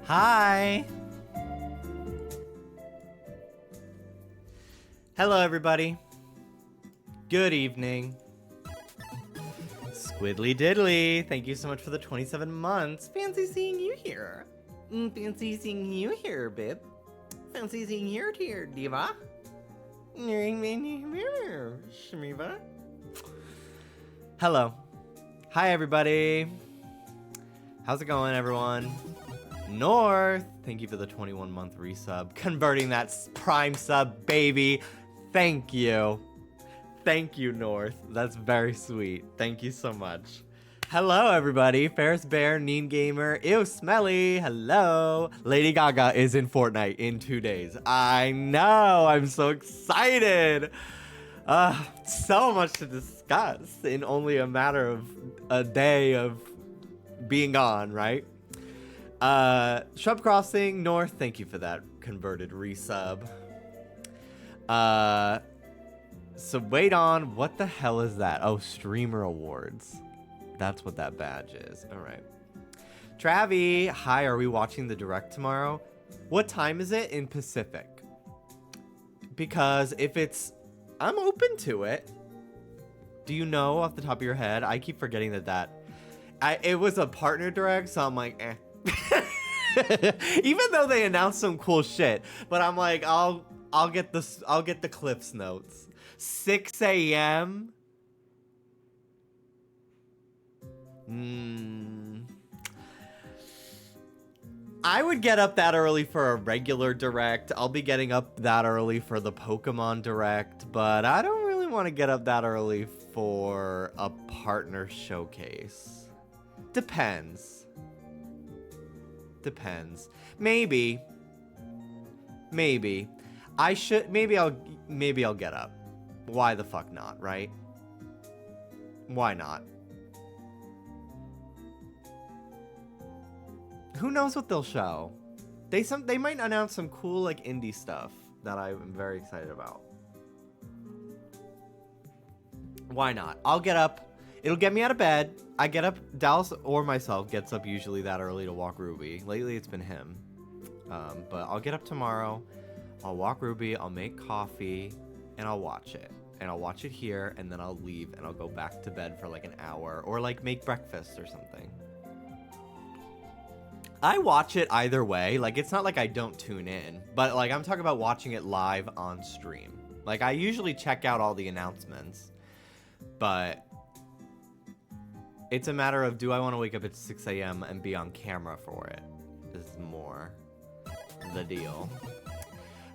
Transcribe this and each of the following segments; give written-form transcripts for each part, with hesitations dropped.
Hi! Hello, everybody. Good evening. Squiddly diddly, thank you so much for the 27 months. Fancy seeing you here. Fancy seeing you here, babe. Fancy seeing you here, diva. Shmiva. Hello. Hi, everybody. How's it going, everyone? North, thank you for the 21-month resub. Converting that prime sub, baby. Thank you. Thank you, North. That's very sweet. Thank you so much. Hello, everybody. Ferris Bear, Neen Gamer, Ew Smelly. Hello. Lady Gaga is in Fortnite in 2 days. I know. I'm so excited. So much to discuss in only a matter of a day of being gone, right? Shrub Crossing, North, thank you for that converted resub. So wait on, what the hell is that? Oh, Streamer Awards. That's what that badge is. All right. Travi, hi, are we watching the direct tomorrow? What time is it in Pacific? Because if it's, I'm open to it. Do you know off the top of your head? I keep forgetting it was a partner direct, so I'm like, eh. Even though they announced some cool shit, but I'm like, I'll get the Cliff's notes. 6 a.m. I would get up that early for a regular direct. I'll be getting up that early for the Pokemon direct, but I don't really want to get up that early for a partner showcase. Depends. Maybe I'll get up. Why the fuck not, right? Why not? Who knows what they'll show? They might announce some cool like indie stuff that I'm very excited about. Why not? I'll get up. It'll get me out of bed. I get up. Dallas or myself gets up usually that early to walk Ruby. Lately it's been him. But I'll get up tomorrow. I'll walk Ruby. I'll make coffee, and I'll watch it. And I'll watch it here, and then I'll leave, and I'll go back to bed for like an hour, or like make breakfast or something. I watch it either way. Like, it's not like I don't tune in, but like I'm talking about watching it live on stream. Like, I usually check out all the announcements, but it's a matter of, do I want to wake up at 6 a.m. and be on camera for it? Is more the deal.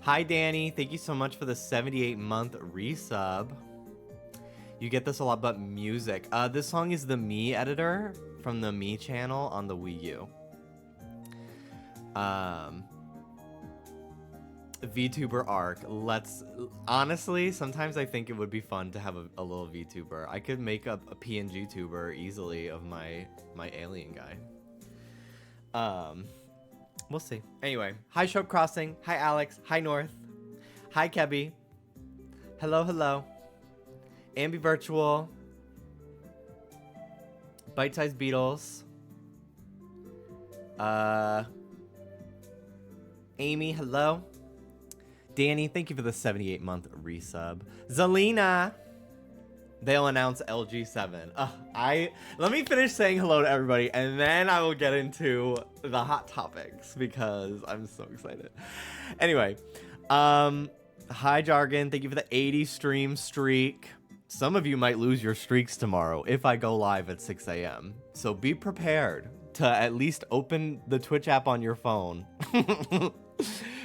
Hi, Danny. Thank you so much for the 78-month resub. You get this a lot, but music. This song is the Me editor from the Me channel on the Wii U. VTuber arc. Honestly, sometimes I think it would be fun to have a little VTuber. I could make up a PNG tuber easily of my alien guy. We'll see. Anyway, hi Shrub Crossing. Hi Alex. Hi North. Hi Kebby. Hello. Ambi Virtual. Bite Size Beatles. Amy, hello. Danny, thank you for the 78-month resub. Zelina. They'll announce LG7. Let me finish saying hello to everybody, and then I will get into the hot topics because I'm so excited. Anyway, hi Jargon. Thank you for the 80 stream streak. Some of you might lose your streaks tomorrow if I go live at 6 a.m. So be prepared to at least open the Twitch app on your phone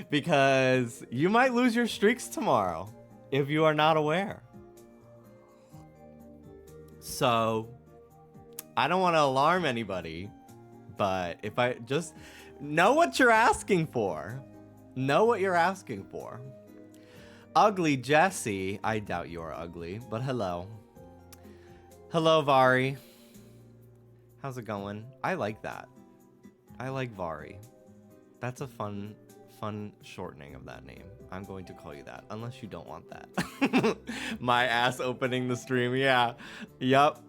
because you might lose your streaks tomorrow if you are not aware. So, I don't want to alarm anybody, but if I just know what you're asking for. Know what you're asking for. Ugly Jesse. I doubt you are ugly, but hello. Hello, Vari. How's it going? I like that. I like Vari. That's a fun shortening of that name. I'm going to call you that, unless you don't want that. My ass opening the stream, yeah. Yup.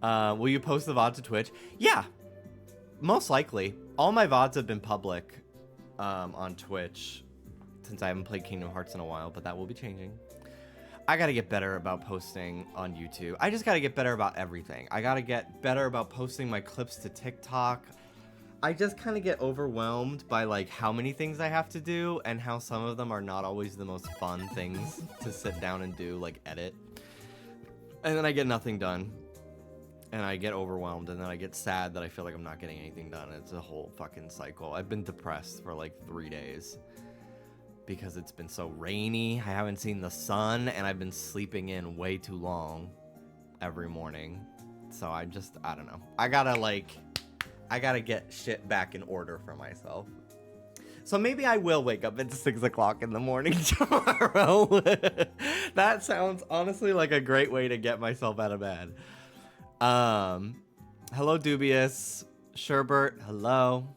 Will you post the VOD to Twitch? Yeah, most likely. all my VODs have been public on Twitch since I haven't played Kingdom Hearts in a while, but that will be changing. I gotta get better about posting on YouTube. I just gotta get better about everything. I gotta get better about posting my clips to TikTok. I just kind of get overwhelmed by like how many things I have to do and how some of them are not always the most fun things to sit down and do, like edit. And then I get nothing done. And I get overwhelmed, and then I get sad that I feel like I'm not getting anything done. It's a whole fucking cycle. I've been depressed for like 3 days. Because it's been so rainy, I haven't seen the sun, and I've been sleeping in way too long every morning. So I don't know. I gotta get shit back in order for myself. So maybe I will wake up at 6 o'clock in the morning tomorrow. That sounds honestly like a great way to get myself out of bed. Hello, Dubious. Sherbert, hello.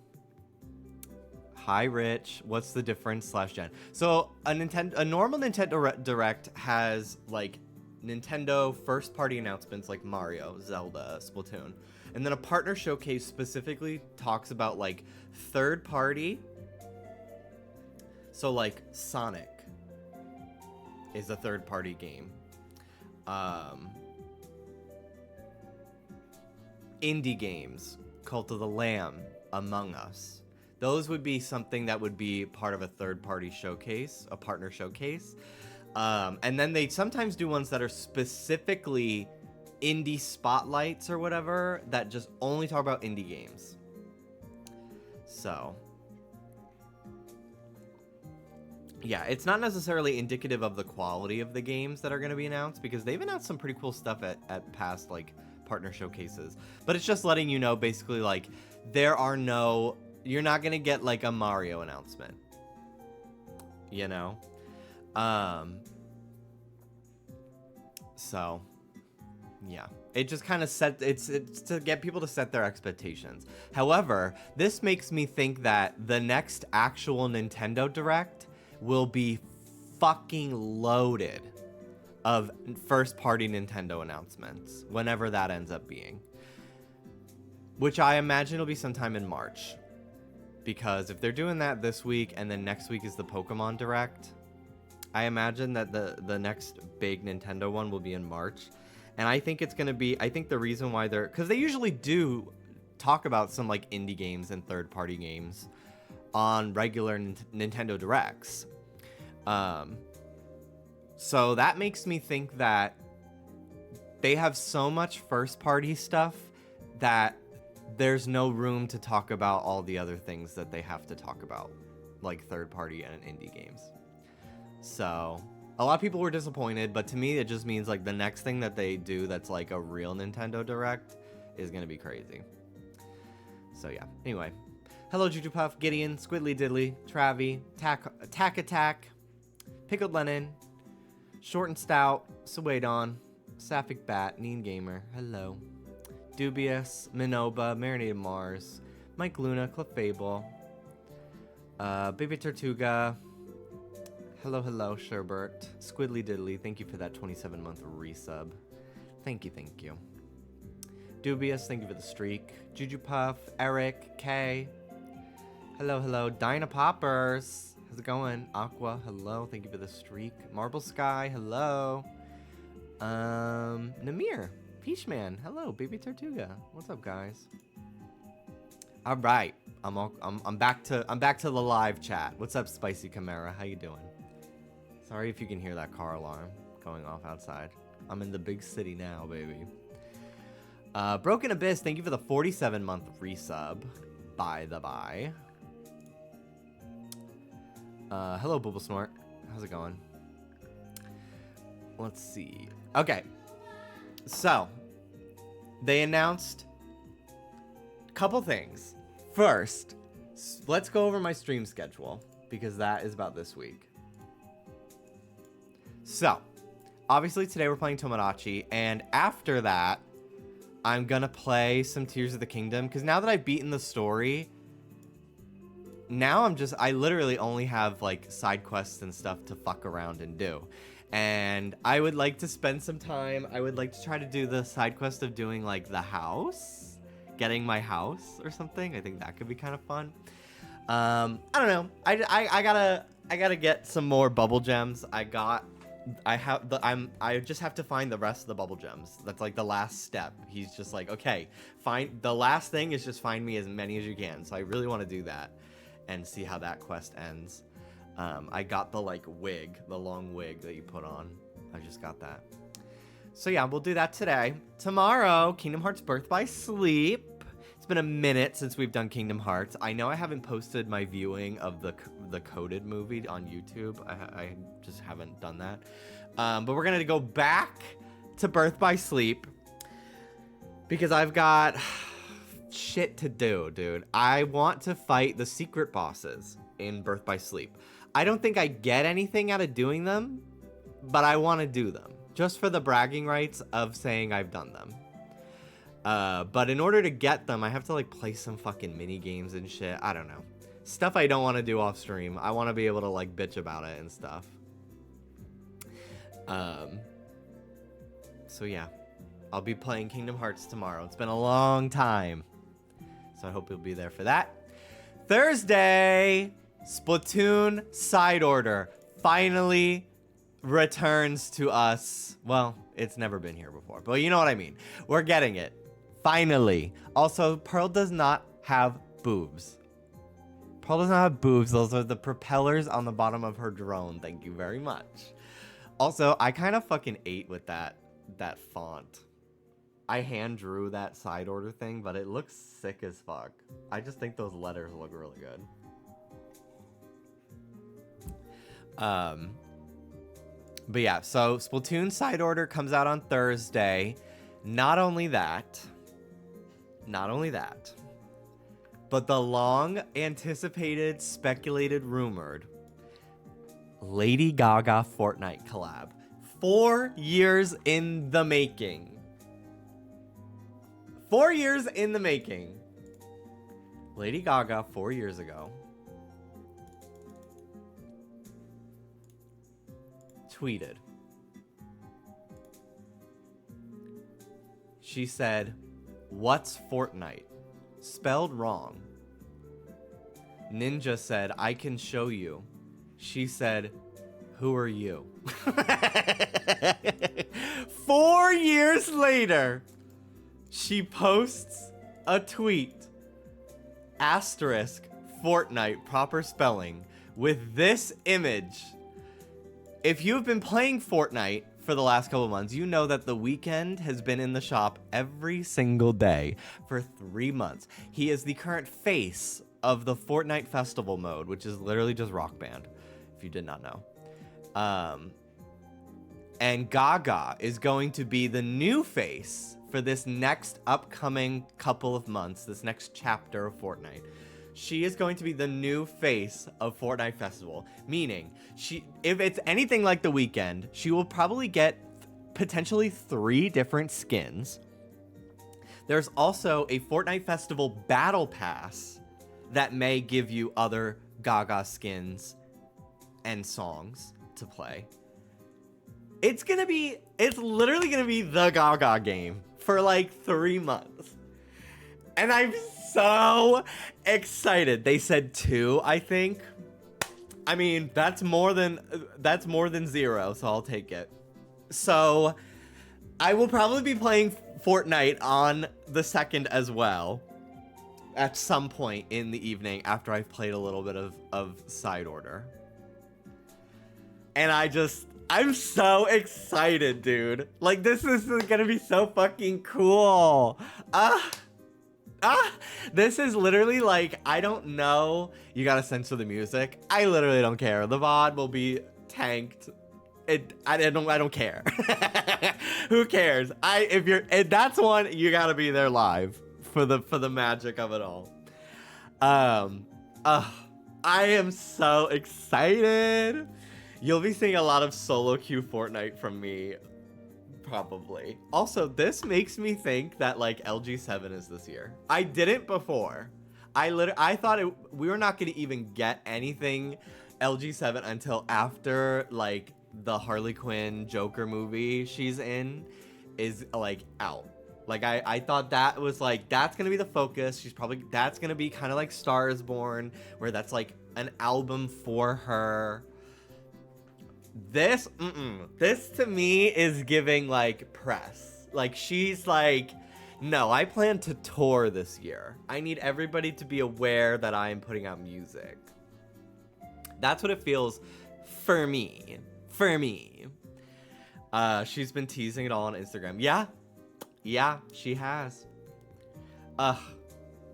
Hi, Rich. What's the difference /gen? So a normal Nintendo Direct has like Nintendo first party announcements like Mario, Zelda, Splatoon. And then a partner showcase specifically talks about like third party. So like Sonic is a third party game. Indie games, Cult of the Lamb, Among Us. Those would be something that would be part of a third-party showcase, a partner showcase. And then they sometimes do ones that are specifically indie spotlights or whatever that just only talk about indie games. So, yeah, it's not necessarily indicative of the quality of the games that are going to be announced because they've announced some pretty cool stuff at past, like, partner showcases. But it's just letting you know, basically, like, you're not going to get, like, a Mario announcement. You know? So, yeah. It just kind of it's to get people to set their expectations. However, this makes me think that the next actual Nintendo Direct will be fucking loaded of first-party Nintendo announcements, whenever that ends up being. Which I imagine will be sometime in March. Because if they're doing that this week and then next week is the Pokemon Direct, I imagine that the next big Nintendo one will be in March. And I think it's going to be, I think the reason why because they usually do talk about some like indie games and third-party games on regular Nintendo Directs. So that makes me think that they have so much first-party stuff that there's no room to talk about all the other things that they have to talk about, like third-party and indie games. So a lot of people were disappointed, but to me it just means like the next thing that they do that's like a real Nintendo Direct is gonna be crazy. So yeah, anyway. Hello, Juju Puff, Gideon, Squidly Diddly, Travi, Tack Attack, Pickled Lennon, Short and Stout, Suedon, Sapphic Bat, Neen Gamer, hello. Dubious, Minoba, Marinated Mars, Mike Luna, Clefable, Baby Tortuga, hello, Sherbert, Squidly Diddly, thank you for that 27-month resub. Thank you. Dubious, thank you for the streak. Juju Puff, Eric, K, hello, Dinah Poppers, how's it going? Aqua, hello, thank you for the streak. Marble Sky, hello. Namir, Peachman, hello, Baby Tortuga. What's up, guys? All right, I'm back to the live chat. What's up, Spicy Chimera? How you doing? Sorry if you can hear that car alarm going off outside. I'm in the big city now, baby. Broken Abyss, thank you for the 47-month resub. By the by. Hello, Bubble Smart. How's it going? Let's see. Okay. So, they announced a couple things. First, let's go over my stream schedule, because that is about this week. So, obviously today we're playing Tomodachi, and after that, I'm gonna play some Tears of the Kingdom, because now that I've beaten the story, now I literally only have, like, side quests and stuff to fuck around and do. And I would like to spend some time, I would like to try to do the side quest of doing, like, the house, getting my house or something. I think that could be kind of fun. I don't know. I gotta get some more bubble gems. I just have to find the rest of the bubble gems. That's like the last step. He's just like, okay, the last thing is just find me as many as you can. So I really want to do that and see how that quest ends. I got the like wig, the long wig that you put on. I just got that. So yeah, we'll do that today. Tomorrow, Kingdom Hearts Birth by Sleep. It's been a minute since we've done Kingdom Hearts. I know I haven't posted my viewing of the coded movie on YouTube. I just haven't done that. But we're gonna go back to Birth by Sleep because I've got shit to do, dude. I want to fight the secret bosses in Birth by Sleep. I don't think I get anything out of doing them, but I want to do them just for the bragging rights of saying I've done them. But in order to get them, I have to like play some fucking mini games and shit. I don't know. Stuff I don't want to do off stream. I want to be able to like bitch about it and stuff. So yeah, I'll be playing Kingdom Hearts tomorrow. It's been a long time. So I hope you'll be there for that. Thursday, Splatoon Side Order finally returns to us. Well, it's never been here before, but you know what I mean. We're getting it. Finally. Also, Pearl does not have boobs. Pearl does not have boobs. Those are the propellers on the bottom of her drone. Thank you very much. Also, I kind of fucking ate with that font. I hand drew that side order thing, but it looks sick as fuck. I just think those letters look really good. But yeah, so Splatoon Side Order comes out on Thursday. Not only that, but the long anticipated, speculated, rumored Lady Gaga Fortnite collab. 4 years in the making. 4 years in the making. Lady Gaga 4 years ago tweeted. She said, "What's Fortnite? Spelled wrong." Ninja said, "I can show you." She said, "Who are you?" 4 years later, she posts a tweet, asterisk, Fortnite, proper spelling, with this image. If you've been playing Fortnite for the last couple months, you know that The Weeknd has been in the shop every single day for 3 months. He is the current face of the Fortnite Festival mode, which is literally just Rock Band, if you did not know. And Gaga is going to be the new face for this next upcoming couple of months, this next chapter of Fortnite. She is going to be the new face of Fortnite Festival, meaning if it's anything like The Weeknd, she will probably get potentially 3 different skins. There's also a Fortnite Festival Battle Pass that may give you other Gaga skins and songs to play. It's literally gonna be the Gaga game for like 3 months. And I'm so excited. They said 2, I think. I mean, that's more than 0, so I'll take it. So I will probably be playing Fortnite on the 2nd as well at some point in the evening after I've played a little bit of Side Order. And I'm so excited, dude. Like, this is gonna be so fucking cool. This is literally like, I don't know. You gotta censor the music. I literally don't care. The VOD will be tanked. I don't care. Who cares? That's one, you gotta be there live for the magic of it all. I am so excited. You'll be seeing a lot of solo queue Fortnite from me. Probably. Also, this makes me think that like LG7 is this year. I didn't before. I thought we were not going to even get anything LG7 until after like the Harley Quinn Joker movie she's in is like out. Like, I thought that was, like, that's gonna be the focus. That's gonna be kind of like Star is Born, where that's, like, an album for her. This to me is giving, like, press. Like, she's like, no, I plan to tour this year. I need everybody to be aware that I am putting out music. That's what it feels for me. She's been teasing it all on Instagram. Yeah, she has. Ugh,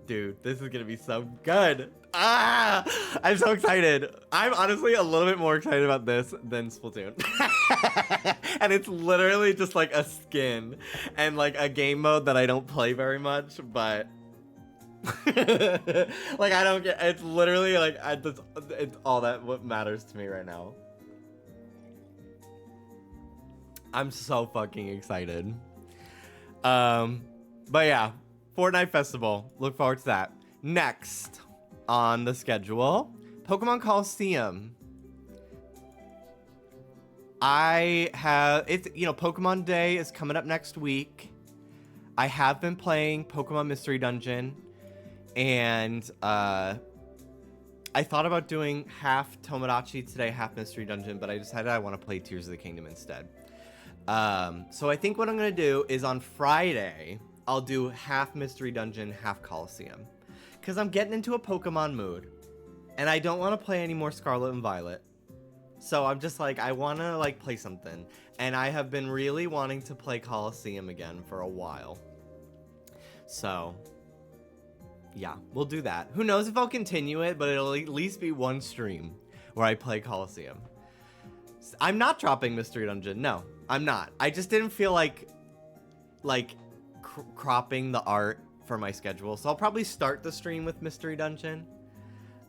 dude, this is gonna be so good. I'm so excited. I'm honestly a little bit more excited about this than Splatoon. And it's literally just like a skin and like a game mode that I don't play very much, but like I don't get. It's literally like it's all that what matters to me right now. I'm so fucking excited. But yeah, Fortnite Festival. Look forward to that. Next on the schedule, Pokemon Coliseum. Pokemon Day is coming up next week. I have been playing Pokemon Mystery Dungeon, and I thought about doing half Tomodachi today, half Mystery Dungeon, but I decided I want to play Tears of the Kingdom instead. So I think what I'm going to do is on Friday, I'll do half Mystery Dungeon, half Coliseum. Because I'm getting into a Pokemon mood. And I don't want to play any more Scarlet and Violet. So I'm just like, I want to like play something. And I have been really wanting to play Coliseum again for a while. So, yeah, we'll do that. Who knows if I'll continue it, but it'll at least be one stream where I play Coliseum. I'm not dropping Mystery Dungeon. No, I'm not. I just didn't feel like cropping the art for my schedule. So I'll probably start the stream with Mystery Dungeon.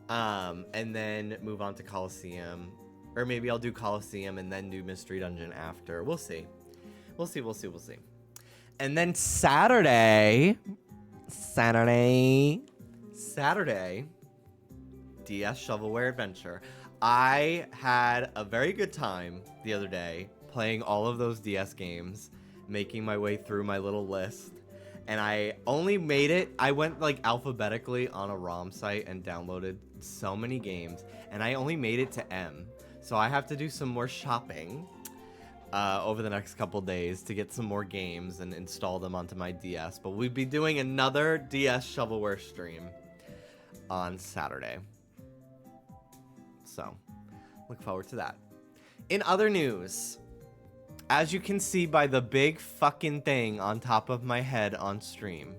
And then move on to Coliseum. Or maybe I'll do Coliseum and then do Mystery Dungeon after. We'll see. We'll see. And then Saturday, DS Shovelware Adventure. I had a very good time the other day playing all of those DS games, making my way through my little list. And I only made it, I went like alphabetically on a ROM site and downloaded so many games, and I only made it to M. So I have to do some more shopping over the next couple days to get some more games and install them onto my DS. But we'll be doing another DS Shovelware stream on Saturday. So, look forward to that. In other news, as you can see by the big fucking thing on top of my head on stream,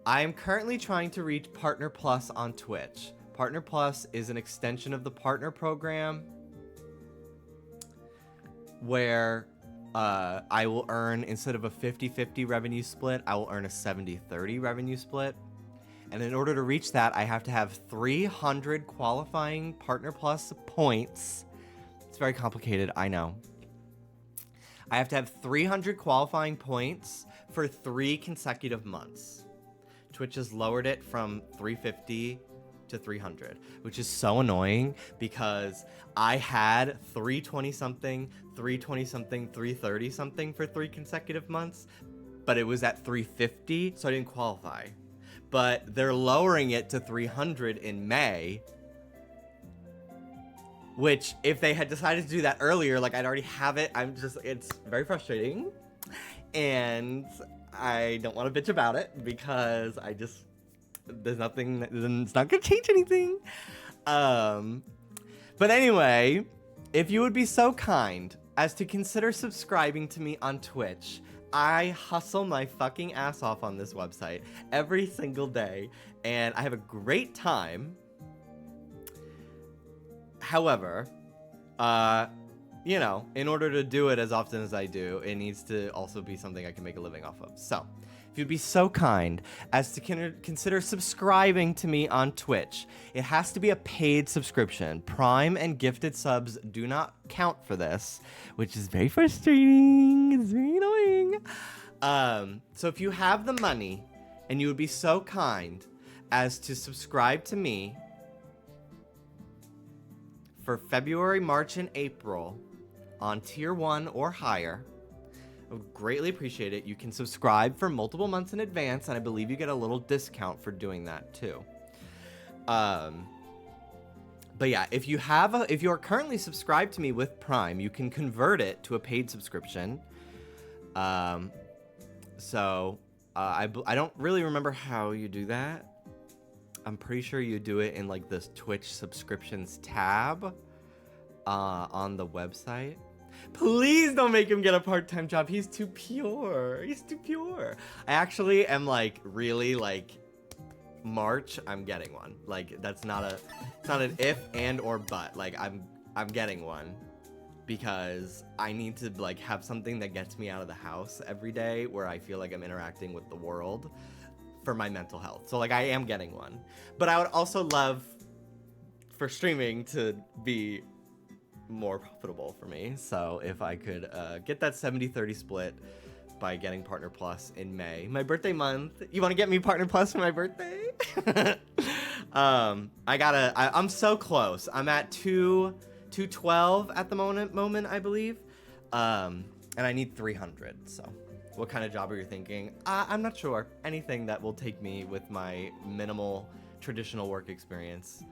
I am currently trying to reach Partner Plus on Twitch. Partner Plus is an extension of the Partner Program where I will earn, instead of a 50-50 revenue split, I will earn a 70-30 revenue split. And in order to reach that, I have to have 300 qualifying Partner Plus points. It's very complicated, I know. I have to have 300 qualifying points for 3 consecutive months. Twitch has lowered it from 350 to 300, which is so annoying because I had 320-something, 320-something, 330-something for 3 consecutive months, but it was at 350, so I didn't qualify. But they're lowering it to 300 in May, which if they had decided to do that earlier, like I'd already have it. It's very frustrating, and I don't want to bitch about it because there's nothing, it's not gonna change anything. But anyway, if you would be so kind as to consider subscribing to me on Twitch. I hustle my fucking ass off on this website every single day, and I have a great time. However, in order to do it as often as I do, it needs to also be something I can make a living off of. So, if you'd be so kind as to consider subscribing to me on Twitch, it has to be a paid subscription. Prime and gifted subs do not count for this, which is very frustrating. It's very annoying. So if you have the money and you would be so kind as to subscribe to me for February, March, and April on tier 1 or higher, I would greatly appreciate it. You can subscribe for multiple months in advance, and I believe you get a little discount for doing that too. But yeah, if you are currently subscribed to me with Prime, you can convert it to a paid subscription. I don't really remember how you do that. I'm pretty sure you do it in like this Twitch subscriptions tab on the website. Please don't make him get a part-time job. He's too pure. He's too pure. I actually am like really like March. I'm getting one. Like that's not it's not an if and or but. Like I'm getting one because I need to like have something that gets me out of the house every day where I feel like I'm interacting with the world for my mental health. So like I am getting one, but I would also love for streaming to be more profitable for me. So if I could get that 70-30 split by getting Partner Plus in May, my birthday month. You want to get me Partner Plus for my birthday? I'm so close. I'm at 212 at the moment, I believe. And I need 300. So what kind of job are you thinking? I'm not sure. Anything that will take me with my minimal traditional work experience.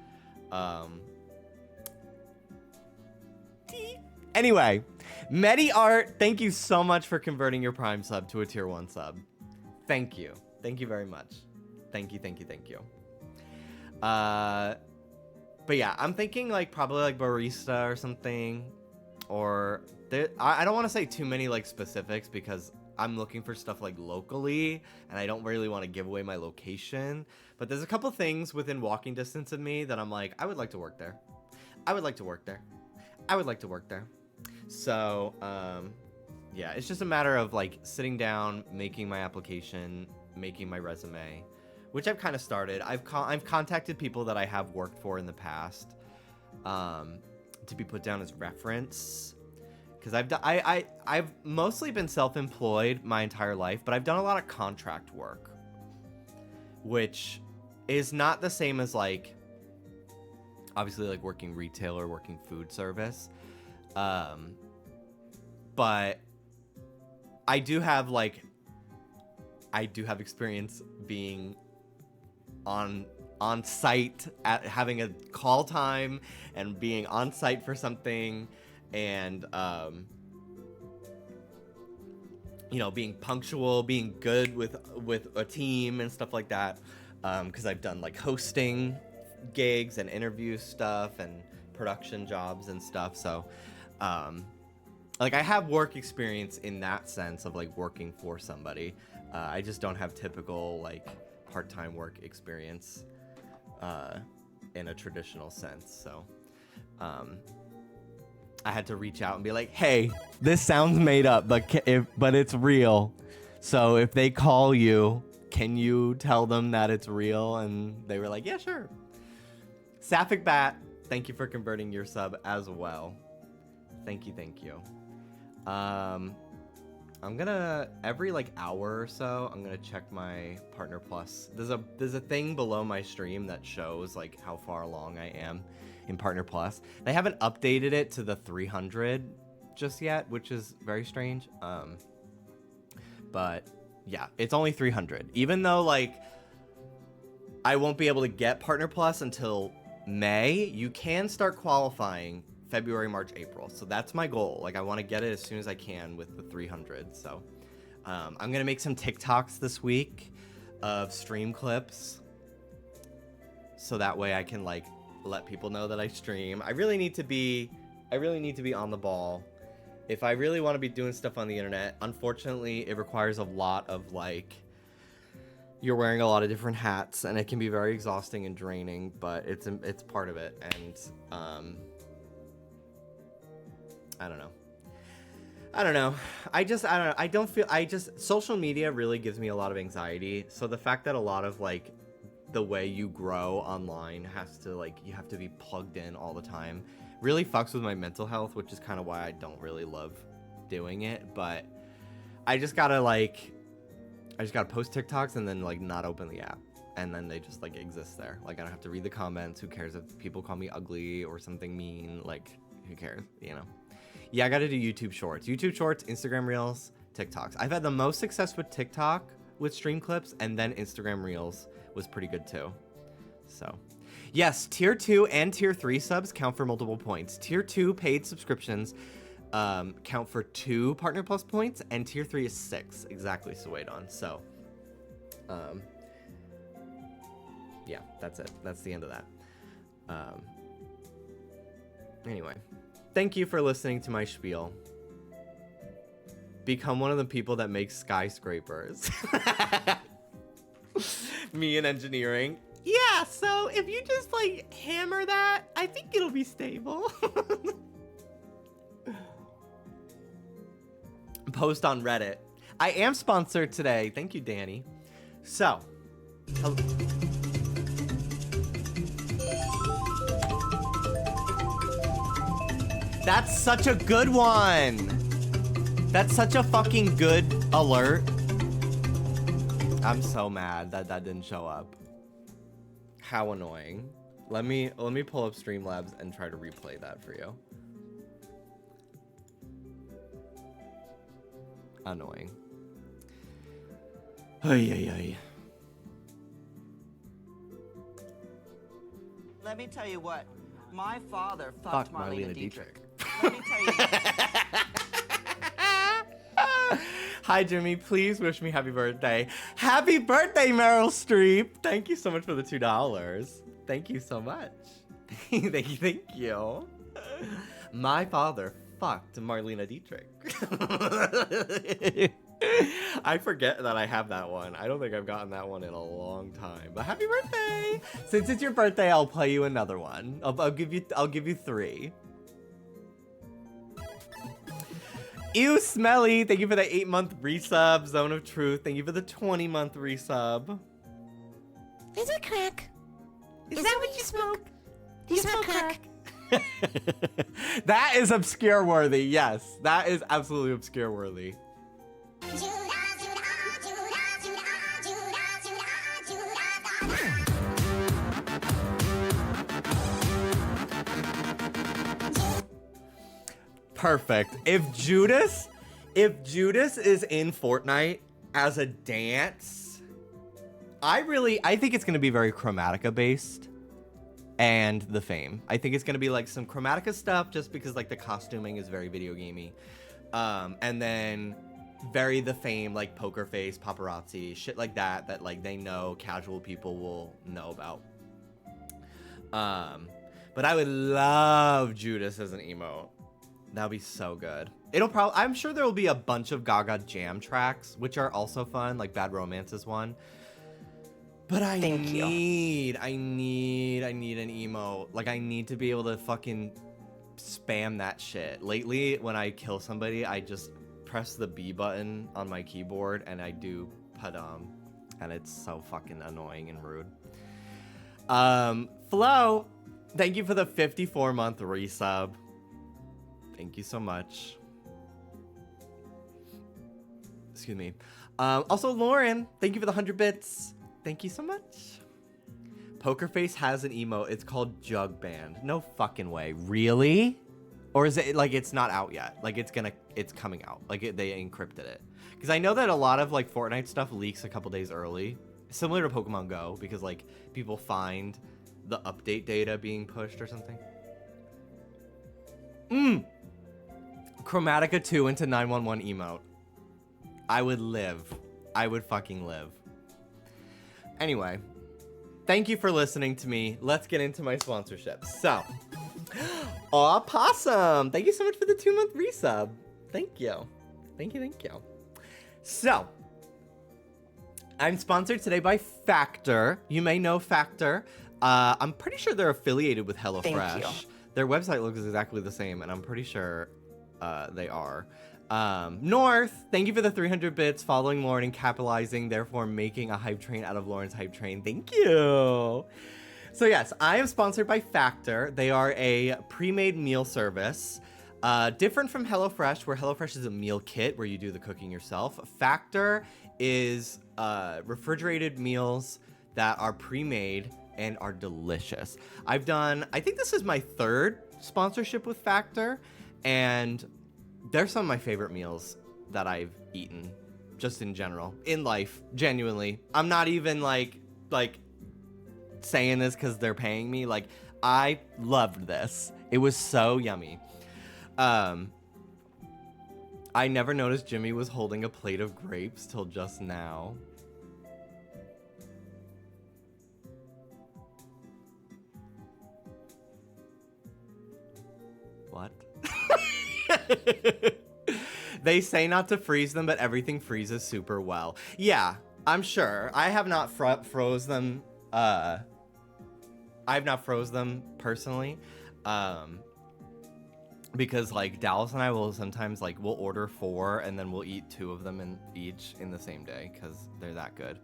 Anyway, MediArt, thank you so much for converting your Prime sub to a Tier 1 sub. Thank you. Thank you very much. Thank you. But yeah, I'm thinking like probably like barista or something. Or I don't want to say too many like specifics because I'm looking for stuff like locally and I don't really want to give away my location. But there's a couple things within walking distance of me that I'm like, I would like to work there. So, yeah, it's just a matter of like sitting down, making my application, making my resume, which I've kind of started. I've contacted people that I have worked for in the past, to be put down as reference, because I've mostly been self-employed my entire life, but I've done a lot of contract work, which is not the same as like, obviously like working retail or working food service. But I do have experience being on site at having a call time and being on site for something and, you know, being punctual, being good with a team and stuff like that. 'Cause I've done like hosting gigs and interview stuff and production jobs and stuff. So, like I have work experience in that sense of like working for somebody. I just don't have typical like part-time work experience in a traditional sense. So I had to reach out and be like, hey, this sounds made up, but it's real. So if they call you, can you tell them that it's real? And they were like, yeah, sure. Sapphic Bat, thank you for converting your sub as well. Thank you. I'm gonna every like hour or so I'm gonna check my Partner Plus. There's a thing below my stream that shows like how far along I am in Partner Plus. They haven't updated it to the 300 just yet, which is very strange. But yeah, it's only 300, even though like I won't be able to get Partner Plus until May. You can start qualifying February, March, April. So that's my goal. Like I want to get it as soon as I can with the 300. So I'm going to make some TikToks this week of stream clips. So that way I can like let people know that I stream. I really need to be on the ball. If I really want to be doing stuff on the internet, unfortunately, it requires a lot of like, you're wearing a lot of different hats and it can be very exhausting and draining, but it's part of it. And, I don't know. Social media really gives me a lot of anxiety. So the fact that a lot of like the way you grow online has to like, you have to be plugged in all the time really fucks with my mental health, which is kind of why I don't really love doing it. But I just gotta post TikToks and then like not open the app. And then they just like exist there. Like I don't have to read the comments. Who cares if people call me ugly or something mean? Like who cares, you know? Yeah, I gotta do YouTube Shorts, Instagram Reels, TikToks. I've had the most success with TikTok with stream clips, and then Instagram Reels was pretty good too. So, yes, tier 2 and tier 3 subs count for multiple points. Tier 2 paid subscriptions count for 2 Partner Plus points, and tier 3 is 6. Exactly, Suedon. So, yeah, that's it. That's the end of that. Anyway, thank you for listening to my spiel. Become one of the people that makes skyscrapers. Me in engineering. Yeah, so if you just like hammer that, I think it'll be stable. Post on Reddit. I am sponsored today. Thank you, Danny. So, that's such a good one. That's such a fucking good alert. I'm so mad that that didn't show up. How annoying. Let me pull up Streamlabs and try to replay that for you. Annoying. Ay, ay, ay. Let me tell you what. My father fucked Marlena Dietrich. Dietrich. Let me tell you what. Hi, Jimmy. Please wish me happy birthday. Happy birthday, Meryl Streep. Thank you so much for the $2. Thank you so much. Thank you. My father fucked Marlena Dietrich. I forget that I have that one. I don't think I've gotten that one in a long time. But happy birthday! Since it's your birthday, I'll play you another one. I'll give you 3. Ew, Smelly. Thank you for the 8-month resub. Zone of Truth. Thank you for the 20-month resub. Is it crack? Is that what you smoke? Do you smoke crack? That is obscure worthy. Yes, that is absolutely obscure worthy. Perfect. If Judas is in Fortnite as a dance, I think it's gonna be very Chromatica based. And the fame. I think it's gonna be like some Chromatica stuff just because like the costuming is very video gamey. And then very the fame, like Poker Face, Paparazzi, shit like that like they know casual people will know about. But I would love Judas as an emote. That'd be so good. I'm sure there will be a bunch of Gaga jam tracks, which are also fun, like Bad Romance is one. But I need an emote. Like, I need to be able to fucking spam that shit. Lately, when I kill somebody, I just press the B button on my keyboard and I do padam. And it's so fucking annoying and rude. Flo, thank you for the 54-month resub. Thank you so much. Excuse me. Also, Lauren, thank you for the 100 bits. Thank you so much. Poker Face has an emote. It's called Jug Band. No fucking way. Really? Or is it like it's not out yet? Like it's coming out. Like they encrypted it. Because I know that a lot of like Fortnite stuff leaks a couple days early. Similar to Pokemon Go. Because like people find the update data being pushed or something. Chromatica 2 into 911 emote. I would live. I would fucking live. Anyway, thank you for listening to me. Let's get into my sponsorship. So, Aw Possum, thank you so much for the 2-month resub. Thank you. Thank you. So, I'm sponsored today by Factor. You may know Factor. I'm pretty sure they're affiliated with HelloFresh. Thank you. Their website looks exactly the same, and I'm pretty sure they are. North, thank you for the 300 bits, following Lauren and capitalizing, therefore making a hype train out of Lauren's hype train. Thank you. So yes, I am sponsored by Factor. They are a pre-made meal service. Different from HelloFresh, where HelloFresh is a meal kit where you do the cooking yourself. Factor is refrigerated meals that are pre-made and are delicious. I think this is my 3rd sponsorship with Factor, and they're some of my favorite meals that I've eaten, just in general, in life, genuinely. I'm not even like saying this because they're paying me. Like, I loved this. It was so yummy. I never noticed Jimmy was holding a plate of grapes till just now. What? They say not to freeze them, but everything freezes super well. Yeah, I'm sure. I have not froze them. I've not froze them personally. Because like Dallas and I will sometimes like we'll order 4 and then we'll eat 2 of them each in the same day because they're that good.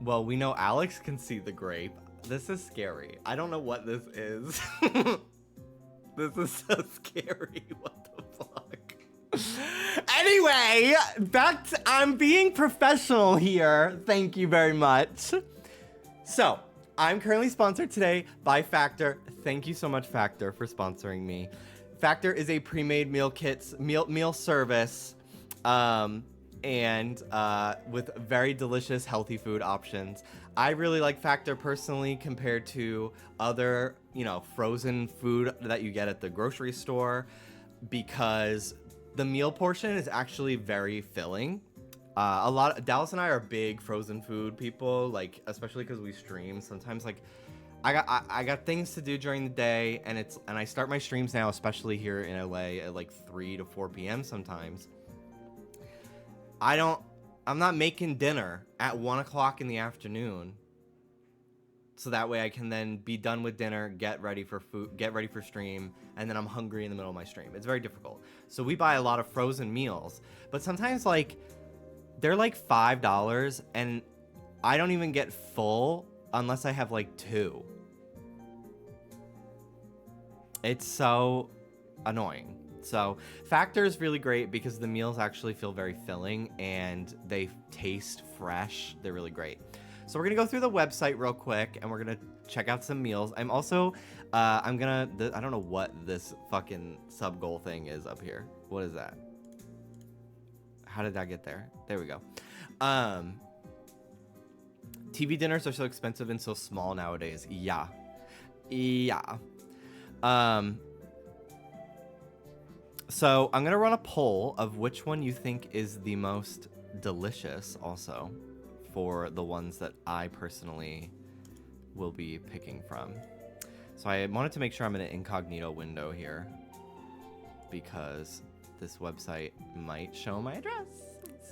Well, we know Alex can see the grape. This is scary. I don't know what this is. This is so scary. What the fuck? Anyway, I'm being professional here. Thank you very much. So, I'm currently sponsored today by Factor. Thank you so much, Factor, for sponsoring me. Factor is a pre-made meal kits, meal service, and with very delicious, healthy food options. I really like Factor personally compared to other, frozen food that you get at the grocery store because the meal portion is actually very filling. Dallas and I are big frozen food people, like especially because we stream. Sometimes like I got things to do during the day, and I start my streams now, especially here in LA at like 3 to 4 p.m. sometimes. I'm not making dinner at 1 o'clock in the afternoon, so that way I can then be done with dinner, get ready for stream, and then I'm hungry in the middle of my stream. It's very difficult. So we buy a lot of frozen meals, but sometimes like they're like $5 and I don't even get full unless I have like 2. It's so annoying. So Factor is really great because the meals actually feel very filling and they taste fresh. They're really great. So we're gonna go through the website real quick and we're gonna check out some meals. I'm also, I don't know what this fucking sub goal thing is up here. What is that? How did that get there? There we go. TV dinners are so expensive and so small nowadays. Yeah. So I'm going to run a poll of which one you think is the most delicious also for the ones that I personally will be picking from. So I wanted to make sure I'm in an incognito window here because this website might show my address.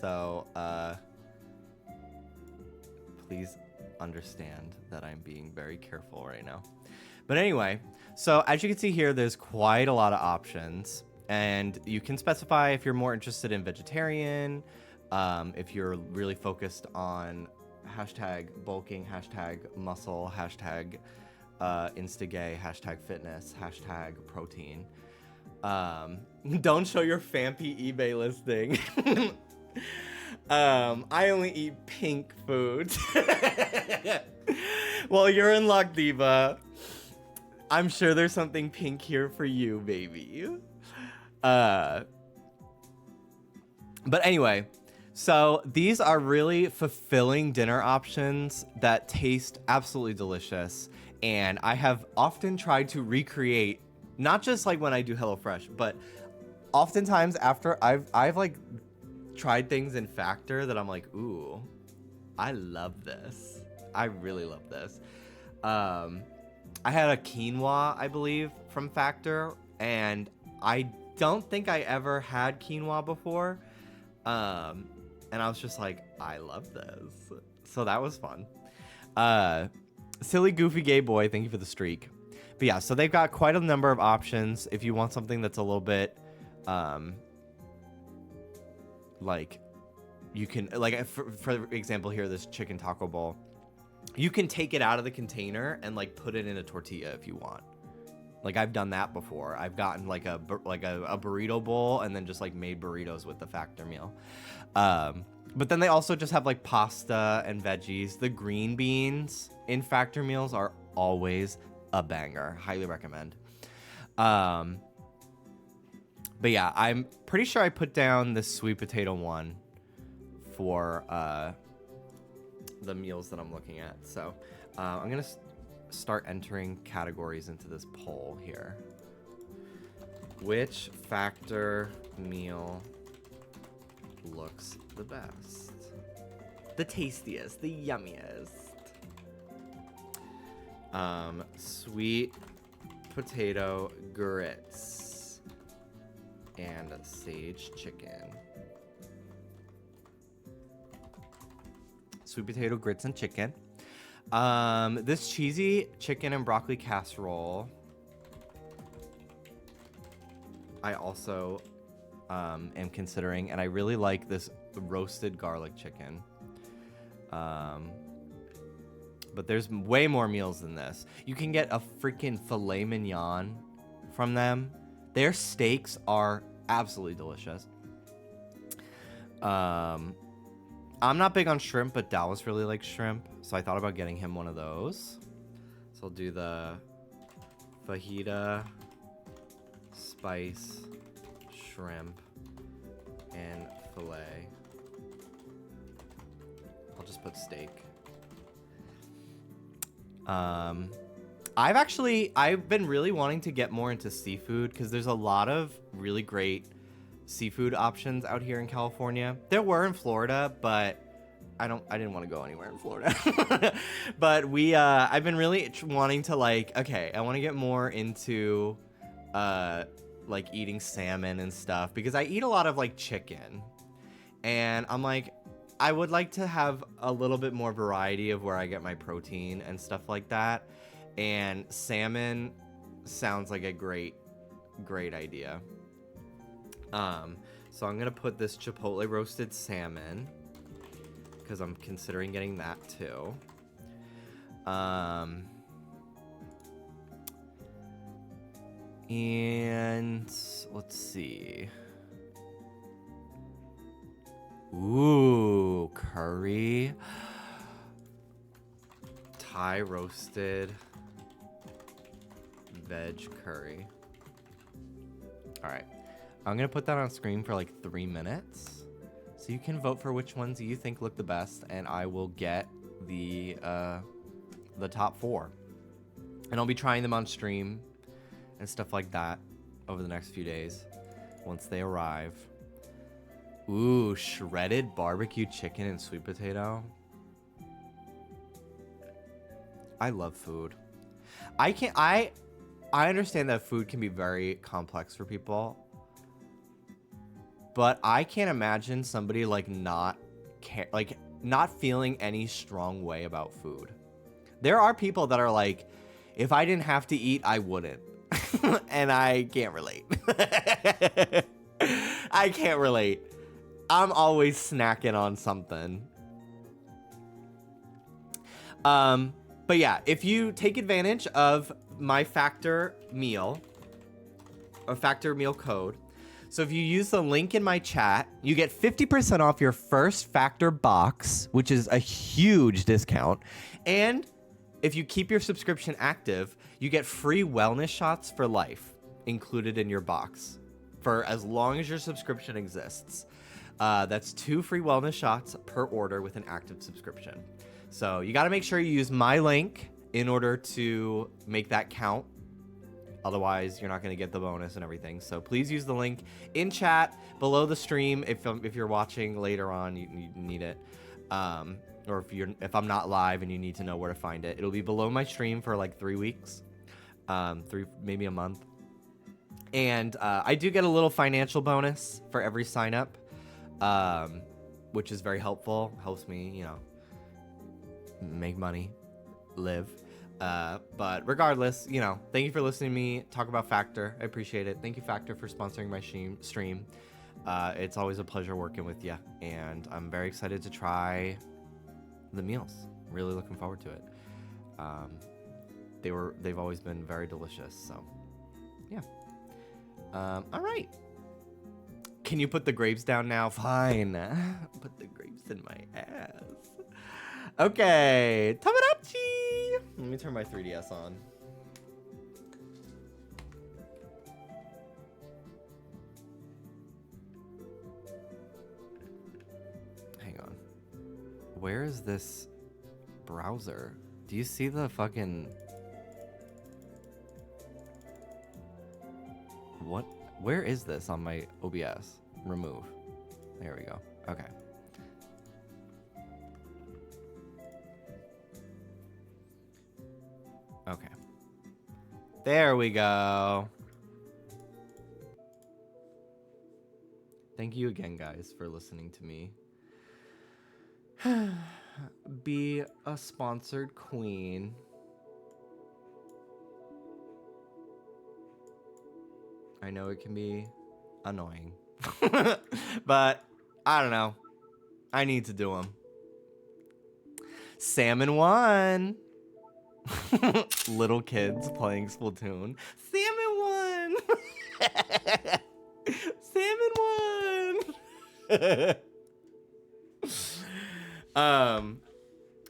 So please understand that I'm being very careful right now. But anyway, so as you can see here, there's quite a lot of options. And you can specify if you're more interested in vegetarian, if you're really focused on hashtag bulking, hashtag muscle, hashtag instagay, hashtag fitness, hashtag protein. Don't show your Fampy eBay listing. I only eat pink foods. Well, you're in luck, Diva. I'm sure there's something pink here for you, baby. But anyway, so these are really fulfilling dinner options that taste absolutely delicious. And I have often tried to recreate, not just like when I do HelloFresh, but oftentimes after I've like tried things in Factor that I'm like, ooh, I love this. I really love this. I had a quinoa, I believe, from Factor, and I don't think I ever had quinoa before. And I was just like, I love this. So that was fun. Silly Goofy Gay Boy, thank you for the streak. But yeah, so they've got quite a number of options. If you want something that's a little bit, like, you can, like, for example here, this chicken taco bowl, you can take it out of the container and like put it in a tortilla if you want. Like I've done that before. I've gotten like a burrito bowl and then just like made burritos with the Factor meal. But then they also just have like pasta and veggies. The green beans in Factor meals are always a banger. Highly recommend. But yeah, I'm pretty sure I put down the sweet potato one for the meals that I'm looking at. So I'm going to start entering categories into this poll here. Which factor meal looks the best? The tastiest, the yummiest. Sweet potato grits and sage chicken. Sweet potato grits and chicken. This cheesy chicken and broccoli casserole I also am considering, and I really like this roasted garlic chicken. But there's way more meals than this. You can get a freaking filet mignon from them. Their steaks are absolutely delicious. I'm not big on shrimp, but Dallas really likes shrimp, so I thought about getting him one of those. So I'll do the fajita, spice, shrimp, and filet. I'll just put steak. I've been really wanting to get more into seafood because there's a lot of really great seafood options out here in California. There were in Florida, but I didn't want to go anywhere in Florida. But I've been really wanting to I want to get more into eating salmon and stuff because I eat a lot of chicken, and I'm like, I would like to have a little bit more variety of where I get my protein and stuff like that. And salmon sounds like a great idea. So I'm gonna put this chipotle roasted salmon because I'm considering getting that too. And let's see. Ooh, curry. Thai roasted veg curry. All right. I'm going to put that on screen for 3 minutes. So you can vote for which ones you think look the best, and I will get the top 4. And I'll be trying them on stream and stuff like that over the next few days once they arrive. Ooh, shredded barbecue chicken and sweet potato. I love food. I understand that food can be very complex for people, but I can't imagine somebody not feeling any strong way about food. There are people that are like, if I didn't have to eat, I wouldn't. And I can't relate. I can't relate. I'm always snacking on something. But yeah, if you take advantage of my Factor meal, or Factor meal code, so if you use the link in my chat, you get 50% off your first Factor box, which is a huge discount. And if you keep your subscription active, you get free wellness shots for life included in your box for as long as your subscription exists. That's 2 free wellness shots per order with an active subscription. So you got to make sure you use my link in order to make that count. Otherwise, you're not going to get the bonus and everything. So please use the link in chat below the stream if you're watching later on, you need it. Or if I'm not live and you need to know where to find it, it'll be below my stream for 3 weeks, maybe a month. And I do get a little financial bonus for every sign up, which is very helpful. Helps me, make money, live. But regardless, thank you for listening to me talk about Factor. I appreciate it. Thank you, Factor, for sponsoring my stream. It's always a pleasure working with you, and I'm very excited to try the meals. Really looking forward to it. They've always been very delicious. So, yeah. All right. Can you put the grapes down now? Fine. Put the grapes in my ass. Okay, Tomodachi. Let me turn my 3DS on. Where is this browser? Do you see the fucking... What? Where is this on my OBS? Remove. There we go. Okay. Okay. There we go. Thank you again, guys, for listening to me be a sponsored queen. I know it can be annoying, but I don't know. I need to do them. Salmon 1. Little kids playing Splatoon. Salmon 1. Salmon 1.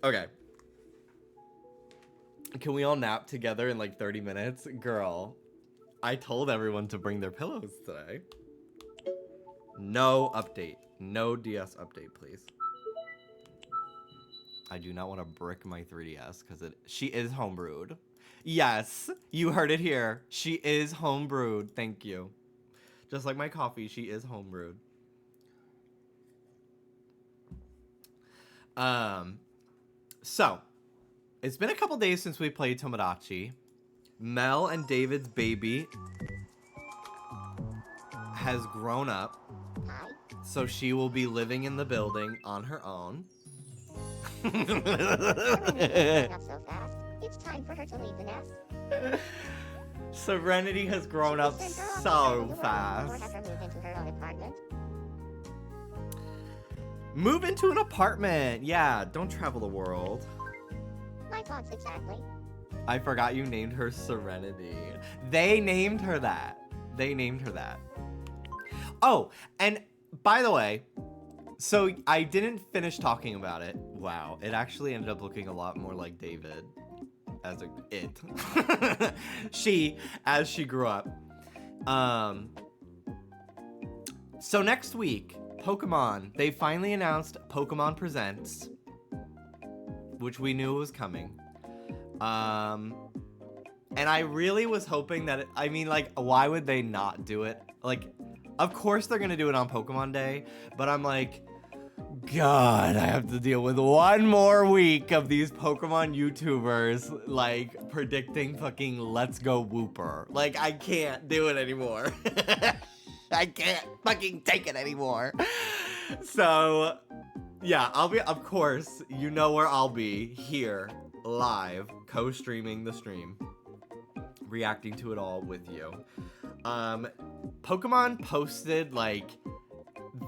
Okay. Can we all nap together in like 30 minutes? Girl, I told everyone to bring their pillows today. No update. No DS update, please. I do not want to brick my 3DS because she is homebrewed. Yes, you heard it here. She is homebrewed. Thank you. Just like my coffee, she is homebrewed. So, it's been a couple days since we played Tomodachi. Mel and David's baby has grown up, so she will be living in the building on her own. Not so fast. It's time for her to leave the nest. Serenity has grown up so fast. Or have her move into her own apartment. Move into an apartment. Yeah, don't travel the world. My thoughts exactly. I forgot you named her Serenity. They named her that. They named her that. Oh, and by the way, so I didn't finish talking about it. Wow, it actually ended up looking a lot more like David as it. She, as she grew up. So next week, Pokemon. They finally announced Pokemon Presents, which we knew was coming. And I really was hoping that I mean, like, why would they not do it? Like, of course they're gonna do it on Pokemon Day, but I'm like, God, I have to deal with one more week of these Pokemon YouTubers, like, predicting fucking Let's Go Wooper. Like, I can't do it anymore. I can't fucking take it anymore. So, yeah, I'll be, of course, you know where I'll be, here, live, co-streaming the stream, reacting to it all with you. Pokemon posted, like,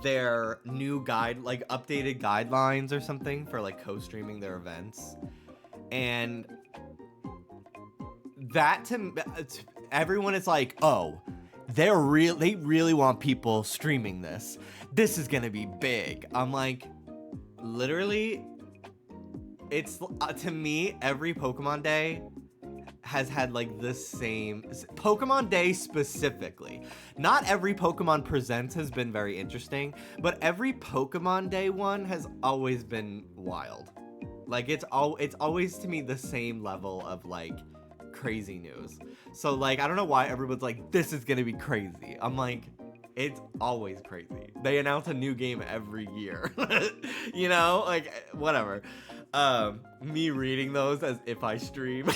their new guide, like, updated guidelines or something for, like, co-streaming their events. And that, to everyone is like, oh, they really want people streaming this. This is gonna be big. I'm like, literally, it's, to me, every Pokemon Day has had like the same, Pokemon Day specifically. Not every Pokemon Presents has been very interesting, but every Pokemon Day one has always been wild. Like, it's always to me the same level of like crazy news. So like, I don't know why everyone's like, this is gonna be crazy. I'm like, it's always crazy. They announce a new game every year. You know, like, whatever. Me reading those as if I stream.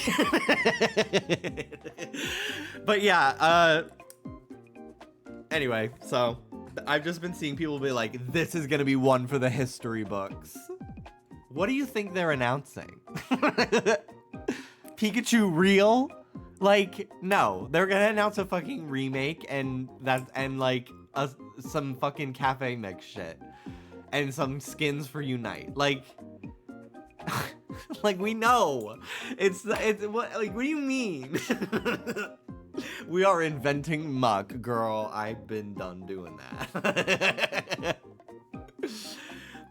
But yeah, anyway, so I've just been seeing people be like, this is gonna be one for the history books. What do you think they're announcing? Pikachu real? Like, no, they're gonna announce a fucking remake and like some fucking cafe mix shit and some skins for Unite. Like, like, we know. It's what, like, what do you mean? We are inventing muck, girl. I've been done doing that.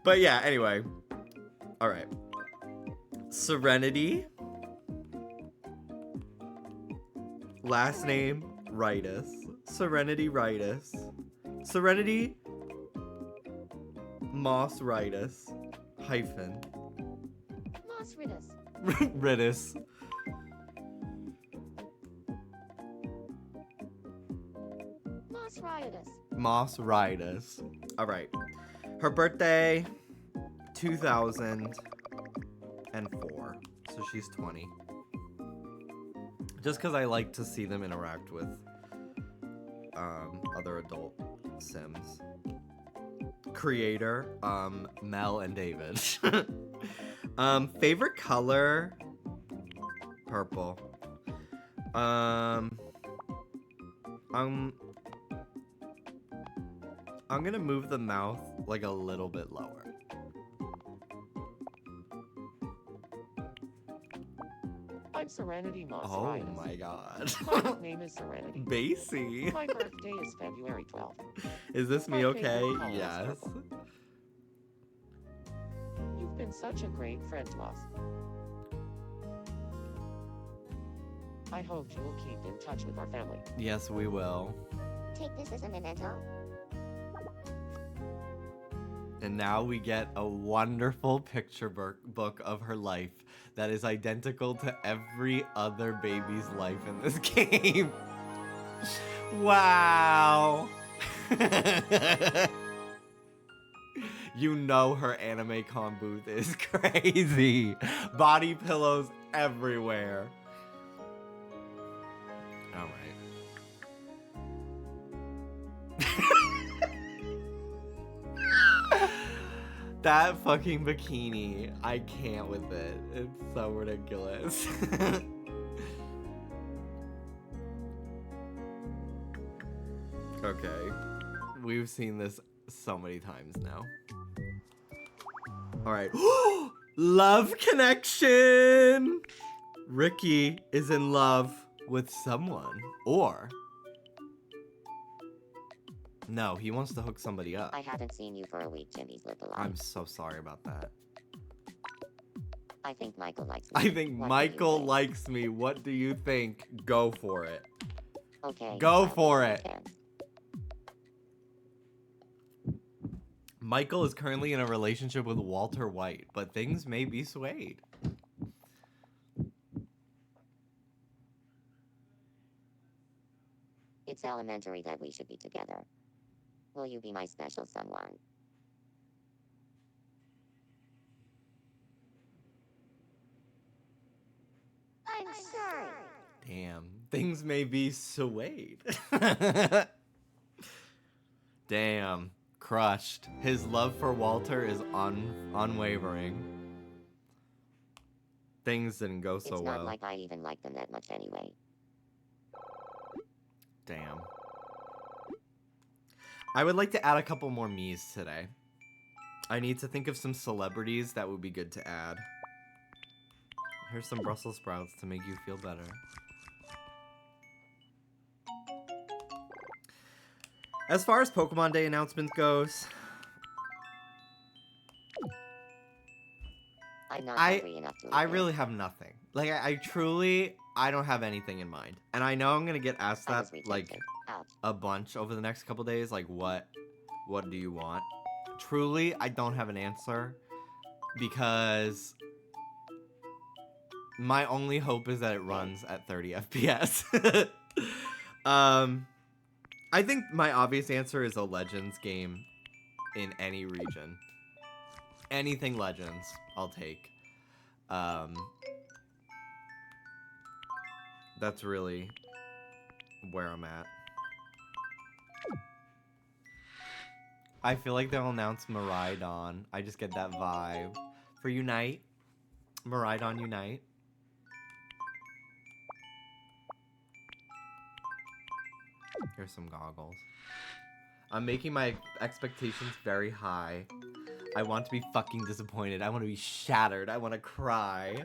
But yeah, anyway. All right. Serenity. Last name, Ritus. Serenity Ritus. Serenity Moss Ritus. hyphen. Moss Ridus. Ridis. Moss Riotous. Moss Ridus. All right. Her birthday, 2004. So she's 20. Just because I like to see them interact with other adult Sims. Creator, Mel and David. Favorite color, purple. I'm gonna move the mouth like a little bit lower. I'm Serenity Moss Oh Riotous. my god. My nickname is Serenity. Basie. My birthday is February 12th. Is this me My okay? favorite color is Yes. purple. You've been such a great friend to us. I hope you will keep in touch with our family. Yes, we will. Take this as a memento. And now we get a wonderful picture book of her life that is identical to every other baby's life in this game. Wow. You know her anime con booth is crazy. Body pillows everywhere. All right. That fucking bikini. I can't with it. It's so ridiculous. Okay. We've seen this so many times now. Alright. Love connection! Ricky is in love with someone. Or... no, he wants to hook somebody up. I haven't seen you for a week, Jimmy's lip alive. I'm so sorry about that. I think Michael likes me. I think What do you Michael think? likes me. What do you think? Go for it. Okay. Go I'll for give you a it. chance. Michael is currently in a relationship with Walter White, but things may be swayed. It's elementary that we should be together. Will you be my special someone? I'm sorry. Damn, things may be swayed. Damn, crushed. His love for Walter is unwavering. Things didn't go so It's well. not like I even like them that much anyway. Damn. I would like to add a couple more me's today. I need to think of some celebrities that would be good to add. Here's some Brussels sprouts to make you feel better. As far as Pokemon Day announcements goes, I'm not I hungry enough to eat it. really have nothing. Like, I truly, I don't have anything in mind. And I know I'm gonna get asked I that, was rejected. like, Ouch. a bunch over the next couple days. Like, what do you want? Truly, I don't have an answer. Because my only hope is that it runs at 30 FPS. I think my obvious answer is a Legends game in any region. Anything Legends, I'll take. That's really where I'm at. I feel like they'll announce Miraidon. I just get that vibe. For Unite. Miraidon Unite. Here's some goggles. I'm making my expectations very high. I want to be fucking disappointed. I want to be shattered. I want to cry.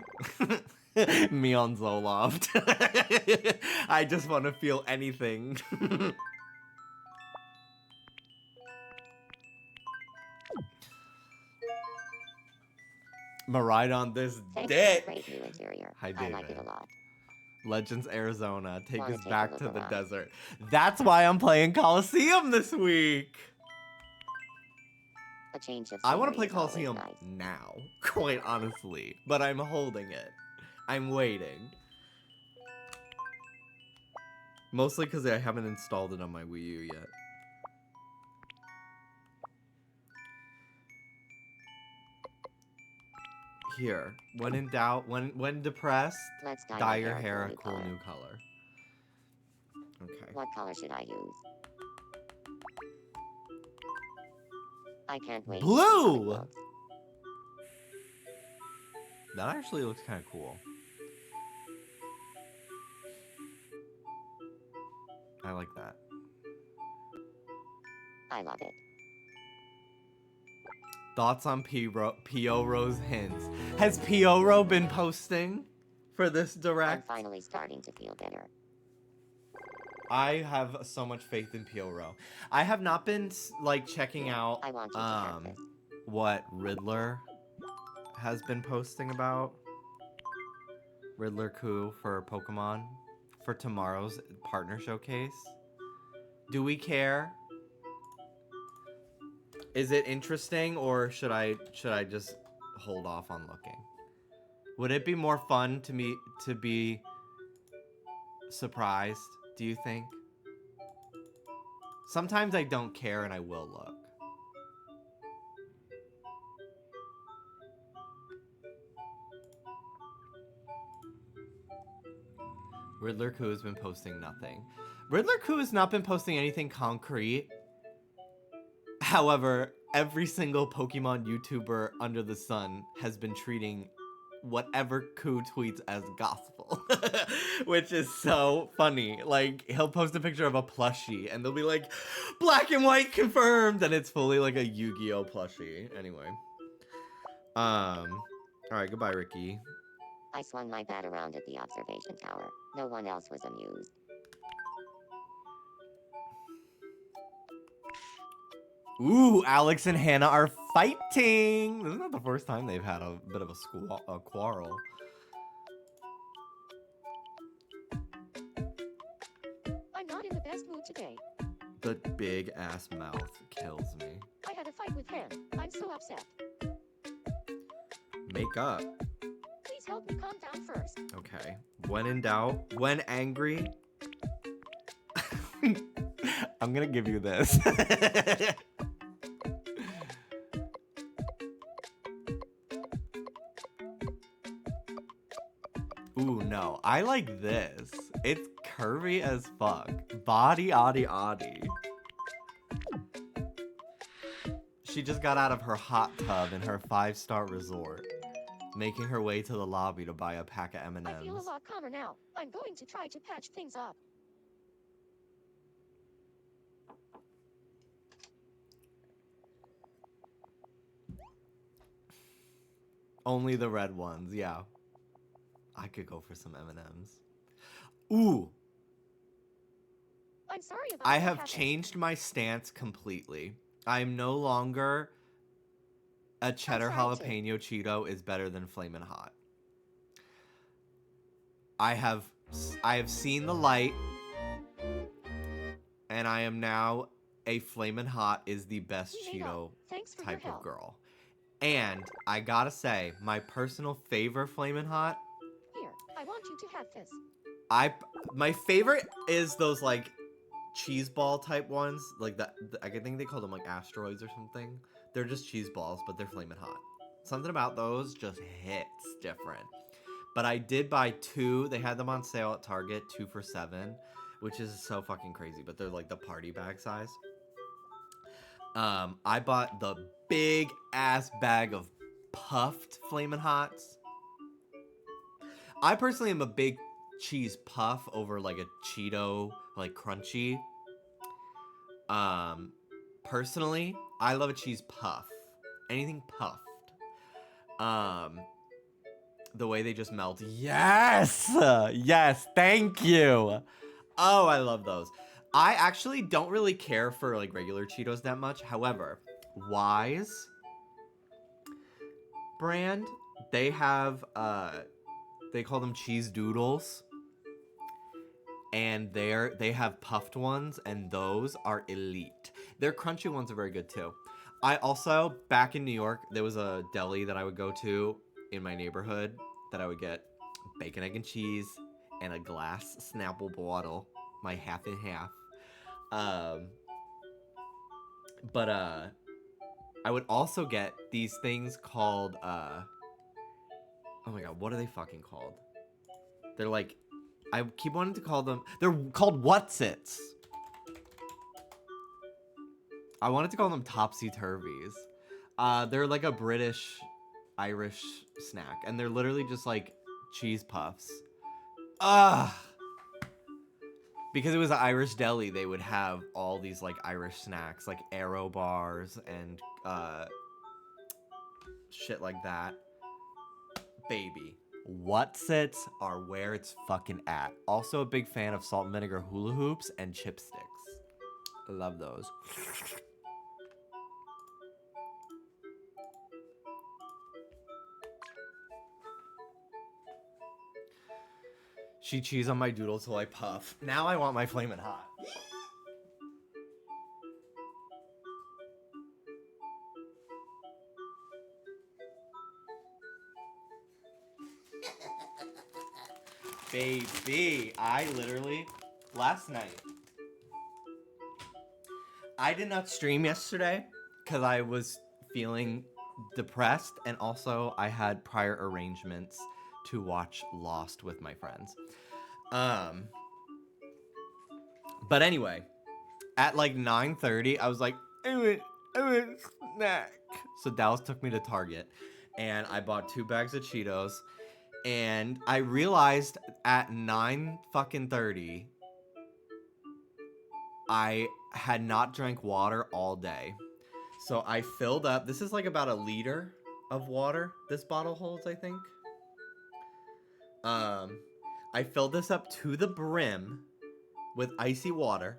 Me on Zoloft. I just want to feel anything. Miraidon this Thanks dick. for the great new interior. Hi, I like David. it a lot. Legends Arizona. Take Wanna us take a back look to the around? desert. That's why I'm playing Coliseum this week. A change of I want to scenery play is always Coliseum nice. now, quite honestly. But I'm holding it. I'm waiting. Mostly because I haven't installed it on my Wii U yet. Here, when in doubt, when depressed, Let's dye your hair a cool new color. Okay. What color should I use? I can't wait. Blue! To see how it looks. That actually looks kind of cool. I like that. I love it. Thoughts on P.O.Ro's hints. Has P.O.Ro been posting for this I'm direct? finally starting to feel better. I have so much faith in P.O.Ro. I have not been like checking out I want you to have this. what Riddler has been posting about. Riddler Coup for Pokemon for tomorrow's partner showcase. Do we care? Is it interesting, or should I just hold off on looking? Would it be more fun to be surprised, do you think? Sometimes I don't care and I will look. Riddler Coup has been posting nothing. Riddler Coup has not been posting anything concrete. However, every single Pokemon YouTuber under the sun has been treating whatever Coup tweets as gospel. Which is so funny. Like, he'll post a picture of a plushie and they'll be like, black and white confirmed! And it's fully like a Yu-Gi-Oh plushie. Anyway. Alright, goodbye, Ricky. I swung my bat around at the observation tower. No one else was amused. Ooh, Alex and Hannah are fighting! This is not the first time they've had a bit of a quarrel. I'm not in the best mood today. The big ass mouth kills me. I had a fight with him. I'm so upset. Make up. Please help me calm down first. Okay. When in doubt, when angry. I'm gonna give you this. Ooh, no. I like this. It's curvy as fuck. Body, oddy. She just got out of her hot tub in her 5-star resort, making her way to the lobby to buy a pack of M&Ms. I feel a lot calmer now. I'm going to try to patch things up. Only the red ones, yeah. I could go for some M&Ms. Ooh, I'm sorry about I what have happened. changed my stance completely. I'm no longer a cheddar trying to. jalapeno Cheeto is better than Flamin' Hot. I have seen the light, and I am now a Flamin' Hot is the best We made up. Cheeto Thanks for type your of help. girl. And I gotta say, my personal favorite Flamin' Hot, Here, I want you to have this. my favorite is those like cheese ball type ones, like I think they call them like asteroids or something. They're just cheese balls, but they're Flamin' Hot. Something about those just hits different. But I did buy 2. They had them on sale at Target, 2 for $7, which is so fucking crazy. But they're like the party bag size. I bought the big ass bag of puffed Flamin' Hots. I personally am a big cheese puff over like a Cheeto, like crunchy. Personally, I love a cheese puff. Anything puffed. The way they just melt. Yes! Yes, thank you. Oh, I love those. I actually don't really care for like regular Cheetos that much. However, Wise brand, they have they call them cheese doodles. And they have puffed ones, and those are elite. Their crunchy ones are very good too. I also, back in New York, there was a deli that I would go to in my neighborhood that I would get bacon, egg, and cheese and a glass Snapple bottle, my half and half. Um, but I would also get these things called, oh my god, what are they fucking called? They're like, I keep wanting to call them, they're called Whatsits. I wanted to call them Topsy-Turvies. They're like a British Irish snack, and they're literally just like cheese puffs. Ugh. Because it was an Irish deli, they would have all these like Irish snacks, like Aero bars and shit like that. Baby, Whatsits are where it's fucking at. Also a big fan of salt and vinegar hula hoops and chipsticks. I love those. She cheese on my doodle till I puff. Now I want my flamin' hot. Baby, I literally, last night, I did not stream yesterday because I was feeling depressed, and also I had prior arrangements to watch Lost with my friends. But anyway, at like 9:30, I was like, I want a snack. So Dallas took me to Target, and I bought 2 bags of Cheetos, and I realized at 9:30, I had not drank water all day. So I filled up, this is like about a liter of water this bottle holds, I think. I filled this up to the brim with icy water,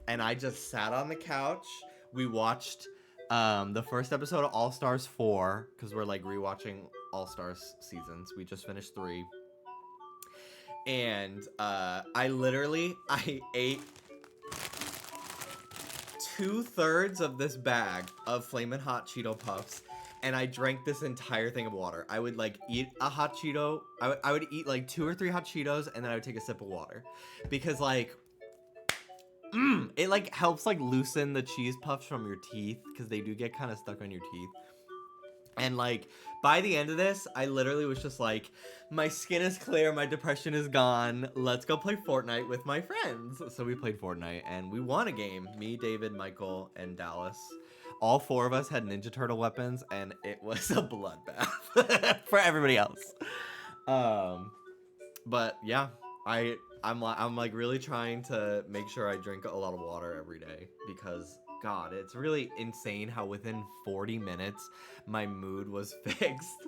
and I just sat on the couch. We watched the first episode of All Stars 4, because we're like rewatching All Stars seasons. We just finished 3. And I ate 2/3 of this bag of Flamin' Hot Cheeto Puffs, and I drank this entire thing of water. I would like eat a hot Cheeto. I would eat like 2 or 3 hot Cheetos, and then I would take a sip of water, because like, it like helps like loosen the cheese puffs from your teeth, because they do get kind of stuck on your teeth. And like, by the end of this, I literally was just like, my skin is clear, my depression is gone, let's go play Fortnite with my friends. So we played Fortnite, and we won a game. Me, David, Michael, and Dallas. All 4 of us had Ninja Turtle weapons, and it was a bloodbath for everybody else. But yeah, I'm like really trying to make sure I drink a lot of water every day, because God, it's really insane how within 40 minutes my mood was fixed.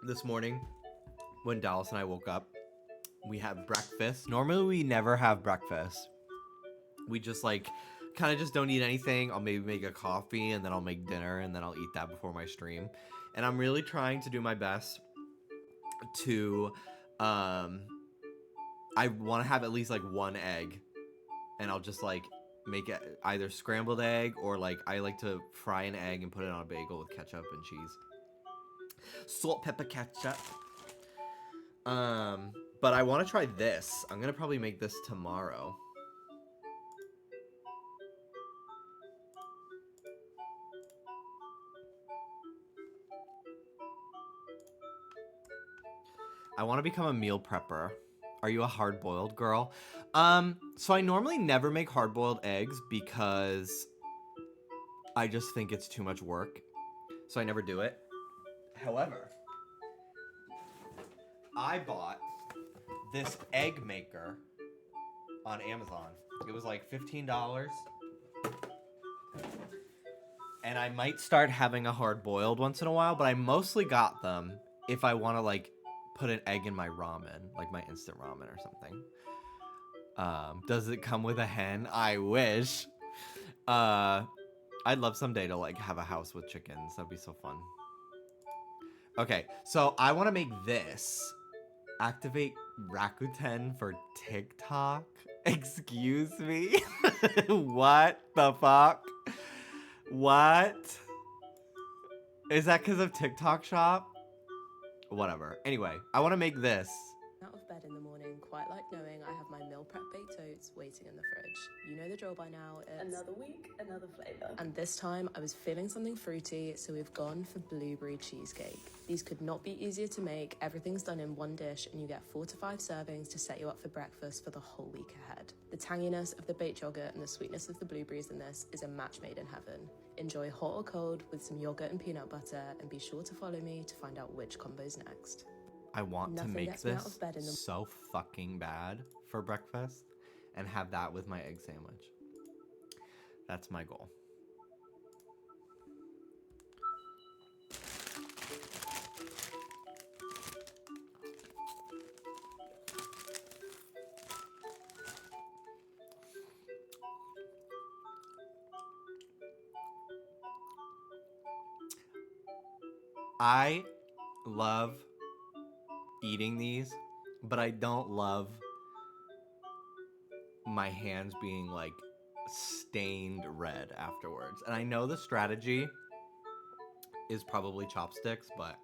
This morning, when Dallas and I woke up, we had breakfast. Normally we never have breakfast. We just like kind of just don't eat anything. I'll maybe make a coffee, and then I'll make dinner, and then I'll eat that before my stream. And I'm really trying to do my best to I want to have at least like 1 egg, and I'll just like make it either scrambled egg, or like I like to fry an egg and put it on a bagel with ketchup and cheese. Salt, pepper, ketchup. But I want to try this. I'm gonna probably make this tomorrow. I want to become a meal prepper. Are you a hard-boiled girl? So I normally never make hard-boiled eggs because I just think it's too much work. So I never do it. However, I bought this egg maker on Amazon. It was like $15. And I might start having a hard-boiled once in a while, but I mostly got them if I want to like put an egg in my ramen, like my instant ramen or something. Does it come with a hen? I wish. I'd love someday to like have a house with chickens. That'd be so fun. Okay, so I want to make this. Activate Rakuten for TikTok. Excuse me? What the fuck? What? Is that because of TikTok Shop? Whatever. Anyway, I want to make this. Out of bed in the morning, quite like knowing I have my meal prep baked oats waiting in the fridge. You know the drill by now. It's another week, another flavor. And this time I was feeling something fruity, so we've gone for blueberry cheesecake. These could not be easier to make. Everything's done in one dish and you get 4 to 5 servings to set you up for breakfast for the whole week ahead. The tanginess of the baked yogurt and the sweetness of the blueberries in this is a match made in heaven. Enjoy hot or cold with some yogurt and peanut butter, and be sure to follow me to find out which combo's next. I want Nothing to make gets me out this of bed in the- so fucking bad for breakfast and have that with my egg sandwich. That's my goal. I love eating these, but I don't love my hands being like stained red afterwards. And I know the strategy is probably chopsticks, but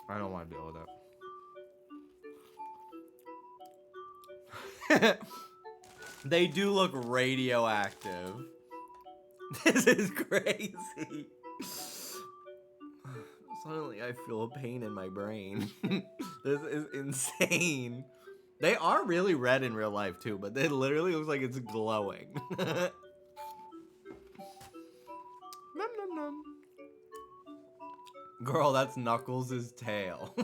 I don't want to deal with it. They do look radioactive. This is crazy. Suddenly I feel a pain in my brain. This is insane. They are really red in real life too, but it literally looks like it's glowing. Nom nom nom. Girl, that's Knuckles' tail.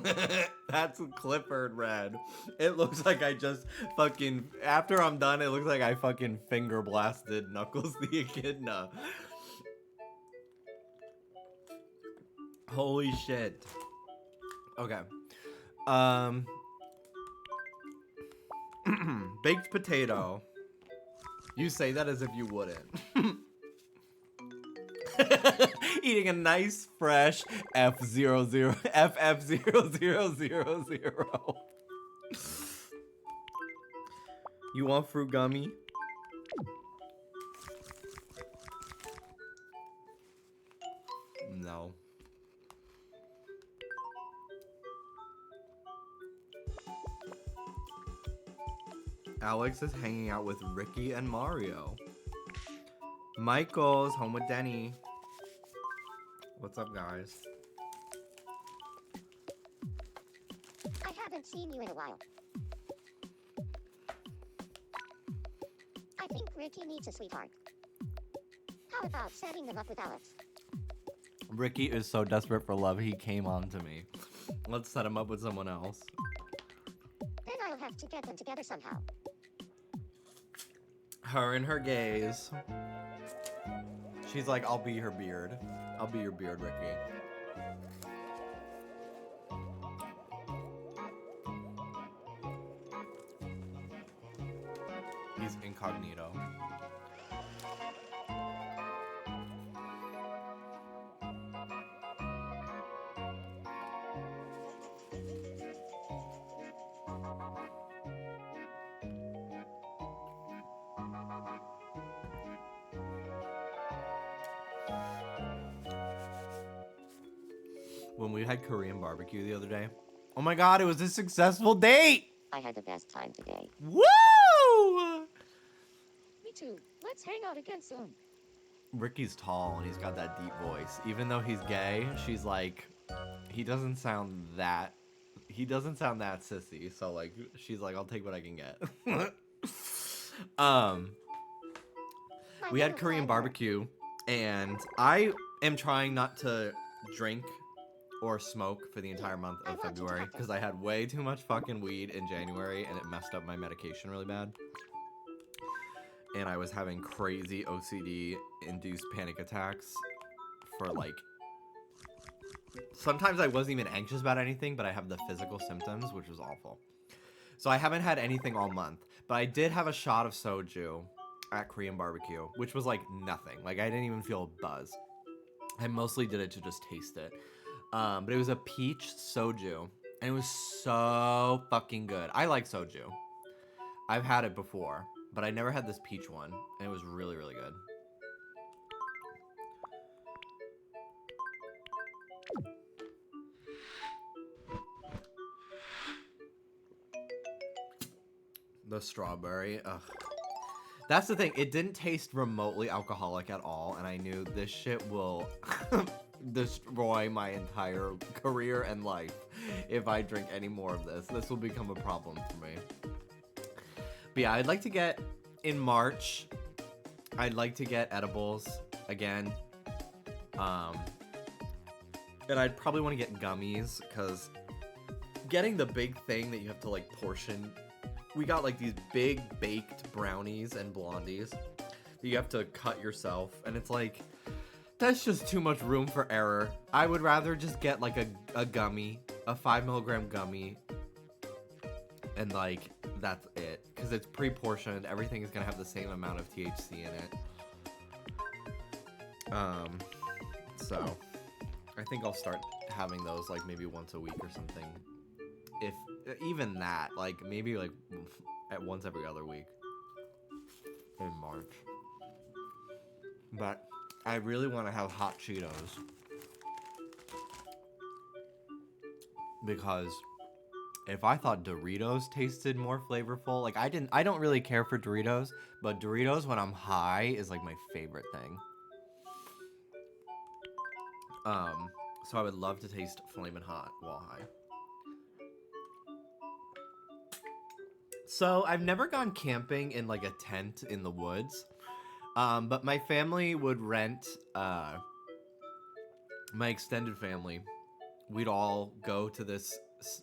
That's Clifford red. It looks like I just fucking, after I'm done, it looks like I fucking finger blasted Knuckles the Echidna. Holy shit. Okay. Baked potato. You say that as if you wouldn't. Eating a nice fresh FF0000. You want fruit gummy? No. Alex is hanging out with Ricky and Mario. Michael's home with Denny. What's up, guys? I haven't seen you in a while. I think Ricky needs a sweetheart. How about setting them up with Alex? Ricky is so desperate for love, he came on to me. Let's set him up with someone else. Then I'll have to get them together somehow. Her and her gaze. She's like, I'll be her beard. I'll be your beard, Ricky. He's incognito. When we had Korean barbecue the other day. Oh my god, it was a successful date! I had the best time today. Woo! Me too. Let's hang out again soon. Ricky's tall and he's got that deep voice. Even though he's gay, she's like, he doesn't sound that sissy. So like, she's like, I'll take what I can get. We had Korean barbecue and I am trying not to drink or smoke for the entire month of February because I had way too much fucking weed in January and it messed up my medication really bad. And I was having crazy OCD induced panic attacks for like, sometimes I wasn't even anxious about anything, but I have the physical symptoms, which was awful. So I haven't had anything all month, but I did have a shot of soju at Korean barbecue, which was like nothing. Like I didn't even feel a buzz. I mostly did it to just taste it. But it was a peach soju And it was so fucking good. I like soju. I've had it before, but I never had this peach one, and it was really, really good. The strawberry, ugh. That's the thing, it didn't taste remotely alcoholic at all, and I knew this shit will destroy my entire career and life if I drink any more of this. This will become a problem for me. But yeah, I'd like to get, in March, I'd like to get edibles again. And I'd probably want to get gummies, because getting the big thing that you have to like portion, we got like these big baked brownies and blondies that you have to cut yourself, and it's like, that's just too much room for error. I would rather just get like a gummy, a 5 milligram gummy, and like, that's it. Because it's pre-portioned, everything is gonna have the same amount of THC in it. So I think I'll start having those like maybe once a week or something. If even that, like maybe like at once every other week in March. But I really want to have hot Cheetos because if I thought Doritos tasted more flavorful, like I don't really care for Doritos, but Doritos when I'm high is like my favorite thing. So I would love to taste Flamin' Hot while high. So I've never gone camping in like a tent in the woods, but my family would rent, my extended family, we'd all go to this,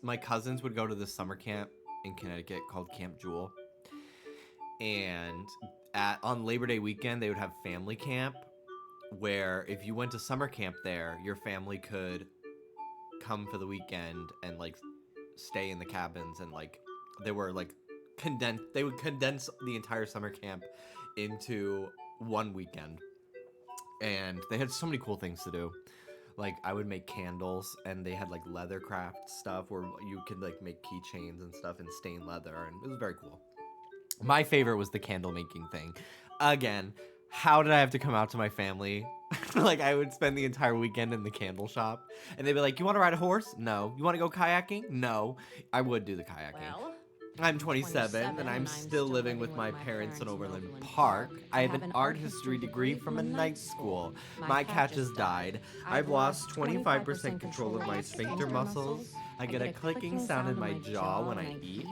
my cousins would go to this summer camp in Connecticut called Camp Jewel. And on Labor Day weekend, they would have family camp, where if you went to summer camp there, your family could come for the weekend and like stay in the cabins, and like they were like they would condense the entire summer camp into one weekend, and they had so many cool things to do. Like I would make candles, and they had like leather craft stuff where you could like make keychains and stuff and stain leather, and it was very cool. My favorite was the candle making thing. Again, how did I have to come out to my family? Like I would spend the entire weekend in the candle shop, and they'd be like, "You want to ride a horse? No. You want to go kayaking? No." I would do the kayaking. Well, I'm 27, and I'm still living with my parents in Overland Park. I have an art history degree from a night school. My catch has died. I've lost 25% control of my sphincter muscles. I get a clicking sound in my jaw when I eat.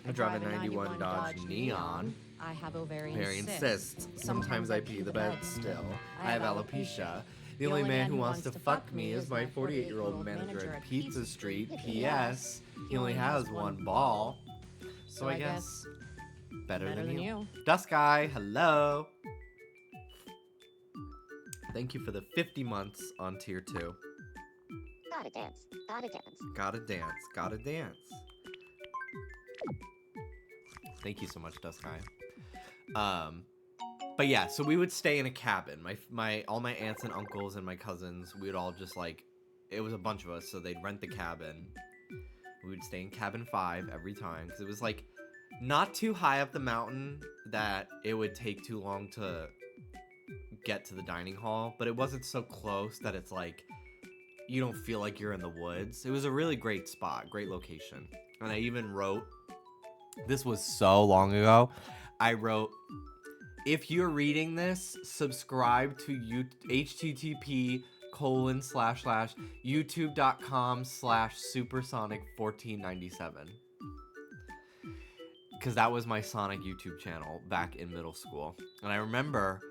I drive a 91 Dodge Neon. I have ovarian cysts. Sometimes I pee the bed still. I have alopecia. The only man who wants to fuck me is my 48-year-old manager at Pizza Street. P.S. He only has one ball. So I guess better than you. Dusk Guy, hello. Thank you for the 50 months on tier 2. Gotta dance. Gotta dance. Gotta dance. Gotta dance. Thank you so much, Dusk Guy. But yeah, so we would stay in a cabin. All my aunts and uncles and my cousins, we would all just like, it was a bunch of us, so they'd rent the cabin. We would stay in cabin 5 every time, because it was like not too high up the mountain that it would take too long to get to the dining hall, but it wasn't so close that it's like you don't feel like you're in the woods. It was a really great spot, great location. And I even wrote, this was so long ago, I wrote, if you're reading this, subscribe to http://youtube.com/supersonic1497, because that was my Sonic YouTube channel back in middle school. And I remember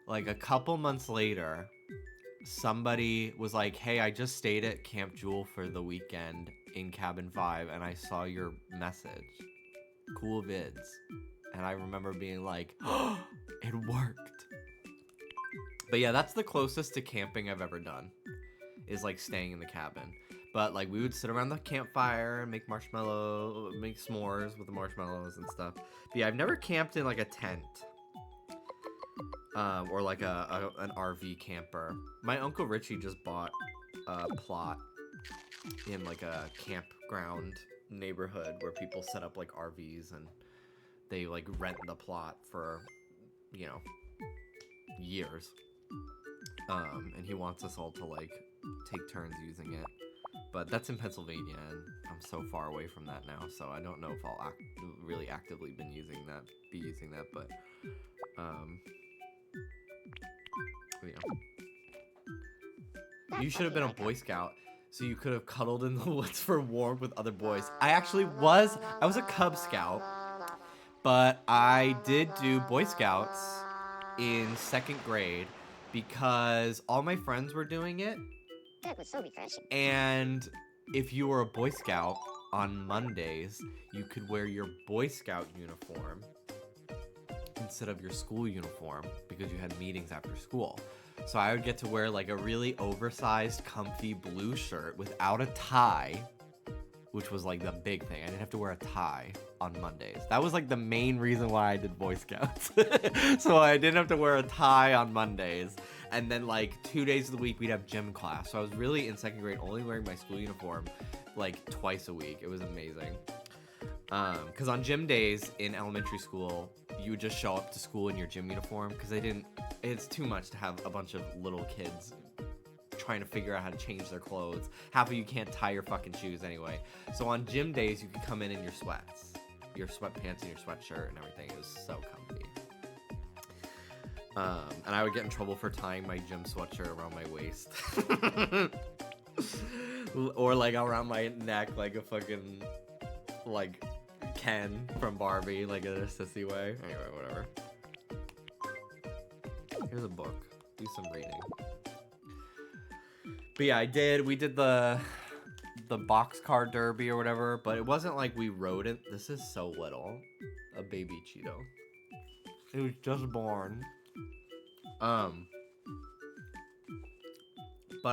like a couple months later, somebody was like, "Hey, I just stayed at Camp Jewel for the weekend in cabin 5 and I saw your message. Cool vids." And I remember being like, "Oh, it worked." But yeah, that's the closest to camping I've ever done, is like staying in the cabin. But like we would sit around the campfire and make s'mores with the marshmallows and stuff. But yeah, I've never camped in like a tent. Or like an RV camper. My Uncle Richie just bought a plot in like a campground neighborhood where people set up like RVs and they like rent the plot for, you know, years. And he wants us all to like take turns using it. But that's in Pennsylvania, and I'm so far away from that now, so I don't know if I'll really actively be using that. But you know, you should have been a Boy Scout, so you could have cuddled in the woods for warmth with other boys. I was a Cub Scout, but I did do Boy Scouts in 2nd grade because all my friends were doing it. That was so refreshing. And if you were a Boy Scout on Mondays, you could wear your Boy Scout uniform instead of your school uniform because you had meetings after school. So I would get to wear like a really oversized, comfy blue shirt without a tie, which was like the big thing. I didn't have to wear a tie on Mondays. That was like the main reason why I did Boy Scouts. So I didn't have to wear a tie on Mondays. And then like 2 days of the week, we'd have gym class. So I was really in 2nd grade only wearing my school uniform like twice a week. It was amazing. Because on gym days in elementary school, you would just show up to school in your gym uniform because it's too much to have a bunch of little kids trying to figure out how to change their clothes. Half of you can't tie your fucking shoes anyway. So on gym days, you could come in your sweats, your sweatpants and your sweatshirt and everything. It was so comfy. And I would get in trouble for tying my gym sweatshirt around my waist. Or like around my neck like a fucking like Ken from Barbie, like in a sissy way. Anyway, whatever. Here's a book. Do some reading. But yeah, we did the boxcar derby or whatever, but it wasn't like we rode it. This is so little. A baby Cheeto. It was just born. But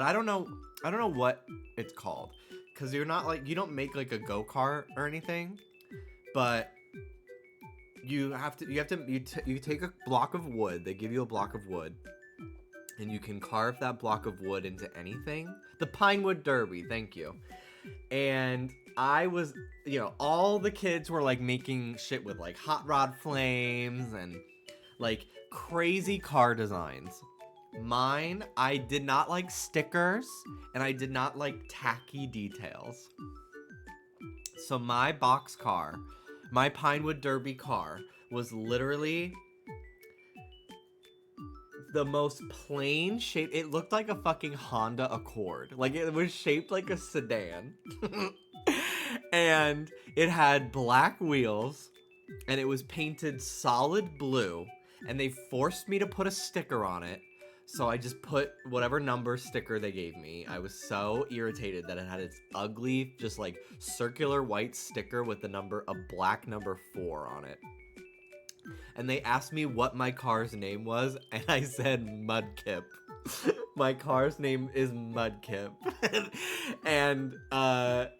I don't know what it's called, cause you're not like, you don't make like a go-kart or anything, but you take a block of wood. They give you a block of wood, and you can carve that block of wood into anything. The Pinewood Derby, thank you. And I was, all the kids were like making shit with like hot rod flames and like crazy car designs. Mine, I did not like stickers, and I did not like tacky details. So my my Pinewood Derby car was literally the most plain shape. It looked like a fucking Honda Accord. Like it was shaped like a sedan. And it had black wheels, and it was painted solid blue, and they forced me to put a sticker on it. So I just put whatever number sticker they gave me. I was so irritated that it had its ugly, just like circular white sticker with a black number 4 on it. And they asked me what my car's name was, and I said Mudkip. My car's name is Mudkip. And that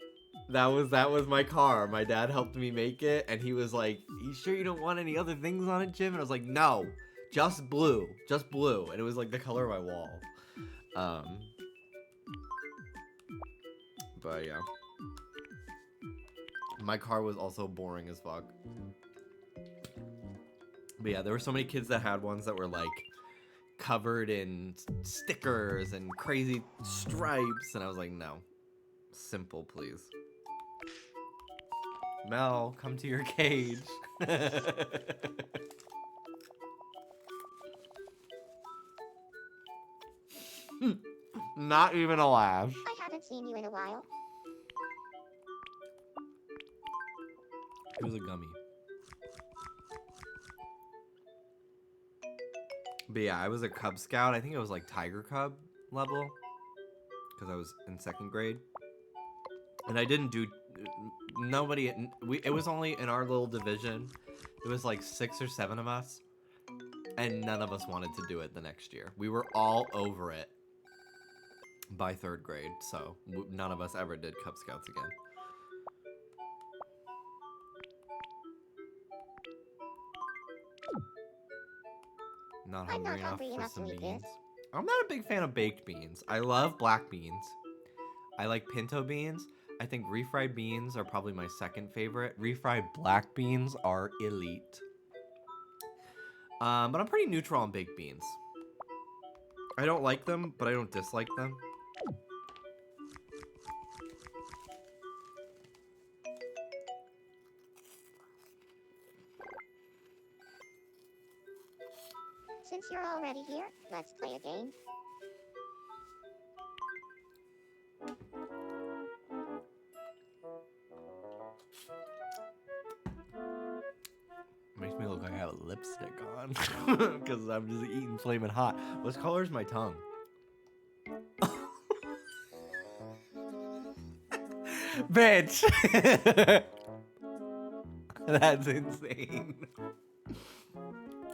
was my car. My dad helped me make it, and he was like, "You sure you don't want any other things on it, Jim?" And I was like, "No. Just blue. And it was like the color of my wall. But yeah. My car was also boring as fuck. But yeah, there were so many kids that had ones that were like covered in stickers and crazy stripes, and I was like, no. Simple, please. Mel, come to your cage. Not even a laugh. I haven't seen you in a while. It was a gummy. But yeah, I was a Cub Scout. I think it was like Tiger Cub level, because I was in 2nd grade. And I didn't do... it was only in our little division. It was like 6 or 7 of us. And none of us wanted to do it the next year. We were all over it by 3rd grade, so none of us ever did Cub Scouts again. Not hungry enough for some beans. I'm not a big fan of baked beans. I love black beans. I like pinto beans. I think refried beans are probably my second favorite. Refried black beans are elite. But I'm pretty neutral on baked beans. I don't like them, but I don't dislike them. Since you're already here, let's play a game. Makes me look like I have lipstick on because I'm just eating flaming hot. What color is my tongue? Bitch! That's insane.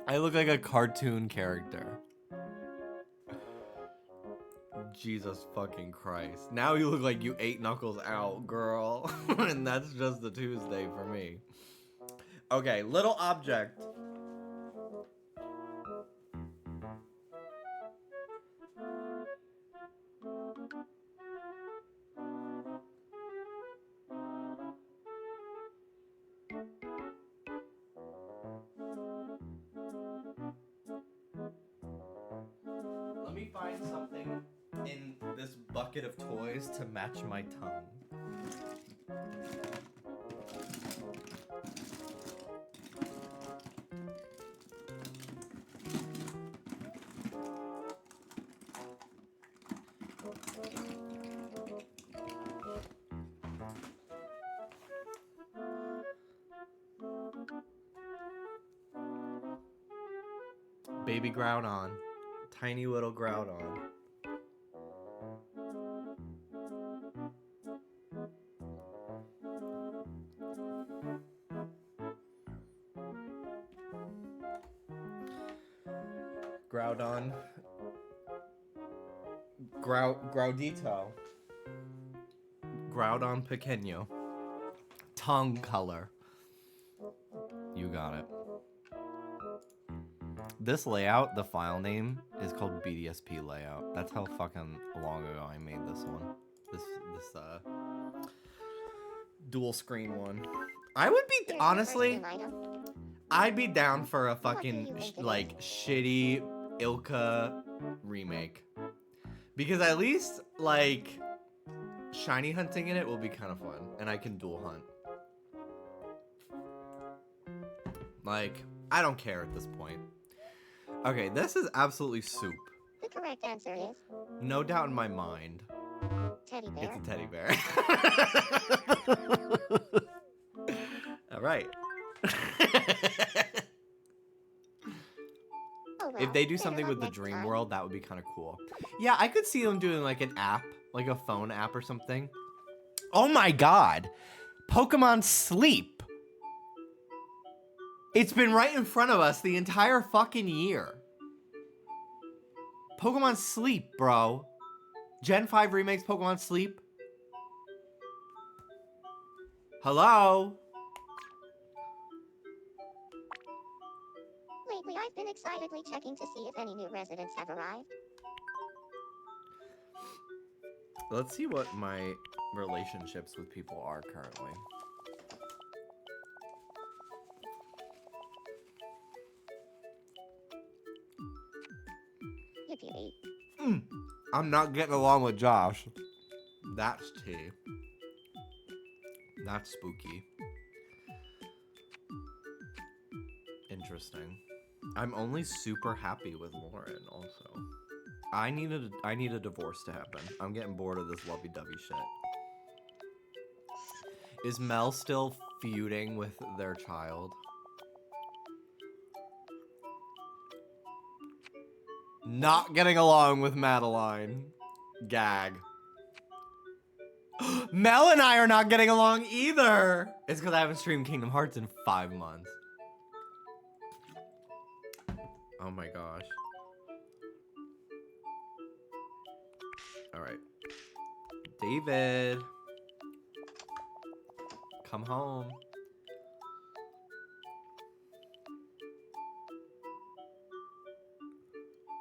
I look like a cartoon character. Jesus fucking Christ. Now you look like you ate Knuckles out, girl. And that's just the Tuesday for me. Okay, little object. Let me find something in this bucket of toys to match my tongue. Baby Groudon. Tiny little Groudon. Groudon. Groudito. Groudon Pequeño. Tongue color. You got it. This layout, the file name, is called BDSP layout. That's how fucking long ago I made this one. This dual screen one. I would be, Here's honestly, your first new item. I'd be down for a fucking, What do you think it like, shitty Ilka remake. Because at least, like, shiny hunting in it will be kind of fun. And I can dual hunt. Like, I don't care at this point. Okay, this is absolutely soup. The correct answer is No doubt in my mind. teddy bear. It's a teddy bear. All right. Oh, well, If they do better something luck with the next dream time. world, that would be kind of cool. Yeah, I could see them doing like an app, like a phone app or something. Oh my god. Pokemon Sleep. It's been right in front of us the entire fucking year. Pokemon Sleep, bro. Gen 5 remakes Pokemon Sleep. Hello? Lately, I've been excitedly checking to see if any new residents have arrived. Let's see what my relationships with people are currently. Yippee. I'm not getting along with Josh. That's tea. That's spooky. Interesting. I'm only super happy with Lauren also. I need a divorce to happen. I'm getting bored of this lovey-dovey shit. Is Mel still feuding with their child? Not getting along with Madeline. Gag. Mel and I are not getting along either. It's because I haven't streamed Kingdom Hearts in 5 months. Oh my gosh. Alright. David. Come home.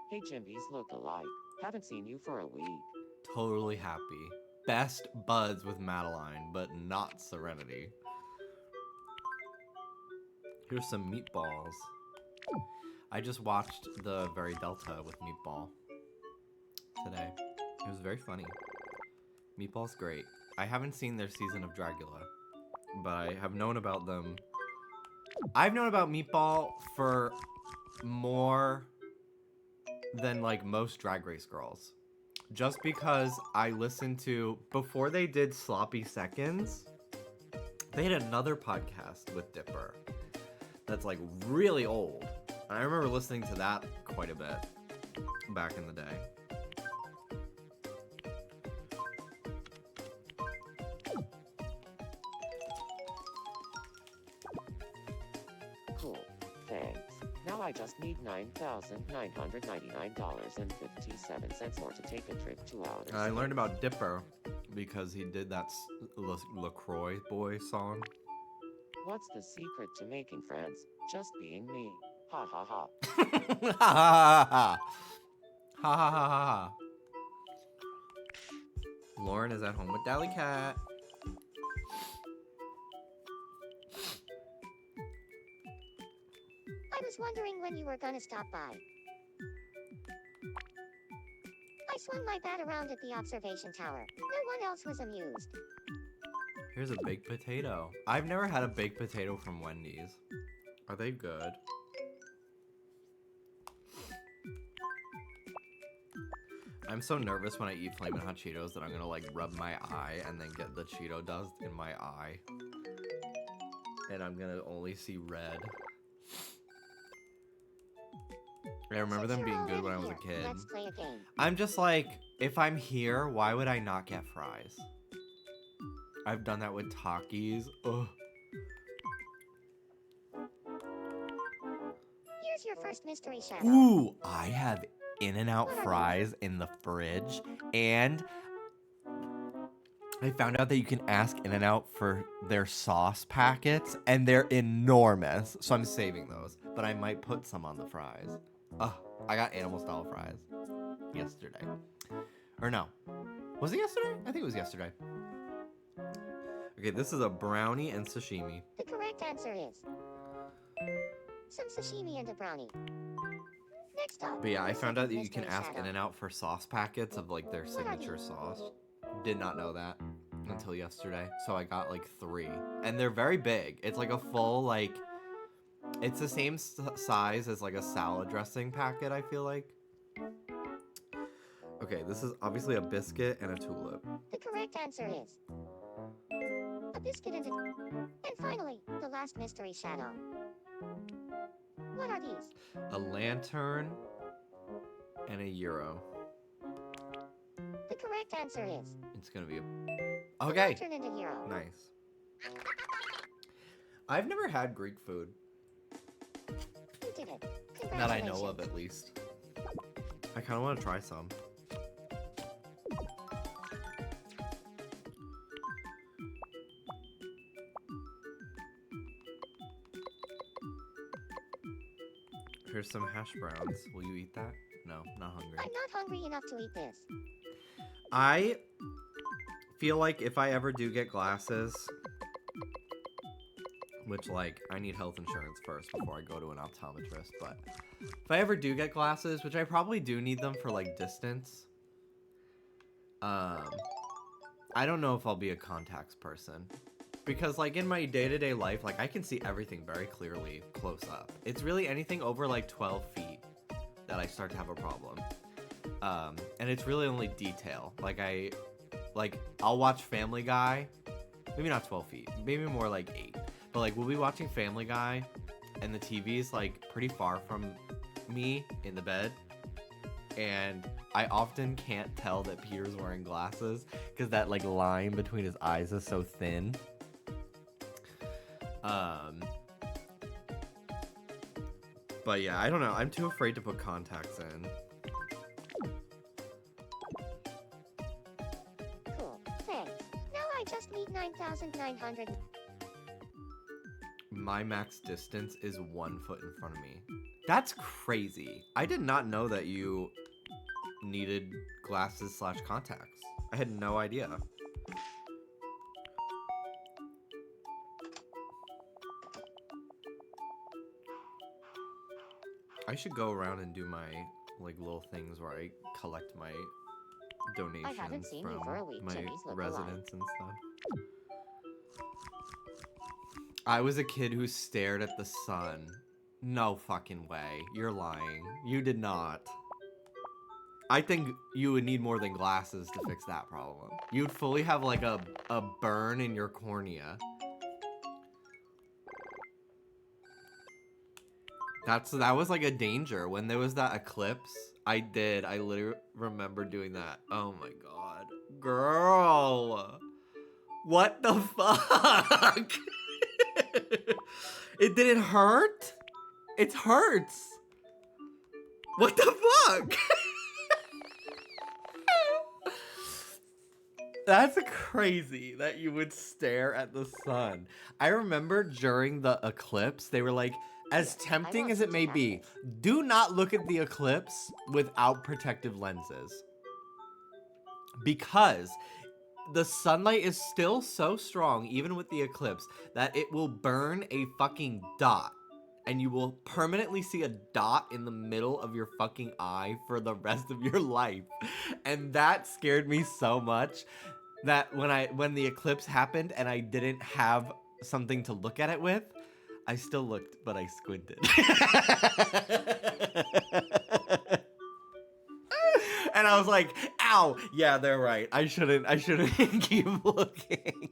Hey Jimbys look alike. Haven't seen you for a week. Totally happy. best buds with Madeline, but not Serenity. Here's some meatballs. I just watched the Very Delta with Meatball today. It was very funny. Meatball's great. I haven't seen their season of Dragula, but I have known about them. I've known about Meatball for more than like most Drag Race girls. Just because I listened to, before they did Sloppy Seconds, they had another podcast with Dipper that's like really old. And I remember listening to that quite a bit back in the day. Cool. Thanks. Now I just need $9,999.57 more to take a trip to outer I space. learned about Dipper because he did that LaCroix Boy song. What's the secret to making friends? Just being me. Ha ha ha. Ha ha ha ha. Ha ha ha ha. Lauren is at home with Dally Cat. I was wondering when you were gonna stop by. I swung my bat around at the observation tower. No one else was amused. Here's a baked potato. I've never had a baked potato from Wendy's. Are they good? I'm so nervous when I eat Flamin' Hot Cheetos that I'm gonna like rub my eye and then get the Cheeto dust in my eye. And I'm gonna only see red. I remember Since them you're being good when I already was a here, kid. Let's play a game. I'm just like, if I'm here, why would I not get fries? I've done that with Takis. Ugh. Here's your first mystery shadow. Ooh, I have In-N-Out fries in the fridge, and I found out that you can ask In-N-Out for their sauce packets, and they're enormous, so I'm saving those, but I might put some on the fries. Ugh, I got animal style fries yesterday. Or no, was it yesterday? I think it was yesterday. Okay, this is a brownie and sashimi. The correct answer is some sashimi and a brownie. Next up. But yeah, I the found out that second you can mystery ask shadow. In-N-Out for sauce packets of like their signature sauce. Did not know that until yesterday. So I got like 3. And they're very big. It's like a full like, it's the same size as like a salad dressing packet, I feel like. Okay, this is obviously a biscuit and a tulip. The correct answer is a biscuit and a... And finally, the last mystery shadow. What are these? A lantern and a euro. The correct answer is It's gonna be a... a Okay, lantern and a hero. nice. I've never had Greek food. You did it. That I know of, Congratulations. at least. I kind of want to try some. Here's some hash browns. Will you eat that? No, not hungry. I'm not hungry enough to eat this. I feel like if I ever do get glasses, which like I need health insurance first before I go to an optometrist, but if I ever do get glasses, which I probably do need them for like distance, I don't know if I'll be a contacts person. Because like in my day-to-day life, like I can see everything very clearly close up. It's really anything over like 12 feet that I start to have a problem. And it's really only detail. I'll watch Family Guy, maybe not 12 feet, maybe more like 8. But like we'll be watching Family Guy and the TV is like pretty far from me in the bed. And I often can't tell that Peter's wearing glasses because that like line between his eyes is so thin. But yeah, I don't know. I'm too afraid to put contacts in. Cool. Thanks. Now I just need 9,900. My max distance is 1 foot in front of me. That's crazy. I did not know that you needed glasses / contacts. I had no idea. I should go around and do my like little things where I collect my donations seen you from for a week, my Jimmy's look residents and stuff. I was a kid who stared at the sun. No fucking way. You're lying. You did not. I think you would need more than glasses to fix that problem. You'd fully have like a burn in your cornea. That was like a danger. When there was that eclipse, I literally remember doing that. Oh my god. Girl. What the fuck? It didn't hurt? It hurts. What the fuck? That's crazy that you would stare at the sun. I remember during the eclipse, they were like, as tempting as it may be, do not look at the eclipse without protective lenses. Because the sunlight is still so strong, even with the eclipse, that it will burn a fucking dot. And you will permanently see a dot in the middle of your fucking eye for the rest of your life. And that scared me so much that when the eclipse happened and I didn't have something to look at it with, I still looked, but I squinted. And I was like, ow, yeah, they're right. I shouldn't keep looking.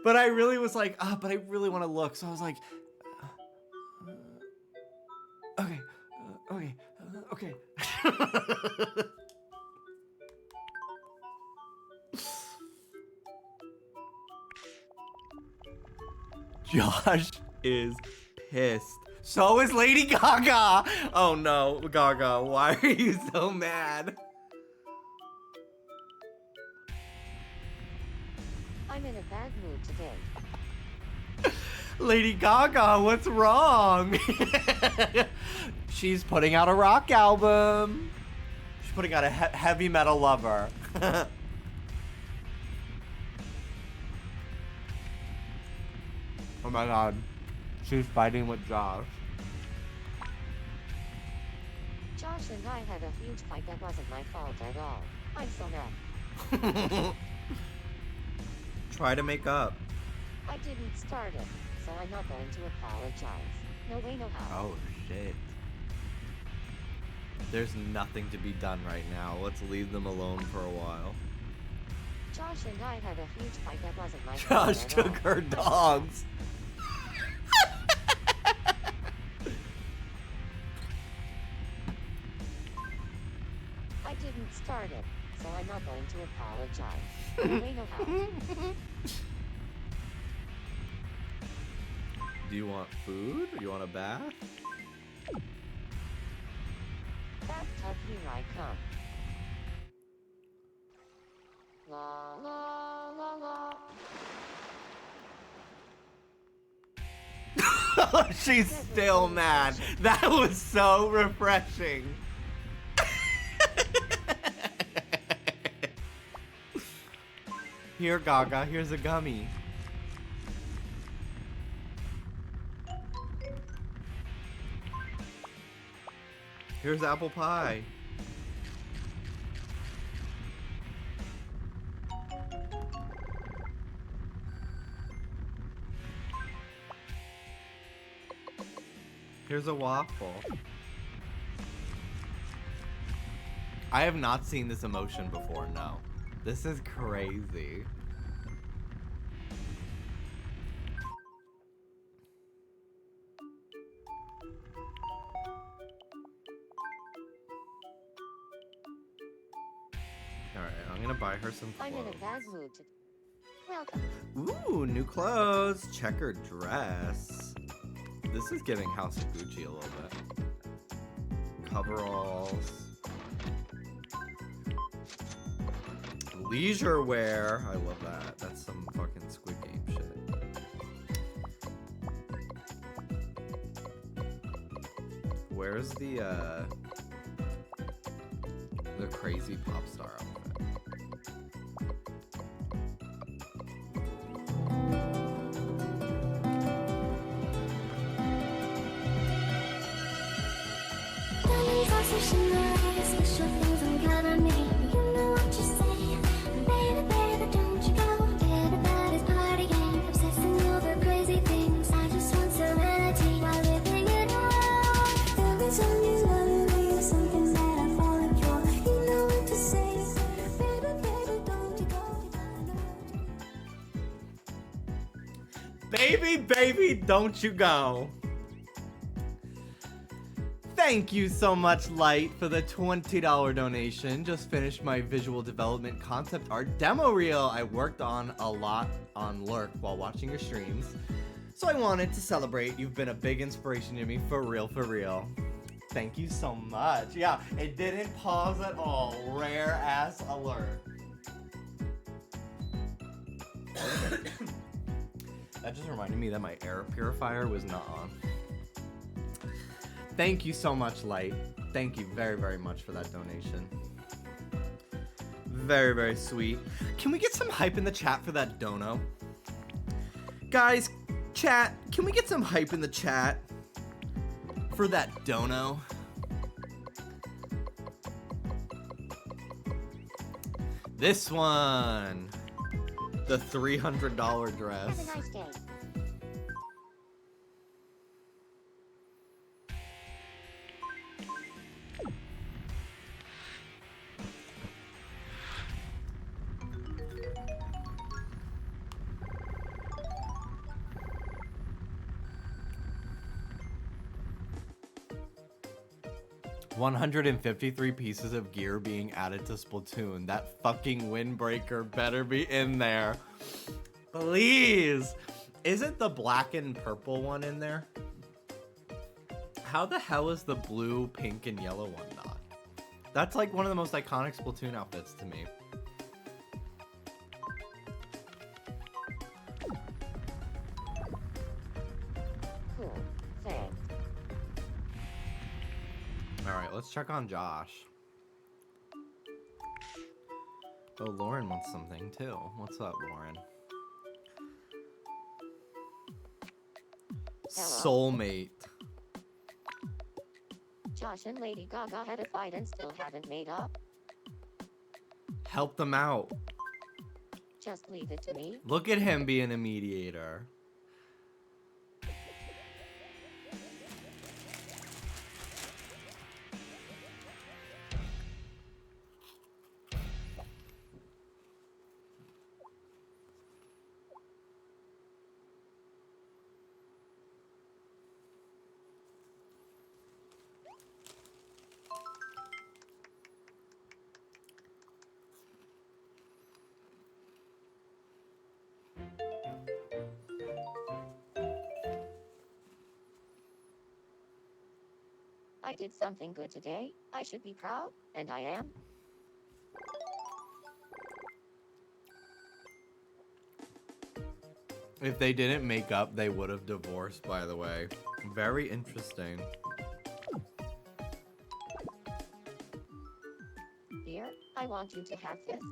But I really was like, but I really want to look. So I was like, okay. Josh is pissed. So is Lady Gaga. Oh no, Gaga, why are you so mad? I'm in a bad mood today. Lady Gaga, what's wrong? She's putting out a rock album. She's putting out a heavy metal lover. Oh my god. She's fighting with Josh. Josh and I had a huge fight that wasn't my fault at all. I'm so mad. Try to make up. I didn't start it, so I'm not going to apologize. No way, no how. Oh shit. There's nothing to be done right now. Let's leave them alone for a while. Josh and I had a huge fight that wasn't my fault Josh at took all. her dogs. I didn't start it, so I'm not going to apologize. No way, no how. Do you want food? Do you want a bath? Bathtub, here I come. La la la la. She's still mad. That was so refreshing. Here, Gaga, here's a gummy. Here's apple pie. Here's a waffle. I have not seen this emotion before, no. This is crazy. Alright, I'm gonna buy her some I'm in a clothes. bad mood today. Welcome. Ooh, new clothes. Checkered dress. This is giving House of Gucci a little bit. Coveralls. Leisure wear. I love that. That's some fucking Squid Game shit. Where's the the crazy pop star outfit. Diamonds are swishing away, special things I'm gonna make. You know what you say, baby, baby, don't you go. Everybody's partying, obsessing over crazy things. I just want serenity while living it out. Every time you love me, there's something that I'm falling for. You know what to say, baby, baby, don't you go. Baby, baby, don't you go. Thank you so much, Light, for the $20 donation. Just finished my visual development concept art demo reel I worked on a lot on Lurk while watching your streams. So I wanted to celebrate. You've been a big inspiration to me, for real, for real. Thank you so much. Yeah, it didn't pause at all. Rare ass alert. That just reminded me that my air purifier was not on. Thank you so much, Light. Thank you very, very much for that donation. Very, very sweet. Can we get some hype in the chat for that dono? Guys, chat, can we get some hype in the chat for that dono? This one. The $300 dress. Have a nice day. $153 pieces of gear being added to Splatoon. That fucking windbreaker better be in there. Please. Isn't the black and purple one in there? How the hell is the blue, pink, and yellow one not? That's like one of the most iconic Splatoon outfits to me. Cool. Thanks. Alright, let's check on Josh. Oh, Lauren wants something too. What's up, Lauren? Hello. Soulmate. Josh and Lady Gaga had a fight and still haven't made up. Help them out. Just leave it to me. Look at him being a mediator. I did something good today. I should be proud, and I am. If they didn't make up, they would have divorced, by the way. Very interesting. Here, I want you to have this.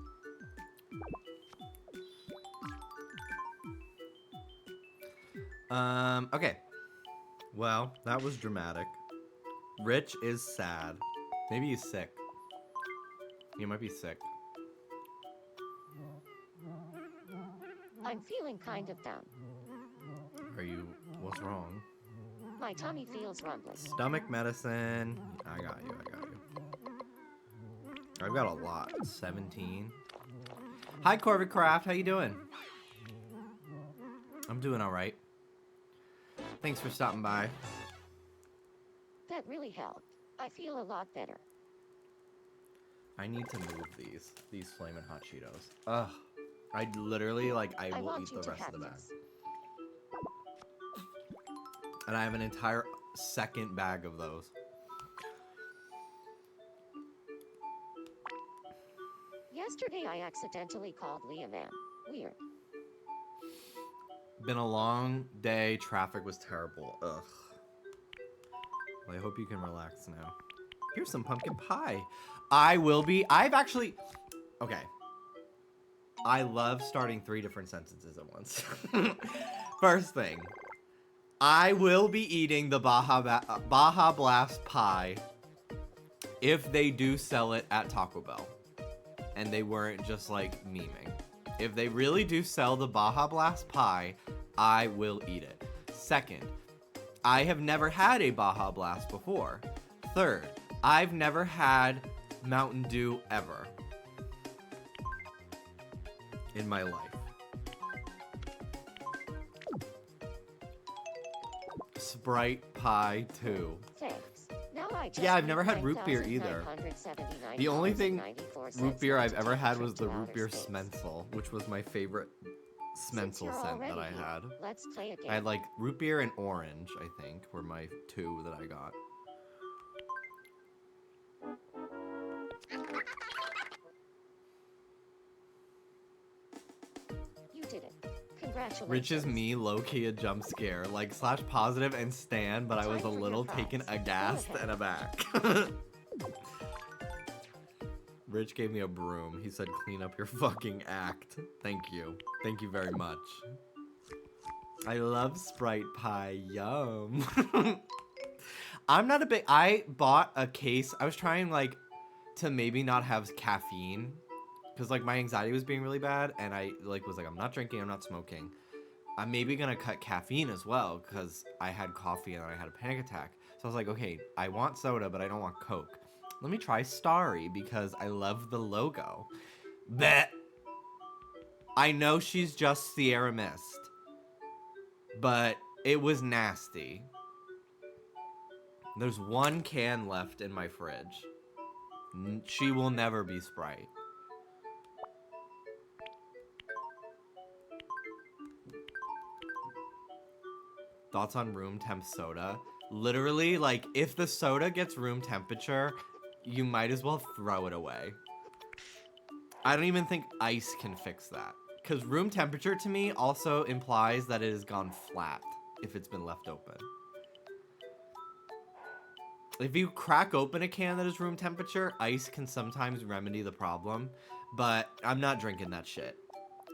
Okay. Well, that was dramatic. Rich is sad. Maybe he's sick. He might be sick. I'm feeling kind of down. Are you... What's wrong? My tummy feels rumbless. Stomach medicine. I got you, I got you. I've got a lot. 17. Hi, Corvid Craft. How you doing? I'm doing alright. Thanks for stopping by. That really helped. I feel a lot better. I need to move these flamin' hot Cheetos. Ugh. I literally, like, I will want eat you the to rest of have the bag. this. And I have an entire second bag of those. Yesterday I accidentally called Liam M. Weird. Been a long day. Traffic was terrible. Ugh. Well, I hope you can relax now. Here's some pumpkin pie. I've actually, okay. I love starting 3 different sentences at once. First thing, I will be eating the Baja Blast pie if they do sell it at Taco Bell. And they weren't just like memeing. If they really do sell the Baja Blast pie, I will eat it. Second, I have never had a Baja Blast before. Third, I've never had Mountain Dew ever in my life. Sprite pie 2. Thanks. Now I just Yeah, I've need never had root beer either. The only thing root beer I've ever had was the root beer Smensel, which was my favorite Smensel scent that I had. Let's play a game. I had like root beer and orange, I think, were my 2 that I got. You did it. Congratulations. Rich is me, low-key a jump scare, like slash positive and stan, but I was a Time for little your taken prize. aghast Go ahead. and aback. Rich gave me a broom. He said, clean up your fucking act. Thank you. Thank you very much. I love Sprite pie. Yum. I bought a case. I was trying like to maybe not have caffeine because like my anxiety was being really bad, and I like was like, I'm not drinking, I'm not smoking. I'm maybe gonna cut caffeine as well because I had coffee and then I had a panic attack. So I was like, okay, I want soda, but I don't want Coke. Let me try Starry because I love the logo. Bet. I know she's just Sierra Mist, but it was nasty. There's 1 can left in my fridge. She will never be Sprite. Thoughts on room temp soda? Literally, like, if the soda gets room temperature, you might as well throw it away. I don't even think ice can fix that. Because room temperature to me also implies that it has gone flat if it's been left open. If you crack open a can that is room temperature, ice can sometimes remedy the problem. But I'm not drinking that shit.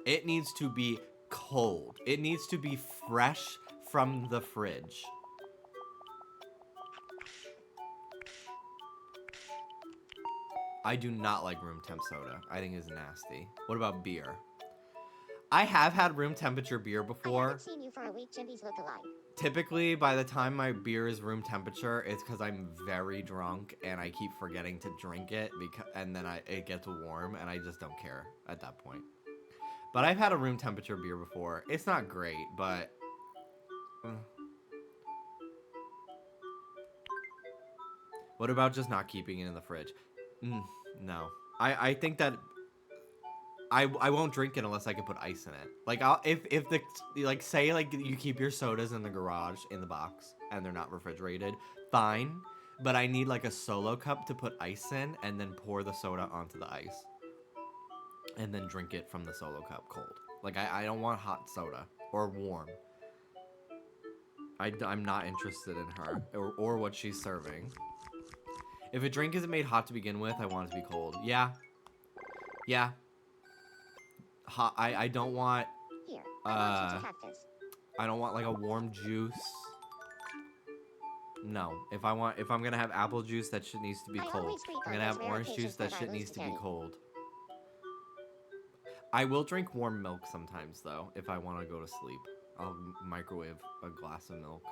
It needs to be cold. It needs to be fresh from the fridge. I do not like room temp soda. I think it's nasty. What about beer? I have had room temperature beer I before. haven't seen you for a week, Jimby's look alike. Typically, by the time my beer is room temperature, it's because I'm very drunk and I keep forgetting to drink it, and then it gets warm and I just don't care at that point. But I've had a room temperature beer before. It's not great, but... What about just not keeping it in the fridge? No. I think that I won't drink it unless I can put ice in it. Like if the like say like you keep your sodas in the garage in the box and they're not refrigerated, fine. But I need like a solo cup to put ice in and then pour the soda onto the ice. And then drink it from the solo cup cold. Like I don't want hot soda or warm. I'm not interested in her or what she's serving. If a drink isn't made hot to begin with, I want it to be cold. Yeah. Yeah. Hot. I don't want... Here, I want you to have this. I don't want like a warm juice. No. If I'm gonna have apple juice, that shit needs to be I cold. always read If I'm gonna on have those rare orange juice, occasions that that I shit lose needs to be spaghetti. cold. I will drink warm milk sometimes though, if I want to go to sleep. I'll microwave a glass of milk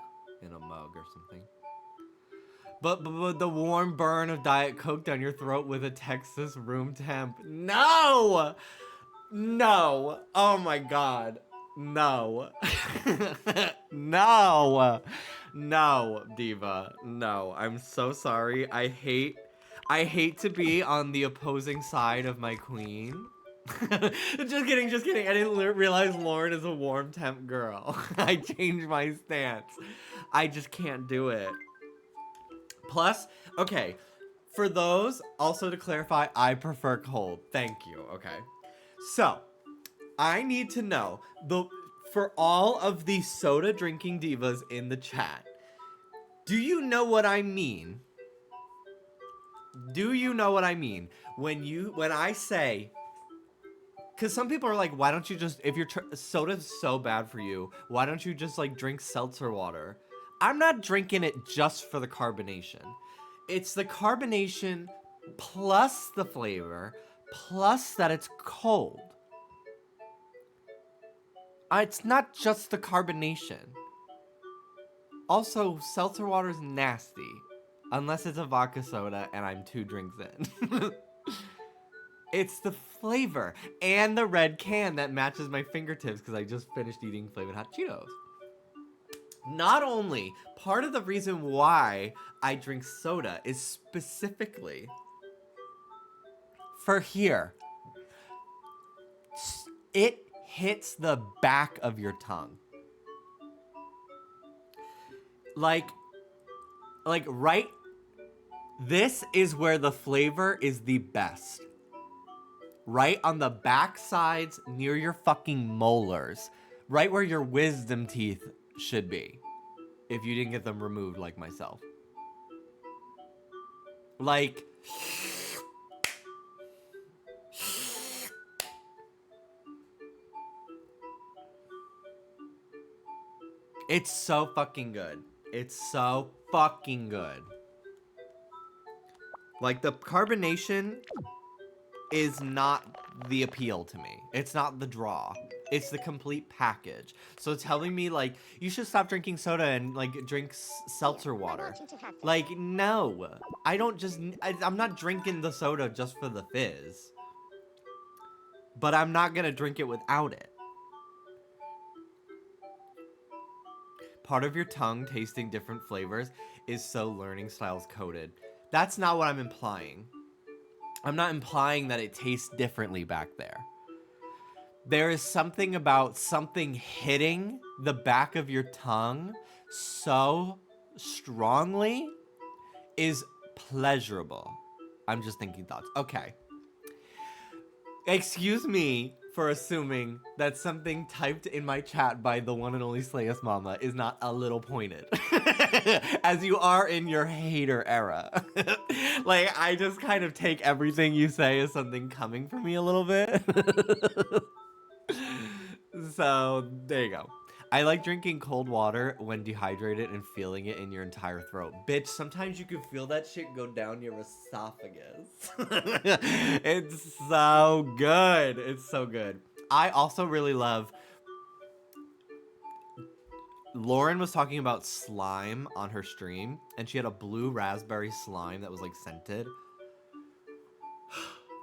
in a mug or something. But the warm burn of Diet Coke down your throat with a Texas room temp. No! No. Oh my god. No. No. No, Diva. No. I'm so sorry. I hate to be on the opposing side of my queen. Just kidding, just kidding. I didn't realize Lauren is a warm temp girl. I changed my stance. I just can't do it. Plus, okay, for those, also to clarify, I prefer cold. Thank you, okay. So, I need to know, for all of the soda drinking divas in the chat, do you know what I mean Do you know what I mean? When I say, because some people are like, why don't you just, if your soda's so bad for you, why don't you just like drink seltzer water? I'm not drinking it just for the carbonation. It's the carbonation plus the flavor, plus that it's cold. It's not just the carbonation. Also, seltzer water is nasty. Unless it's a vodka soda and I'm 2 drinks in. It's the flavor and the red can that matches my fingertips because I just finished eating Flamin' Hot Cheetos. Not only, part of the reason why I drink soda is specifically for here. It hits the back of your tongue. Like right, this is where the flavor is the best. Right on the back sides near your fucking molars. Right where your wisdom teeth should be. If you didn't get them removed like myself. Like, it's so fucking good. It's so fucking good. Like, the carbonation is not the appeal to me. It's not the draw. It's the complete package. So telling me, like, you should stop drinking soda and, like, drink seltzer water. Like, no. I don't just... I'm not drinking the soda just for the fizz. But I'm not gonna drink it without it. Part of your tongue tasting different flavors is so learning styles coded. That's not what I'm implying. I'm not implying that it tastes differently back there. There is something about something hitting the back of your tongue so strongly is pleasurable. I'm just thinking thoughts. Okay. Excuse me for assuming that something typed in my chat by the one and only Slayus Mama is not a little pointed. As you are in your hater era. Like, I just kind of take everything you say as something coming from me a little bit. So, there you go. I like drinking cold water when dehydrated and feeling it in your entire throat. Bitch, sometimes you can feel that shit go down your esophagus. It's so good. It's so good. I also really love... Lauren was talking about slime on her stream, and she had a blue raspberry slime that was, like, scented.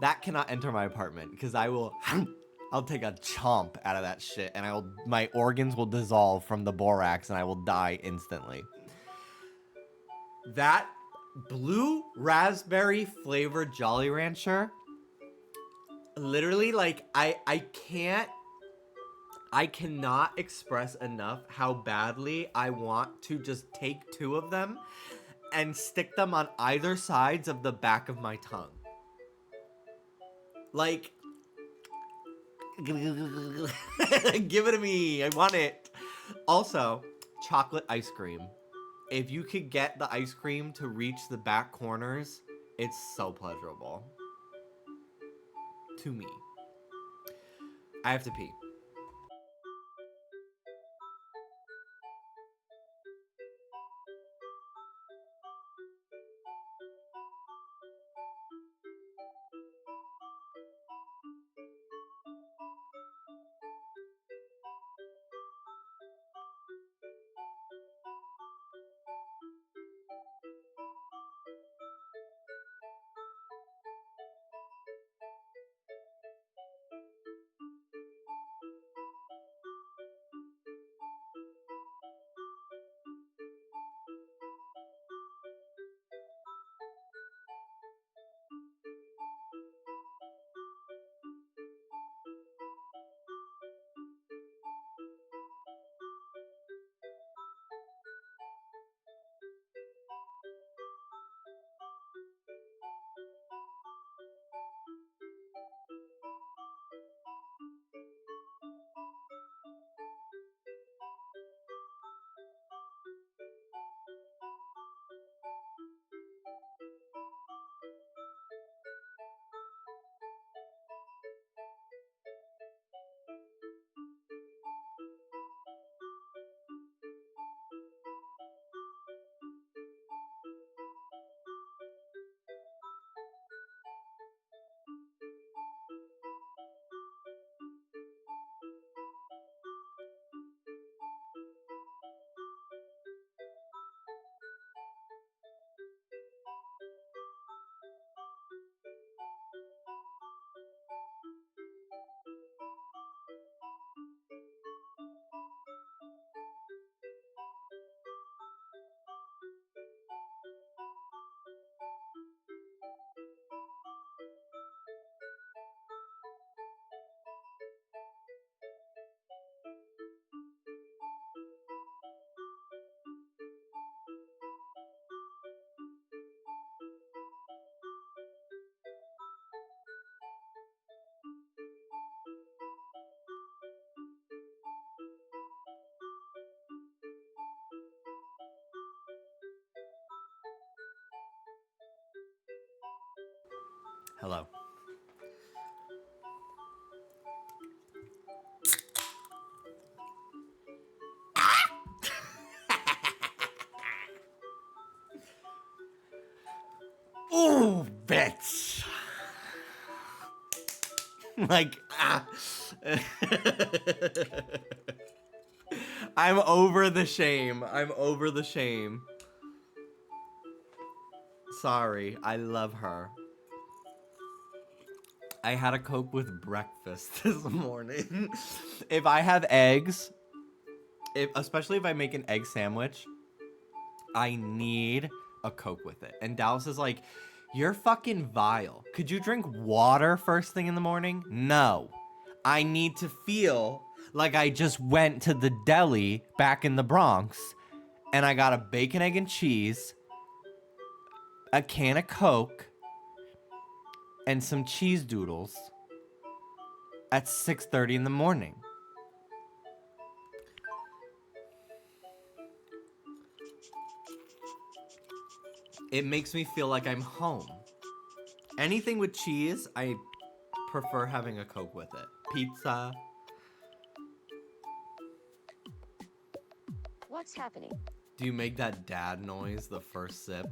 That cannot enter my apartment, because I will... I'll take a chomp out of that shit, and my organs will dissolve from the borax, and I will die instantly. That blue raspberry flavored Jolly Rancher, literally, like, I cannot express enough how badly I want to just take 2 of them and stick them on either sides of the back of my tongue. Like... Give it to me. I want it. Also, chocolate ice cream. If you could get the ice cream to reach the back corners, it's so pleasurable. To me. I have to pee. Hello. Ooh, bitch. Like, ah. I'm over the shame. I'm over the shame. Sorry, I love her. I had a Coke with breakfast this morning. If I have eggs, especially if I make an egg sandwich, I need a Coke with it. And Dallas is like, you're fucking vile. Could you drink water first thing in the morning? No. I need to feel like I just went to the deli back in the Bronx and I got a bacon, egg, and cheese, a can of Coke, and some cheese doodles at 6:30 in the morning. It makes me feel like I'm home. Anything with cheese, I prefer having a Coke with it. Pizza. What's happening? Do you make that dad noise the first sip?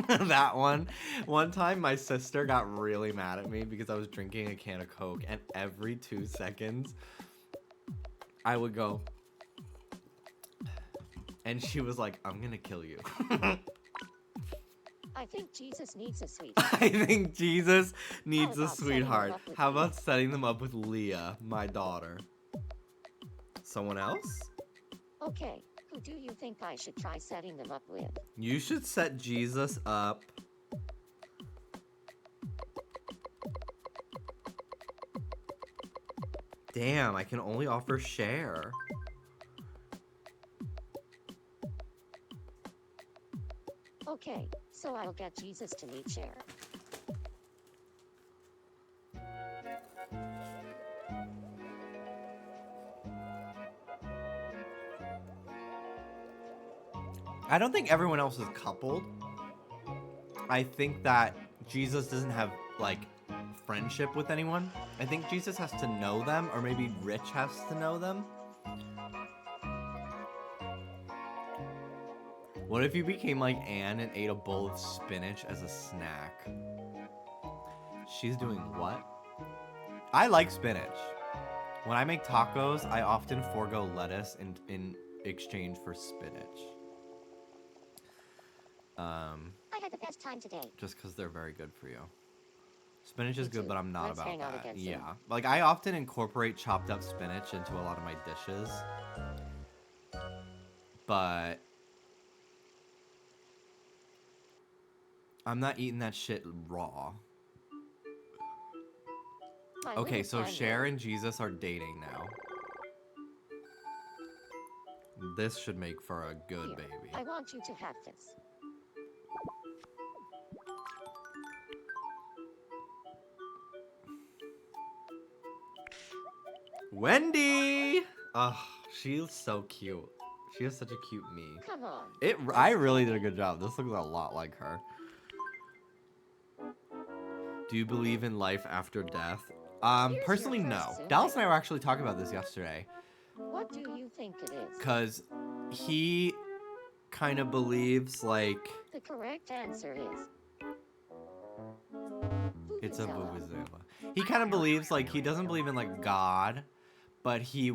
That one. One time my sister got really mad at me because I was drinking a can of Coke, and every 2 seconds I would go, and she was like, I'm gonna kill you. I think Jesus needs a sweetheart. I think Jesus needs How a about setting them sweetheart. up with How Leah? about setting them up with Leah, my daughter? Someone else? Okay, who do you think I should try setting them up with? You should set Jesus up. Damn, I can only offer share. Okay, so I'll get Jesus to meet Cher. I don't think everyone else is coupled. I think that Jesus doesn't have, like, friendship with anyone. I think Jesus has to know them, or maybe Rich has to know them. What if you became like Anne and ate a bowl of spinach as a snack? She's doing what? I like spinach. When I make tacos, I often forego lettuce in exchange for spinach. I had the best time today. Just because they're very good for you. Spinach is Me good, too. but I'm not Let's about hang out that. again soon. Yeah. Like, I often incorporate chopped up spinach into a lot of my dishes. But I'm not eating that shit raw. My Okay, little so friend Cher will. and Jesus are dating now. This should make for a good Here, baby. I want you to have this. Wendy! Oh, she's so cute. She has such a cute me. Come on. I really did a good job. This looks a lot like her. Do you believe in life after death? your Personally, first no. Zoom Dallas and I link. were actually talking about this yesterday. What do you think it is? Because he kind of believes, like, The correct answer is. it's a Vuvuzela. vuvuzela. He kind of believes, like, he doesn't believe in, like, God, but he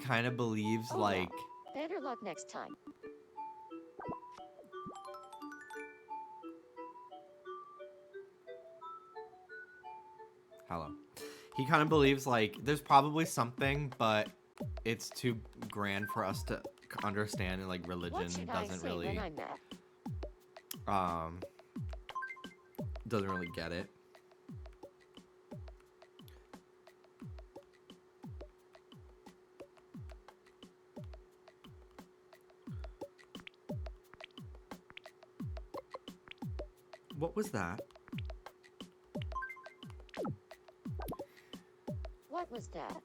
kind of believes, Oh, like, well. Better luck next time. hello. He kind of believes, like, there's probably something, but it's too grand for us to understand, and, like, religion What should I doesn't say really, when I'm mad? doesn't really get it. What was that? What was that?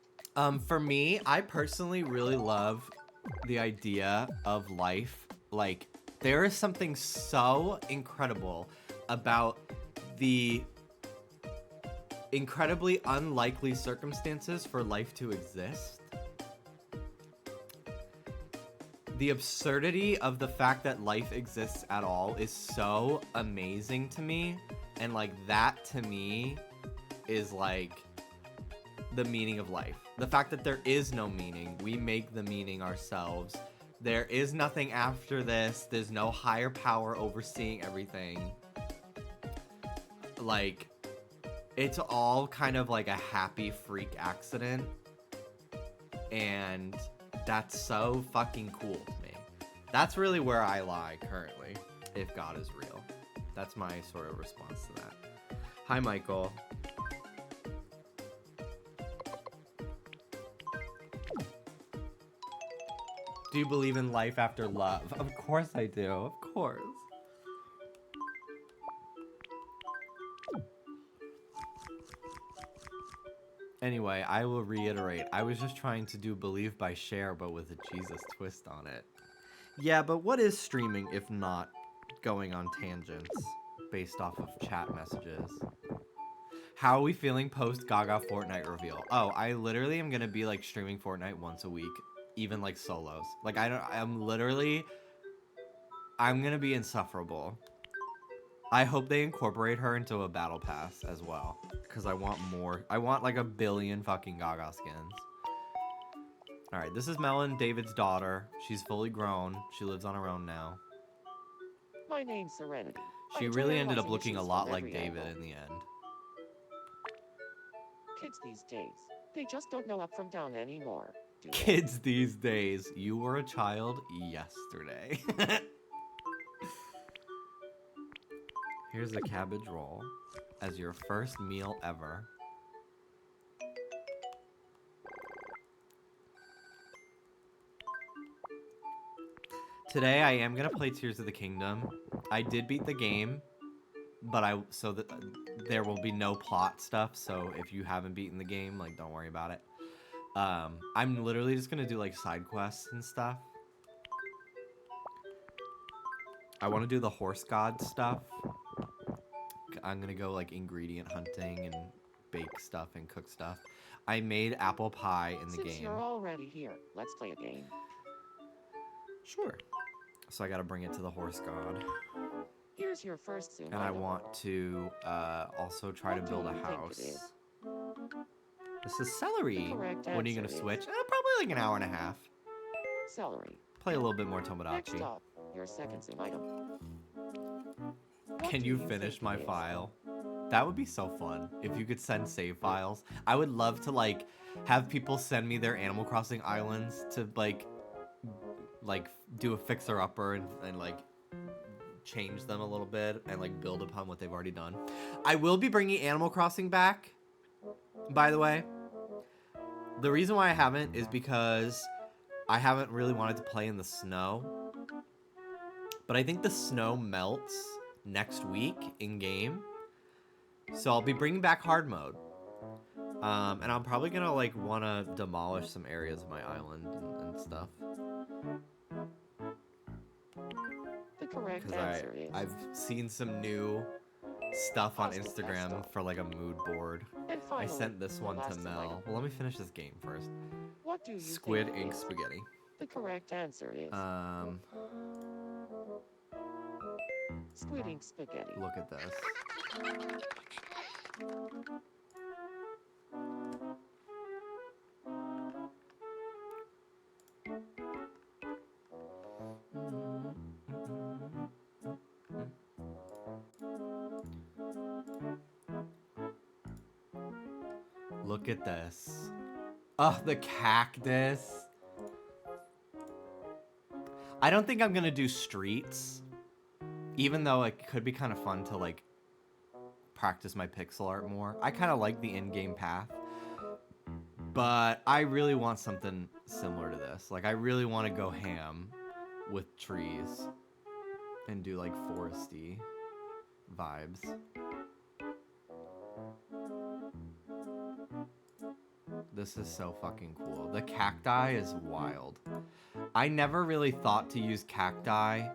For me, I personally really love the idea of life, like, There is something so incredible about the incredibly unlikely circumstances for life to exist. The absurdity of the fact that life exists at all is so amazing to me. And like that to me is like the meaning of life. The fact that there is no meaning, we make the meaning ourselves. There is nothing after this. There's no higher power overseeing everything. Like, it's all kind of like a happy freak accident. And that's so fucking cool to me. That's really where I lie currently, if God is real. That's my sort of response to that. Hi, Michael. Do you believe in life after love? Of course I do. Of course. Anyway, I will reiterate. I was just trying to do believe by share, but with a Jesus twist on it. Yeah, but what is streaming if not going on tangents based off of chat messages? How are we feeling post Gaga Fortnite reveal? Oh, I literally am gonna be like streaming Fortnite once a week, even like solos. Like I'm gonna be insufferable. I hope they incorporate her into a battle pass as well, because I want more. I want like 1 billion fucking Gaga skins. All right, this is Melon, David's daughter. She's fully grown. She lives on her own now. My name's Serenity. She I'm really ended up terrorizing looking a issues lot from like every David angle. in the end. Kids these days, they just don't know up from down anymore, do they? Kids these days, you were a child yesterday. Here's the cabbage roll as your first meal ever. Today I am gonna play Tears of the Kingdom. I did beat the game, but there will be no plot stuff. So if you haven't beaten the game, like don't worry about it. I'm literally just gonna do like side quests and stuff. I want to do the horse god stuff. I'm gonna go like ingredient hunting and bake stuff and cook stuff. I made apple pie in the Since game. you're already here, let's play a game. Sure. So I gotta bring it to the horse god. Here's your first zoom And I item. want to also try to What do build a you think it house. is? This is celery. The correct When are you gonna answer is- switch? Probably like an hour and a half. Celery. Play a little bit more Next Tomodachi. up, your second zoom item. What Can do you think finish my it is? file? That would be so fun if you could send save files. I would love to like have people send me their Animal Crossing islands to like do a fixer-upper and like change them a little bit and like build upon what they've already done. I will be bringing Animal Crossing back, by the way. The reason why I haven't is because I haven't really wanted to play in the snow. But I think the snow melts next week in game. So I'll be bringing back hard mode. And I'm probably gonna like want to demolish some areas of my island and stuff. The correct Because answer is. I've seen some new stuff on Hostile Instagram stuff. for like a mood board. And I finally, sent this the one to last zoom Mel. item. Well, let me finish this game first. What do you Squid think it ink is? spaghetti. The correct answer is squid ink spaghetti. Look at this. Look at this. Oh, the cactus. I don't think I'm gonna do streets, even though it could be kind of fun to like practice my pixel art more. I kind of like the in-game path, but I really want something similar to this. Like I really want to go ham with trees and do like foresty vibes. This is so fucking cool. The cacti is wild. I never really thought to use cacti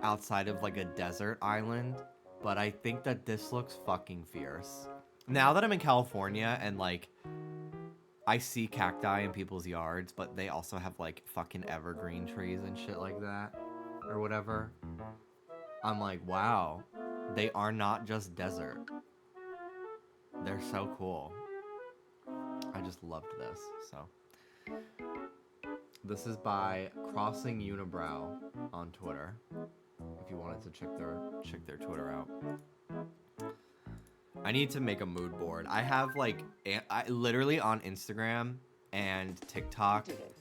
outside of like a desert island, but I think that this looks fucking fierce. Now that I'm in California and like I see cacti in people's yards, but they also have like fucking evergreen trees and shit like that or whatever. I'm like, wow, they are not just desert. They're so cool. I just loved this. So this is by Crossing Unibrow on Twitter. If you wanted to check their Twitter out. I need to make a mood board. I have like I literally on Instagram and TikTok. Did it.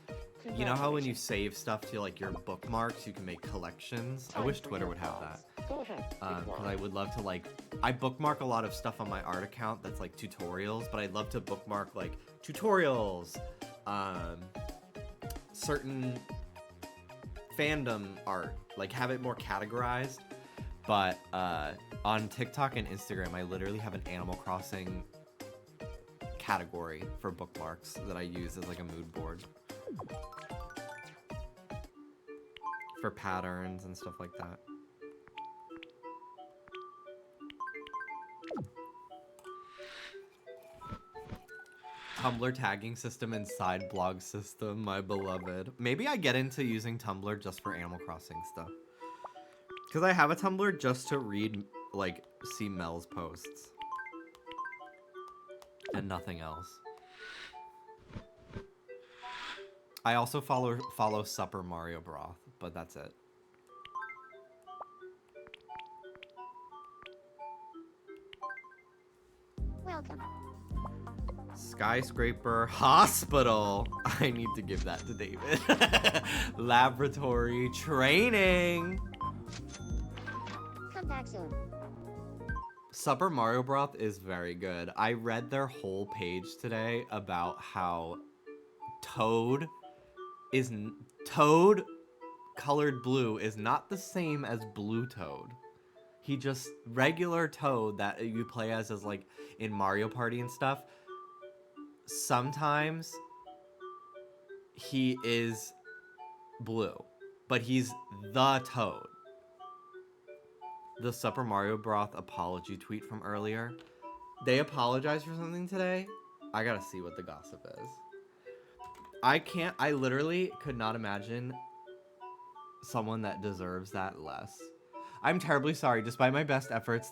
You know how when you save stuff to like your bookmarks, you can make collections? I wish Twitter would have that. Go ahead. Because I would love to like, I bookmark a lot of stuff on my art account that's like tutorials, but I'd love to bookmark like tutorials, certain fandom art, like have it more categorized. But on TikTok and Instagram, I literally have an Animal Crossing category for bookmarks that I use as like a mood board for patterns and stuff like that. Tumblr tagging system inside blog system, my beloved. Maybe I get into using Tumblr just for Animal Crossing stuff. Because I have a Tumblr just to read, like, see Mel's posts. And nothing else. I also follow Supper Mario Broth, but that's it. Welcome. Skyscraper Hospital. I need to give that to David. Laboratory training. Come back soon. Supper Mario Broth is very good. I read their whole page today about how Toad colored blue is not the same as Blue Toad. He just regular Toad that you play as like in Mario Party and stuff. Sometimes he is blue, but he's the Toad. The Supper Mario Broth apology tweet from earlier. They apologized for something today. I gotta see what the gossip is. I literally could not imagine someone that deserves that less. I'm terribly sorry. Despite my best efforts,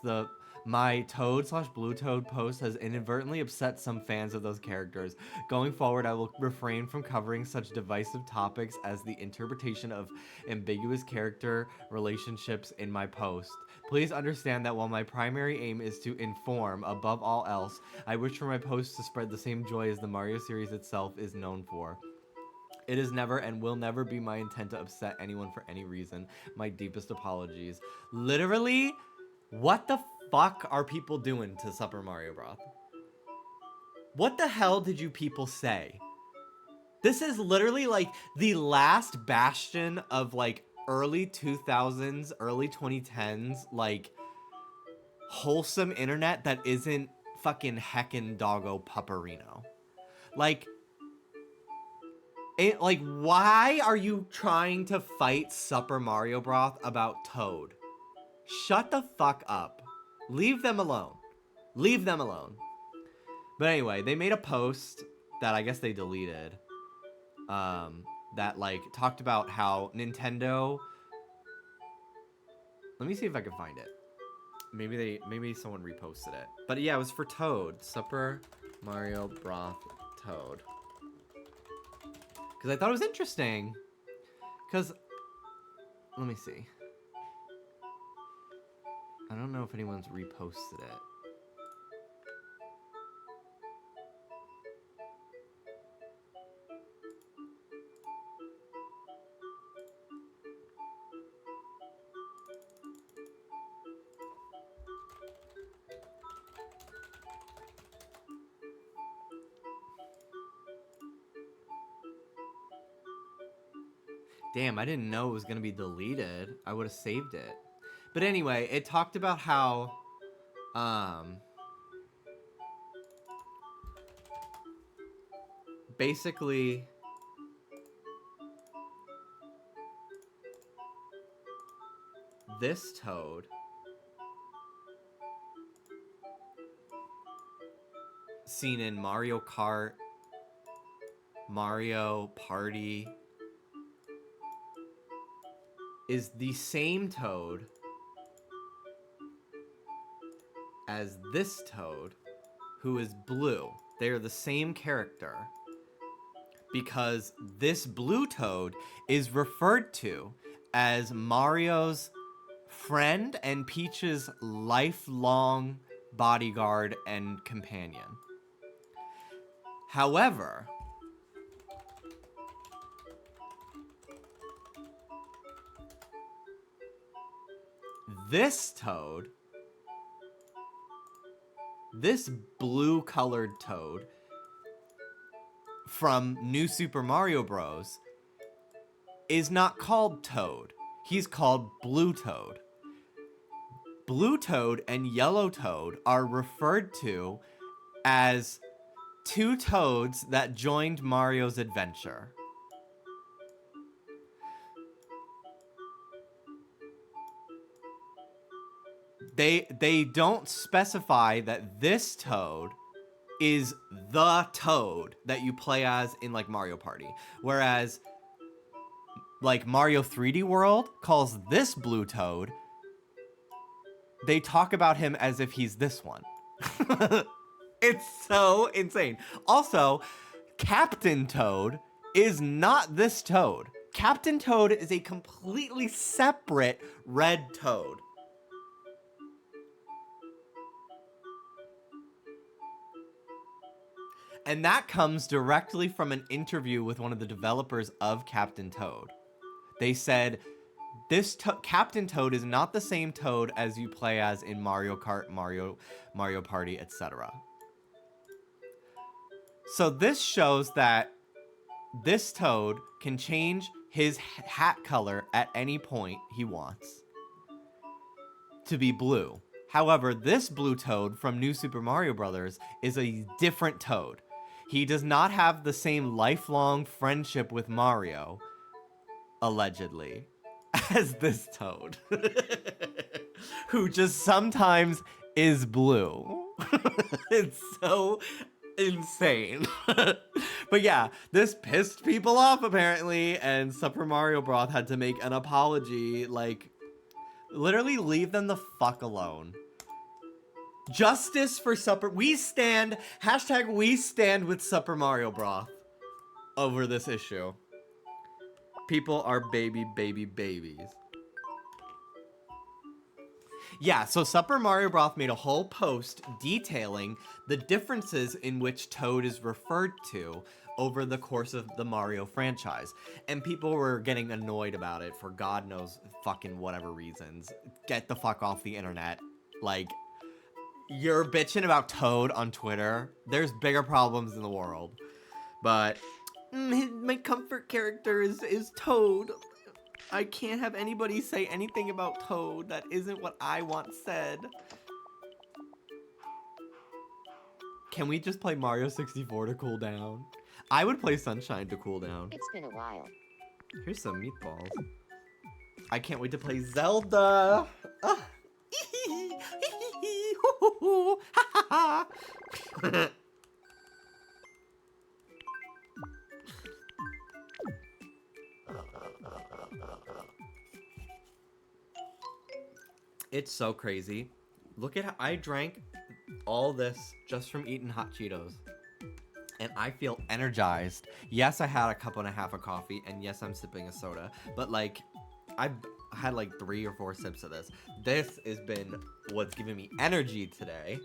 my Toad/Blue Toad post has inadvertently upset some fans of those characters. Going forward, I will refrain from covering such divisive topics as the interpretation of ambiguous character relationships in my post. Please understand that while my primary aim is to inform above all else, I wish for my posts to spread the same joy as the Mario series itself is known for. It is never and will never be my intent to upset anyone for any reason. My deepest apologies. Literally, what the fuck are people doing to Supper Mario Broth? What the hell did you people say? This is literally like the last bastion of like early 2000s, early 2010s, like wholesome internet that isn't fucking heckin' doggo pupperino. Like, why are you trying to fight Supper Mario Broth about Toad? Shut the fuck up. Leave them alone. Leave them alone. But anyway, they made a post that I guess they deleted. That like talked about how Nintendo. Let me see if I can find it. Maybe someone reposted it. But yeah, it was for Toad. Supper Mario Broth Toad. Because I thought it was interesting. Because let me see. I don't know if anyone's reposted it. Damn, I didn't know it was going to be deleted. I would have saved it. But anyway, it talked about how basically this Toad seen in Mario Kart, Mario Party, is the same Toad as this Toad, who is blue. They are the same character because this blue Toad is referred to as Mario's friend and Peach's lifelong bodyguard and companion. However, this Toad, this blue-colored Toad from New Super Mario Bros. Is not called Toad. He's called Blue Toad. Blue Toad and Yellow Toad are referred to as two Toads that joined Mario's adventure. They don't specify that this Toad is the Toad that you play as in like Mario Party. Whereas like Mario 3D World calls this blue Toad, they talk about him as if he's this one. It's so insane. Also, Captain Toad is not this Toad. Captain Toad is a completely separate red Toad. And that comes directly from an interview with one of the developers of Captain Toad. They said, this Captain Toad is not the same Toad as you play as in Mario Kart, Mario Party, etc. So this shows that this Toad can change his hat color at any point he wants to be blue. However, this blue Toad from New Super Mario Bros. Is a different Toad. He does not have the same lifelong friendship with Mario, allegedly, as this Toad, who just sometimes is blue. It's so insane. But yeah, this pissed people off apparently, and Super Mario Bros. Had to make an apology, like, literally leave them the fuck alone. Justice for Super... We stand with Super Mario Bros. Over this issue. People are babies. Yeah, so Super Mario Bros. Made a whole post detailing the differences in which Toad is referred to over the course of the Mario franchise. And people were getting annoyed about it for God knows fucking whatever reasons. Get the fuck off the internet. Like, you're bitching about Toad on Twitter. There's bigger problems in the world. But my comfort character is Toad. I can't have anybody say anything about Toad that isn't what I want said. Can we just play Mario 64 to cool down? I would play Sunshine to cool down. It's been a while. Here's some meatballs. I can't wait to play Zelda. It's so crazy. Look at how I drank all this just from eating hot Cheetos. And I feel energized. Yes, I had a cup and a half of coffee, and yes, I'm sipping a soda. But like, I've had like 3 or 4 sips of this. This has been what's giving me energy today.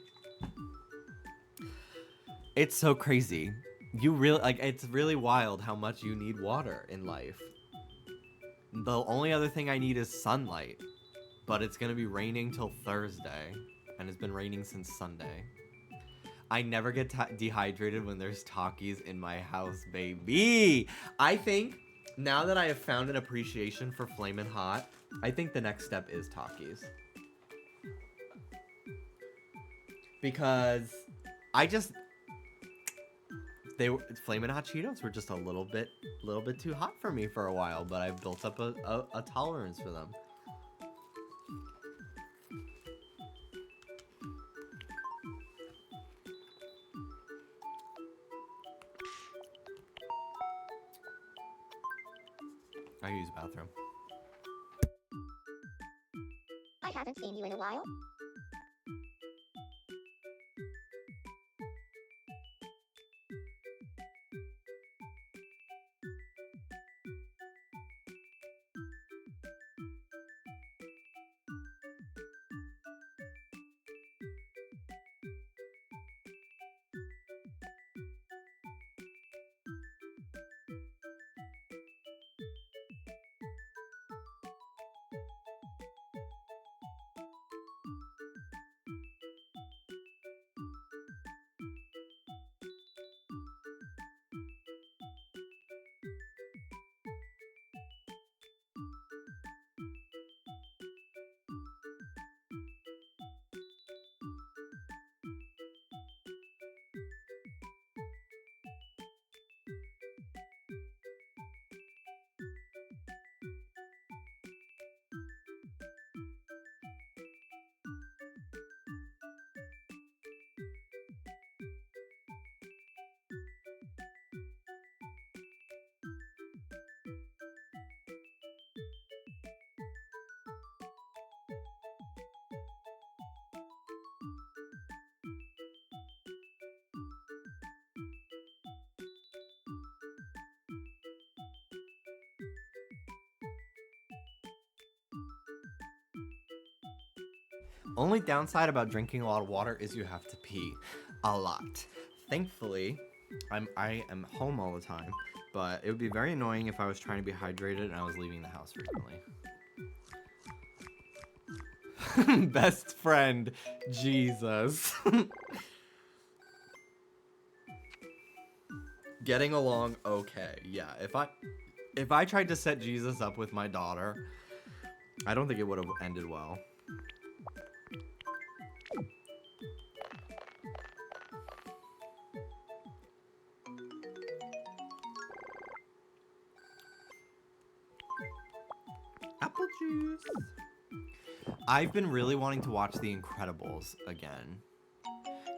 It's so crazy. You really, like, it's really wild how much you need water in life. The only other thing I need is sunlight. But it's gonna be raining till Thursday, and it's been raining since Sunday. I never get dehydrated when there's Takis in my house, baby. I think now that I have found an appreciation for Flamin' Hot, I think the next step is Takis. Because Flamin' Hot Cheetos were just a little bit too hot for me for a while, but I've built up a tolerance for them. I use the bathroom. I haven't seen you in a while. Only downside about drinking a lot of water is you have to pee a lot. Thankfully, I am home all the time, but it would be very annoying if I was trying to be hydrated and I was leaving the house frequently. Best friend, Jesus. Getting along okay. Yeah, if I tried to set Jesus up with my daughter, I don't think it would have ended well. Apple juice. I've been really wanting to watch The Incredibles again.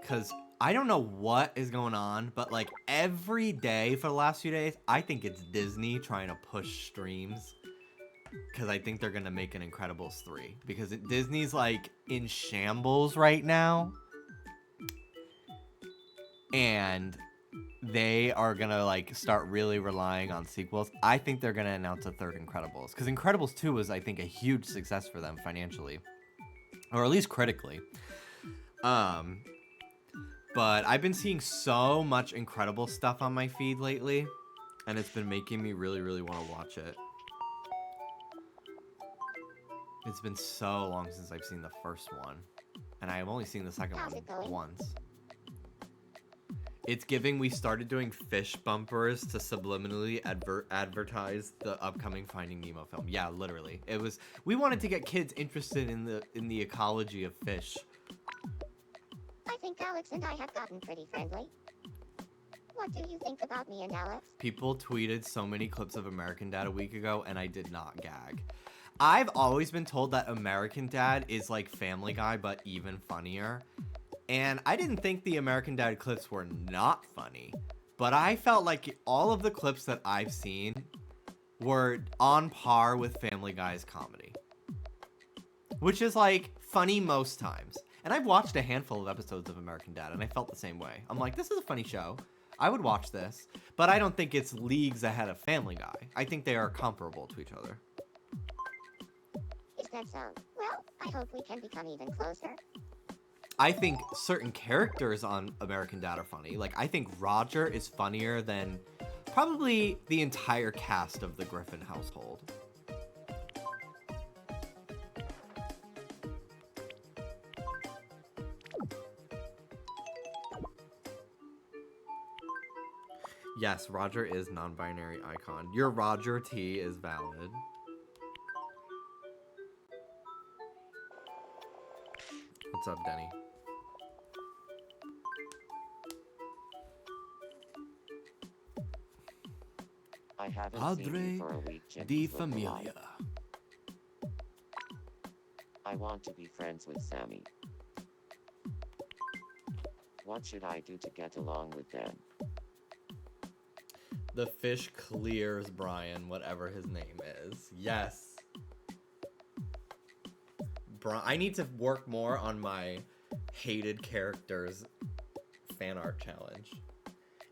Because I don't know what is going on, but like every day for the last few days, I think it's Disney trying to push streams. Because I think they're going to make an Incredibles 3. Because Disney's like in shambles right now. And they are gonna like start really relying on sequels. I think they're gonna announce a third Incredibles, because Incredibles 2 was, I think, a huge success for them financially, or at least critically. But I've been seeing so much incredible stuff on my feed lately, and it's been making me really, really want to watch it. It's been so long since I've seen the first one, and I've only seen the second one once. It's giving, we started doing fish bumpers to subliminally advertise the upcoming Finding Nemo film. Yeah, literally. It was, we wanted to get kids interested in the ecology of fish. I think Alex and I have gotten pretty friendly. What do you think about me and Alex? People tweeted so many clips of American Dad a week ago, and I did not gag. I've always been told that American Dad is like Family Guy, but even funnier. And I didn't think the American Dad clips were not funny, but I felt like all of the clips that I've seen were on par with Family Guy's comedy, which is like funny most times. And I've watched a handful of episodes of American Dad, and I felt the same way. I'm like, this is a funny show. I would watch this, but I don't think it's leagues ahead of Family Guy. I think they are comparable to each other. Is that so? Well, I hope we can become even closer. I think certain characters on American Dad are funny. Like, I think Roger is funnier than probably the entire cast of the Griffin household. Yes, Roger is non-binary icon. Your Roger T is valid. What's up, Denny? I haven't seen Padre you for a week. di Jimmy's looking alive. Familia. I want to be friends with Sammy. What should I do to get along with them? The fish clears Brian, whatever his name is. Yes. I need to work more on my hated characters fan art challenge.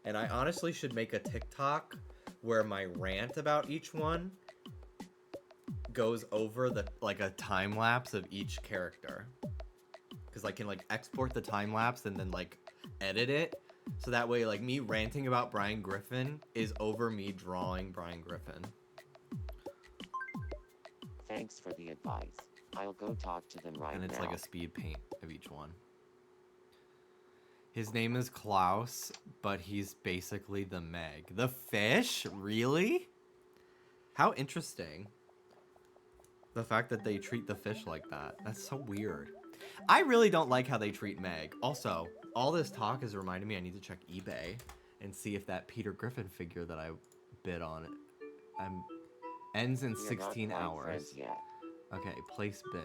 And I honestly should make a TikTok where my rant about each one goes over the like a time lapse of each character. Because I can like export the time lapse and then like edit it. So that way like me ranting about Brian Griffin is over me drawing Brian Griffin. Thanks for the advice. I'll go talk to them right now. And it's like a speed paint of each one. His name is Klaus, but he's basically the Meg. The fish? Really? How interesting. The fact that they treat the fish like that. That's so weird. I really don't like how they treat Meg. Also, all this talk is reminding me I need to check eBay and see if that Peter Griffin figure that I bid on ends in We are 16 not quite hours. friends yet. Okay, place bid.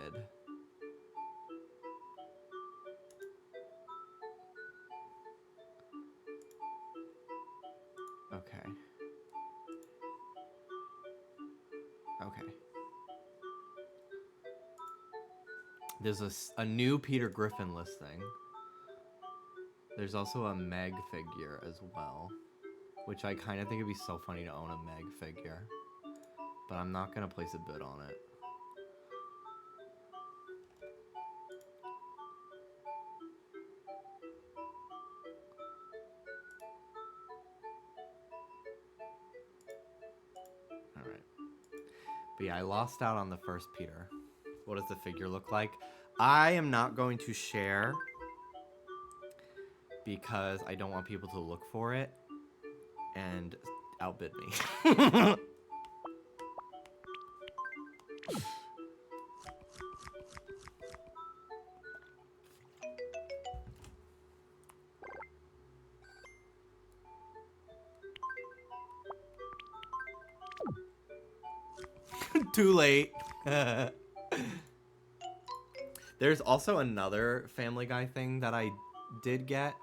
Okay. Okay. There's a new Peter Griffin listing. There's also a Meg figure as well, which I kind of think it'd be so funny to own a Meg figure, but I'm not gonna place a bid on it. Alright. But yeah, I lost out on the first Peter. What does the figure look like? I am not going to share because I don't want people to look for it and outbid me. Too late. There's also another Family Guy thing that I did get.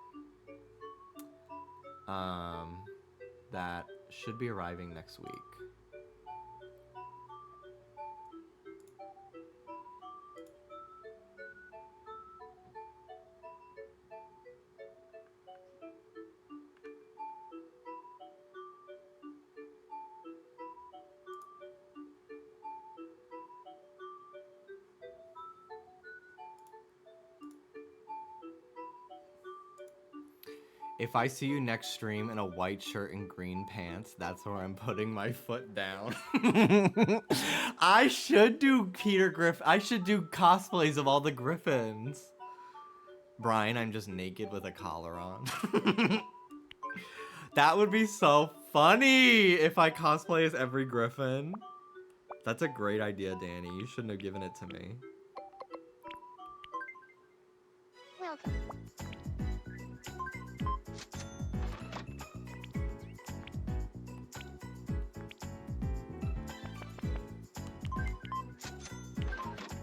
That should be arriving next week. If I see you next stream in a white shirt and green pants, that's where I'm putting my foot down. I should do Peter Griffin. I should do cosplays of all the Griffins. Brian, I'm just naked with a collar on. That would be so funny if I cosplay as every Griffin. That's a great idea, Danny. You shouldn't have given it to me. Welcome.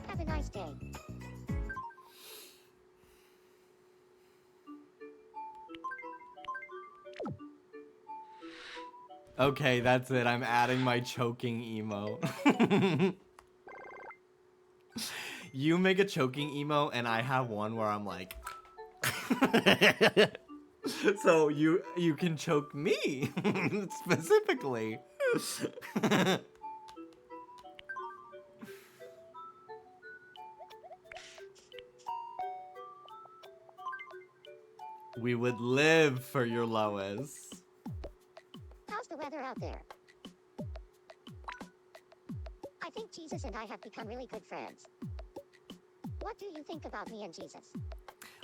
Have a nice day. Okay, that's it. I'm adding my choking emo. You make a choking emo, and I have one where I'm like... So you can choke me, specifically. We would live for your Lois. How's the weather out there? I think Jesus and I have become really good friends. What do you think about me and Jesus?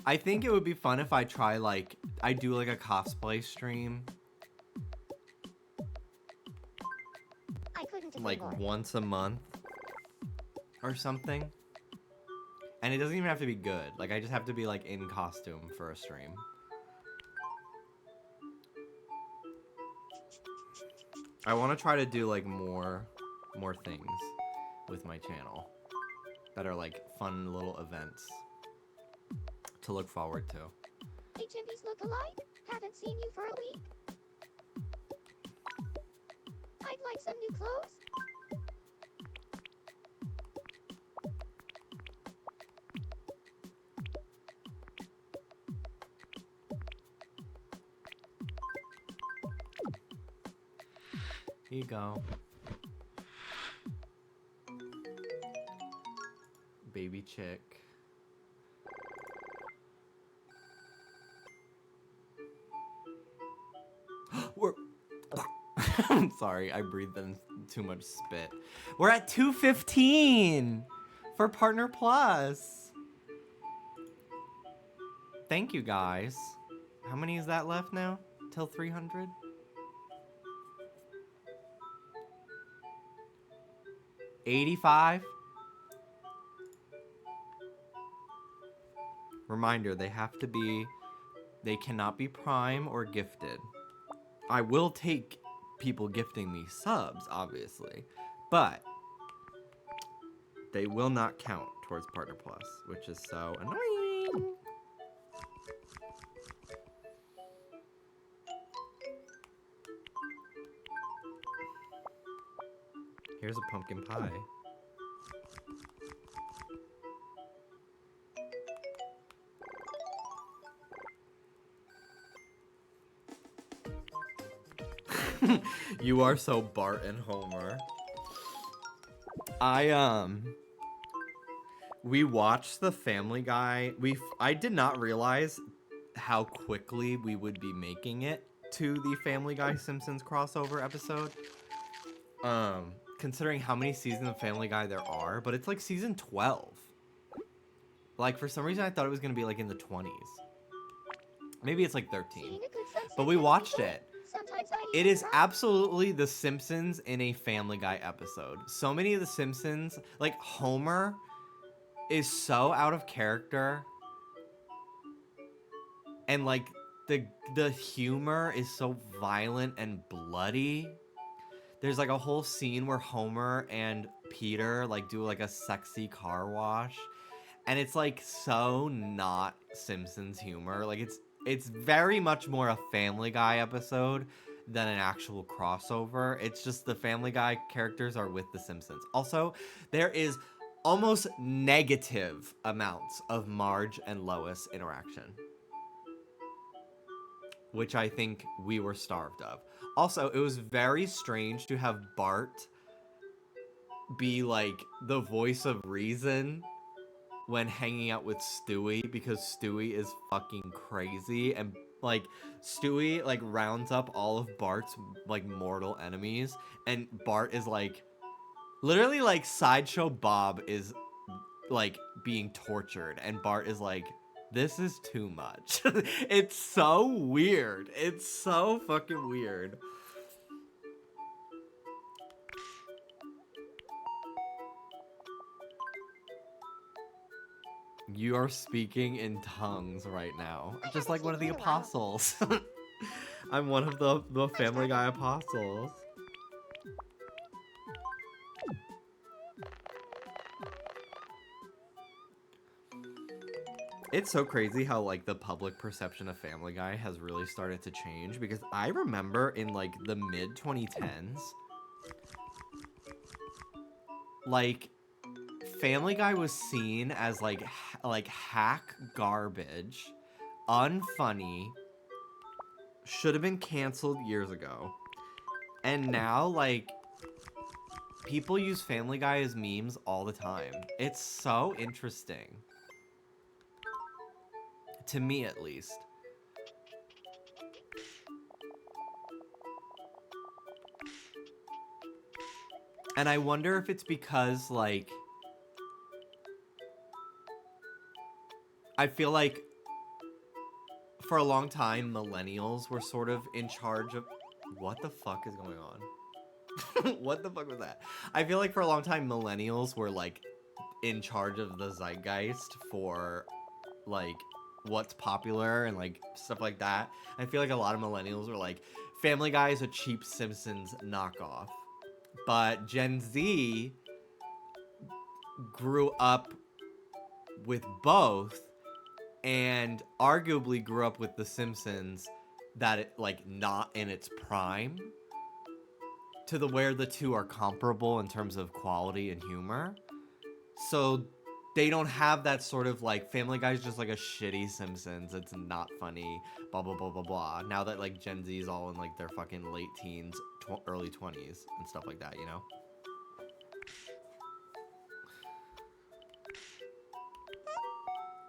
I think it would be fun if I try, like, I do, like, a cosplay stream. I couldn't agree Like, more. once a month. Or something. And it doesn't even have to be good. Like, I just have to be, like, in costume for a stream. I want to try to do, like, more things with my channel. That are, like, fun little events to look forward to. Hey, Jimbys look alike. Haven't seen you for a week. I'd like some new clothes. Here you go. Baby chick. We're... I'm sorry, I breathed in too much spit. We're at 215 for Partner Plus. Thank you, guys. How many is that left now? Till 300? $85? Reminder, they cannot be Prime or gifted. I will take people gifting me subs, obviously, but they will not count towards Partner Plus, which is so annoying. Here's a pumpkin pie. You are so Bart and Homer. We watched the Family Guy. I did not realize how quickly we would be making it to the Family Guy Simpsons crossover episode. Considering how many seasons of Family Guy there are, but it's like season 12. Like, for some reason I thought it was gonna be like in the 20s. Maybe it's like 13. But we watched it. It is absolutely The Simpsons in a Family Guy episode. So many of The Simpsons, like Homer, is so out of character. And like the humor is so violent and bloody. There's like a whole scene where Homer and Peter like do like a sexy car wash. And it's like so not Simpsons humor. Like it's very much more a Family Guy episode than an actual crossover. It's just the Family Guy characters are with the Simpsons. Also, there is almost negative amounts of Marge and Lois interaction, which I think we were starved of. Also, it was very strange to have Bart be like the voice of reason when hanging out with Stewie, because Stewie is fucking crazy, and like Stewie like rounds up all of Bart's like mortal enemies, and Bart is like literally like Sideshow Bob is like being tortured, and Bart is like, this is too much. It's so weird. It's so fucking weird. You are speaking in tongues right now. Just like one of the apostles. I'm one of the Family Guy apostles. It's so crazy how like the public perception of Family Guy has really started to change, because I remember in like the mid 2010s, like Family Guy was seen as like hack garbage, unfunny, should have been canceled years ago. And now like people use Family Guy as memes all the time. It's so interesting. To me, at least. And I wonder if it's because, like, I feel like for a long time, millennials were sort of in charge of... What the fuck is going on? What the fuck was that? I feel like for a long time, millennials were, like, in charge of the zeitgeist for, like, what's popular and like stuff like that. I feel like a lot of millennials were like, Family Guy is a cheap Simpsons knockoff. But Gen Z grew up with both and arguably grew up with The Simpsons that it like not in its prime. to the where the two are comparable in terms of quality and humor. So they don't have that sort of like Family Guy's just like a shitty Simpsons. It's not funny. Blah blah blah blah blah. Now that like Gen Z is all in like their fucking late teens, early 20s and stuff like that, you know.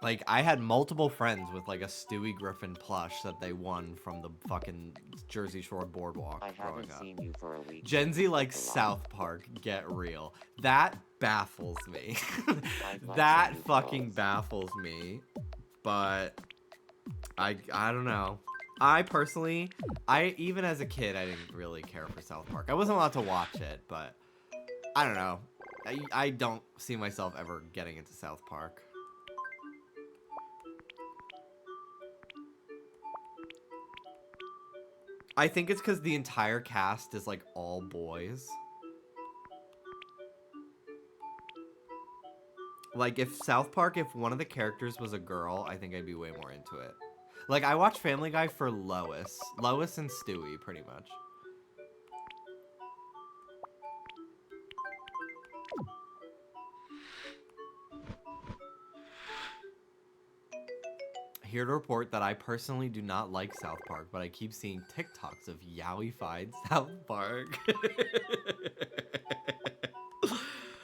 Like, I had multiple friends with, like, a Stewie Griffin plush that they won from the fucking Jersey Shore Boardwalk I growing haven't up. seen you for a week. Gen Z likes South Park, get real. That baffles me. That fucking baffles me. But, I don't know. I personally, even as a kid, I didn't really care for South Park. I wasn't allowed to watch it, but, I don't know. I don't see myself ever getting into South Park. I think it's because the entire cast is, like, all boys. Like, if South Park, if one of the characters was a girl, I think I'd be way more into it. Like, I watch Family Guy for Lois. Lois and Stewie, pretty much. Here to report that I personally do not like South Park, but I keep seeing TikToks of yaoi-fied South Park.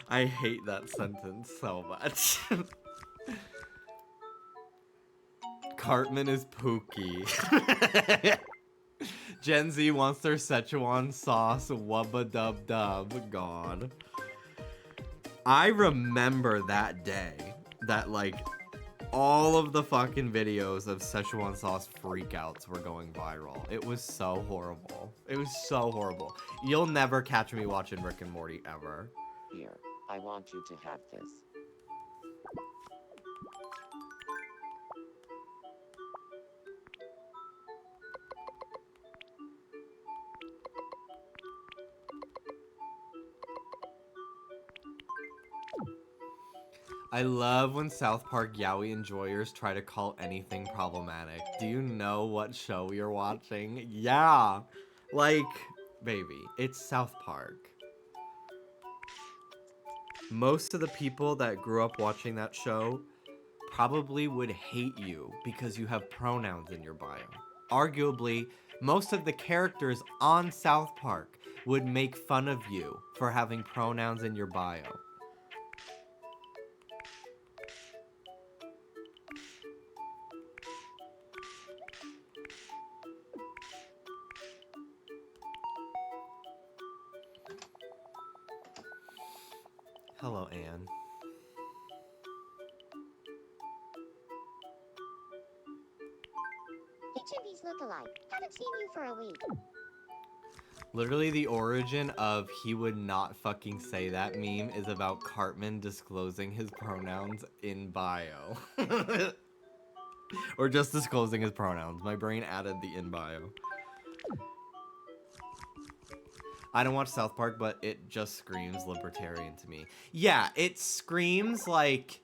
I hate that sentence so much. Cartman is Pookie. Gen Z wants their Szechuan sauce wubba-dub-dub. God. I remember that day that, like, all of the fucking videos of Szechuan sauce freakouts were going viral. It was so horrible. It was so horrible. You'll never catch me watching Rick and Morty ever. Here, I want you to have this. I love when South Park yaoi enjoyers try to call anything problematic. Do you know what show you're watching? Yeah. Like, baby, it's South Park. Most of the people that grew up watching that show probably would hate you because you have pronouns in your bio. Arguably, most of the characters on South Park would make fun of you for having pronouns in your bio. Hello, Anne. Hey, Jimmy's look-alike. Haven't seen you for a week. Literally, the origin of he would not fucking say that meme is about Cartman disclosing his pronouns in bio. Or just disclosing his pronouns. My brain added the in bio. I don't watch South Park, but it just screams libertarian to me. Yeah, it screams like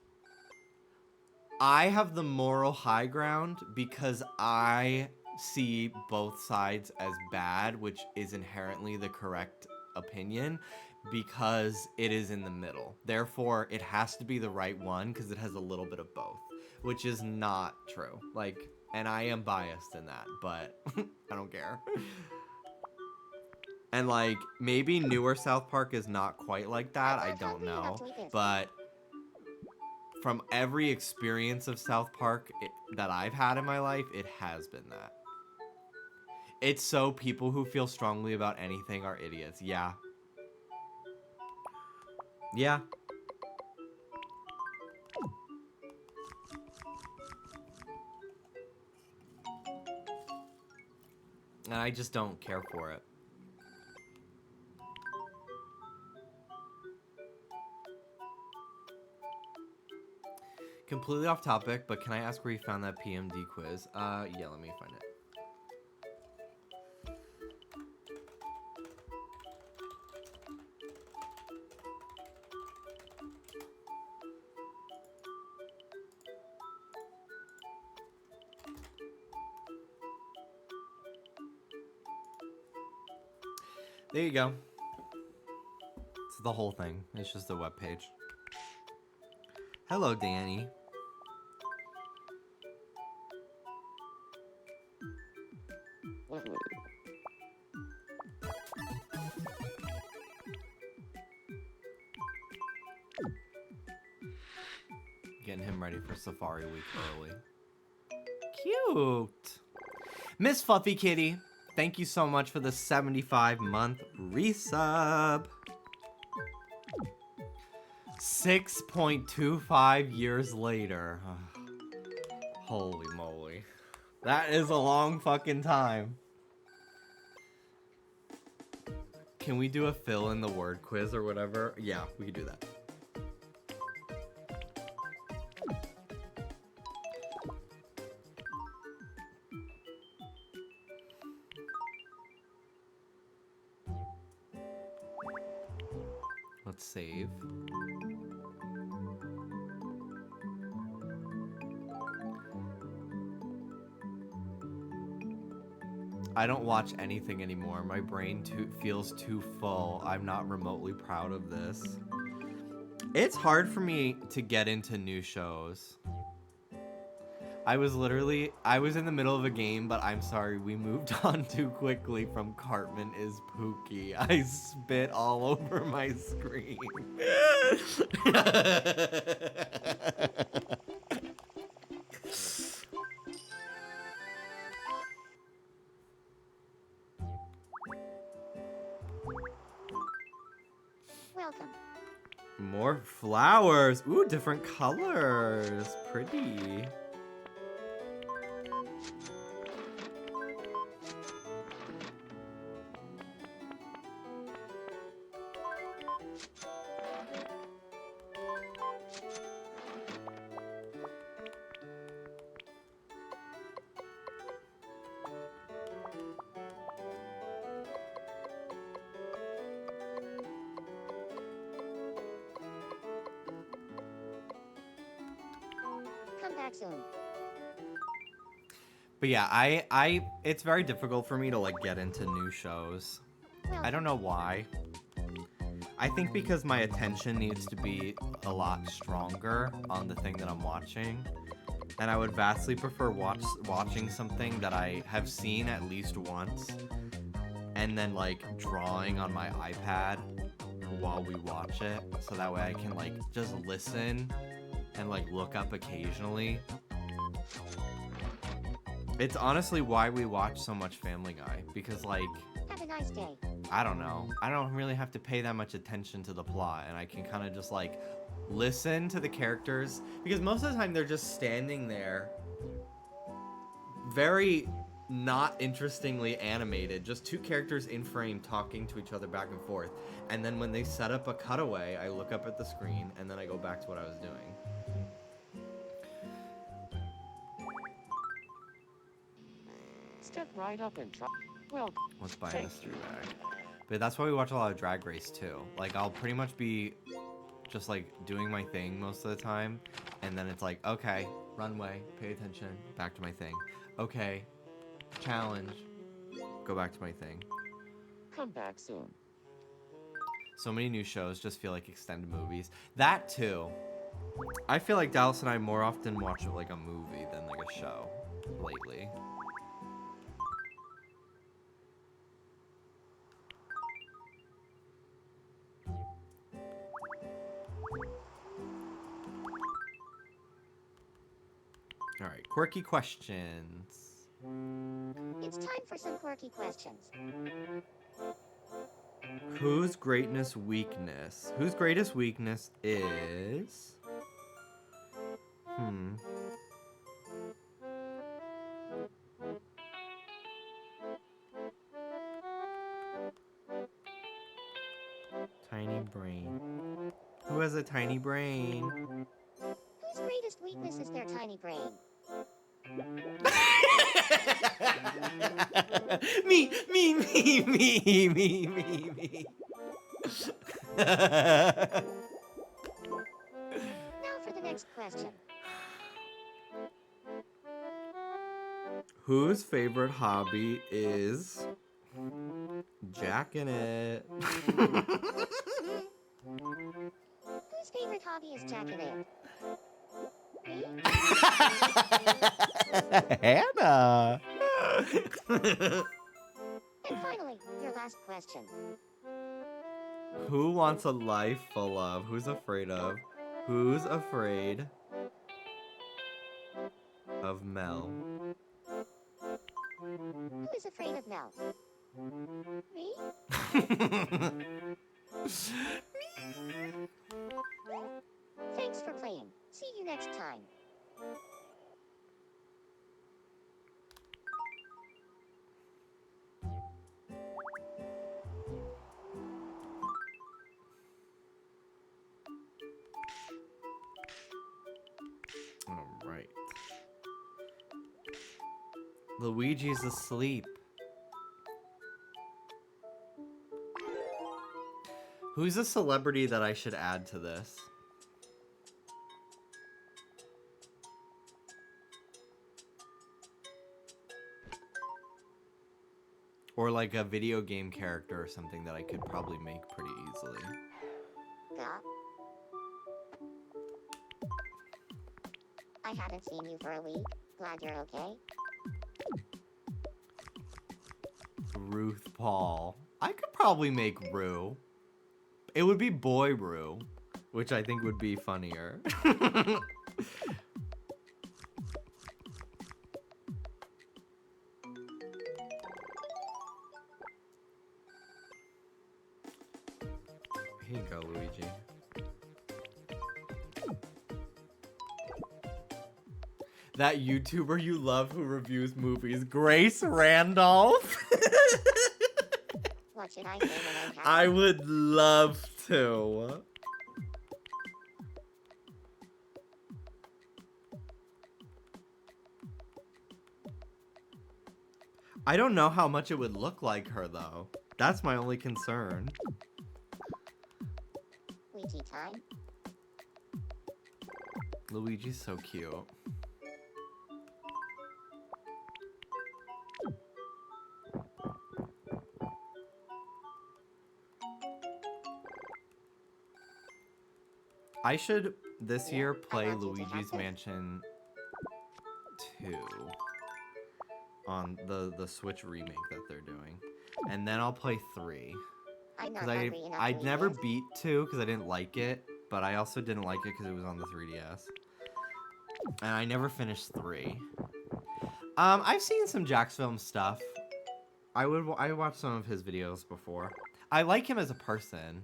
I have the moral high ground because I see both sides as bad, which is inherently the correct opinion because it is in the middle. Therefore, it has to be the right one because it has a little bit of both, which is not true. Like, and I am biased in that, but I don't care. And, like, maybe newer South Park is not quite like that. I don't know. But from every experience of South Park that I've had in my life, it has been that. It's so people who feel strongly about anything are idiots. Yeah. Yeah. And I just don't care for it. Completely off topic, but can I ask where you found that PMD quiz? Yeah, let me find it. There you go. the whole thing. It's just a web page. Hello, Danny. Woohoo. Getting him ready for Safari Week early. Cute. Miss Fluffy Kitty, thank you so much for the 75-month resub. 6.25 years later. Holy moly. That is a long fucking time. Can we do a fill in the word quiz or whatever? Yeah, we could do that. Let's save. I don't watch anything anymore. My brain feels too full. I'm not remotely proud of this. It's hard for me to get into new shows. I was in the middle of a game, but I'm sorry, we moved on too quickly from Cartman is Pookie. I spit all over my screen. Welcome. More flowers. Ooh, different colors. Pretty. Come back soon. But yeah, it's very difficult for me to like get into new shows. I don't know why. I think because my attention needs to be a lot stronger on the thing that I'm watching. And I would vastly prefer watching something that I have seen at least once and then like drawing on my iPad while we watch it. So that way I can like just listen and like look up occasionally. It's honestly why we watch so much Family Guy, because like, Have a nice day. I don't know, I don't really have to pay that much attention to the plot, and I can kind of just like listen to the characters, because most of the time they're just standing there very not interestingly animated, just two characters in frame talking to each other back and forth, and then when they set up a cutaway, I look up at the screen and then I go back to what I was doing. Step right up and try. Well, Let's buy a thank mystery you. bag. But that's why we watch a lot of Drag Race too. Like I'll pretty much be just like doing my thing most of the time, and then it's like, okay, runway, pay attention, back to my thing. Okay, challenge, go back to my thing. Come back soon. So many new shows just feel like extended movies. That too. I feel like Dallas and I more often watch it like a movie than like a show lately. All right, quirky questions. It's time for some quirky questions. Whose greatest weakness? Whose greatest weakness is... Tiny brain. Who has a tiny brain? Whose greatest weakness is their tiny brain? Me. Now for the next question. Whose favorite hobby is jacking it? Whose favorite hobby is jacking it? Hannah. And finally, your last question. Who wants a life full of? Who's afraid of? Who's afraid of Mel? Who is afraid of Mel? Me? Thanks for playing. See you next time. All right. Luigi's asleep. Who's a celebrity that I should add to this? Or like a video game character or something that I could probably make pretty easily. Yeah. I haven't seen you for a week. Glad you're okay. Ruth Paul. I could probably make Rue. It would be Boy Rue, which I think would be funnier. Here you go, Luigi. That YouTuber you love who reviews movies, Grace Randolph. What should I say when I have I would love to. I don't know how much it would look like her though. That's my only concern. Ouija time? Luigi's so cute. I should this year play want you to have Luigi's this. Mansion 2 on the Switch remake that they're doing. And then I'll play 3. I'm not Because hungry enough to I'd eat never this. beat 2 because I didn't like it, but I also didn't like it because it was on the 3DS. And I never finished 3. I've seen some Jax Film stuff. I watched some of his videos before. I like him as a person,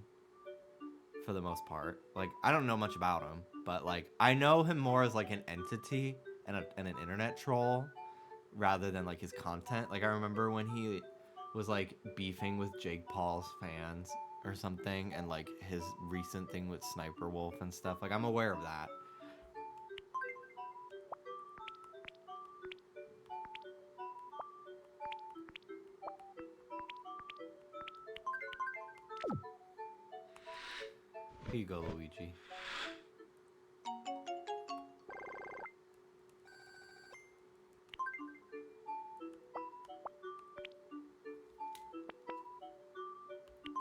for the most part. Like, I don't know much about him, but like I know him more as like an entity and an internet troll rather than like his content. Like I remember when he was like beefing with Jake Paul's fans or something, and like his recent thing with Sniper Wolf and stuff. Like I'm aware of that. Here you go, Luigi.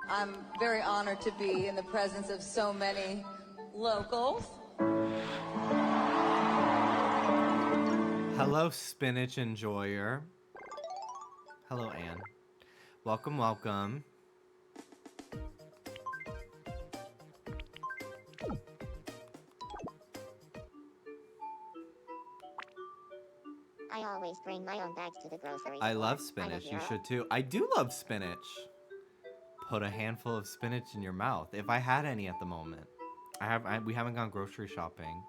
I'm very honored to be in the presence of so many locals. Hello, Spinach Enjoyer. Hello, Anne. Welcome, welcome. I always bring my own bags to the grocery I store. love I'm a spinach. You hero. should too. I do love spinach. Put a handful of spinach in your mouth. If I had any at the moment. We haven't gone grocery shopping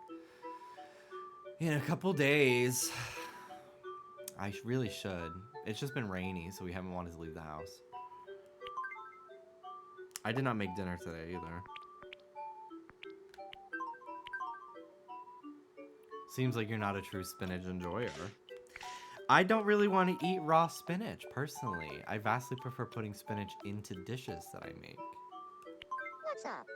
in a couple days. I really should. It's just been rainy, so we haven't wanted to leave the house. I did not make dinner today either. Seems like you're not a true spinach enjoyer. I don't really want to eat raw spinach, personally. I vastly prefer putting spinach into dishes that I make. What's up?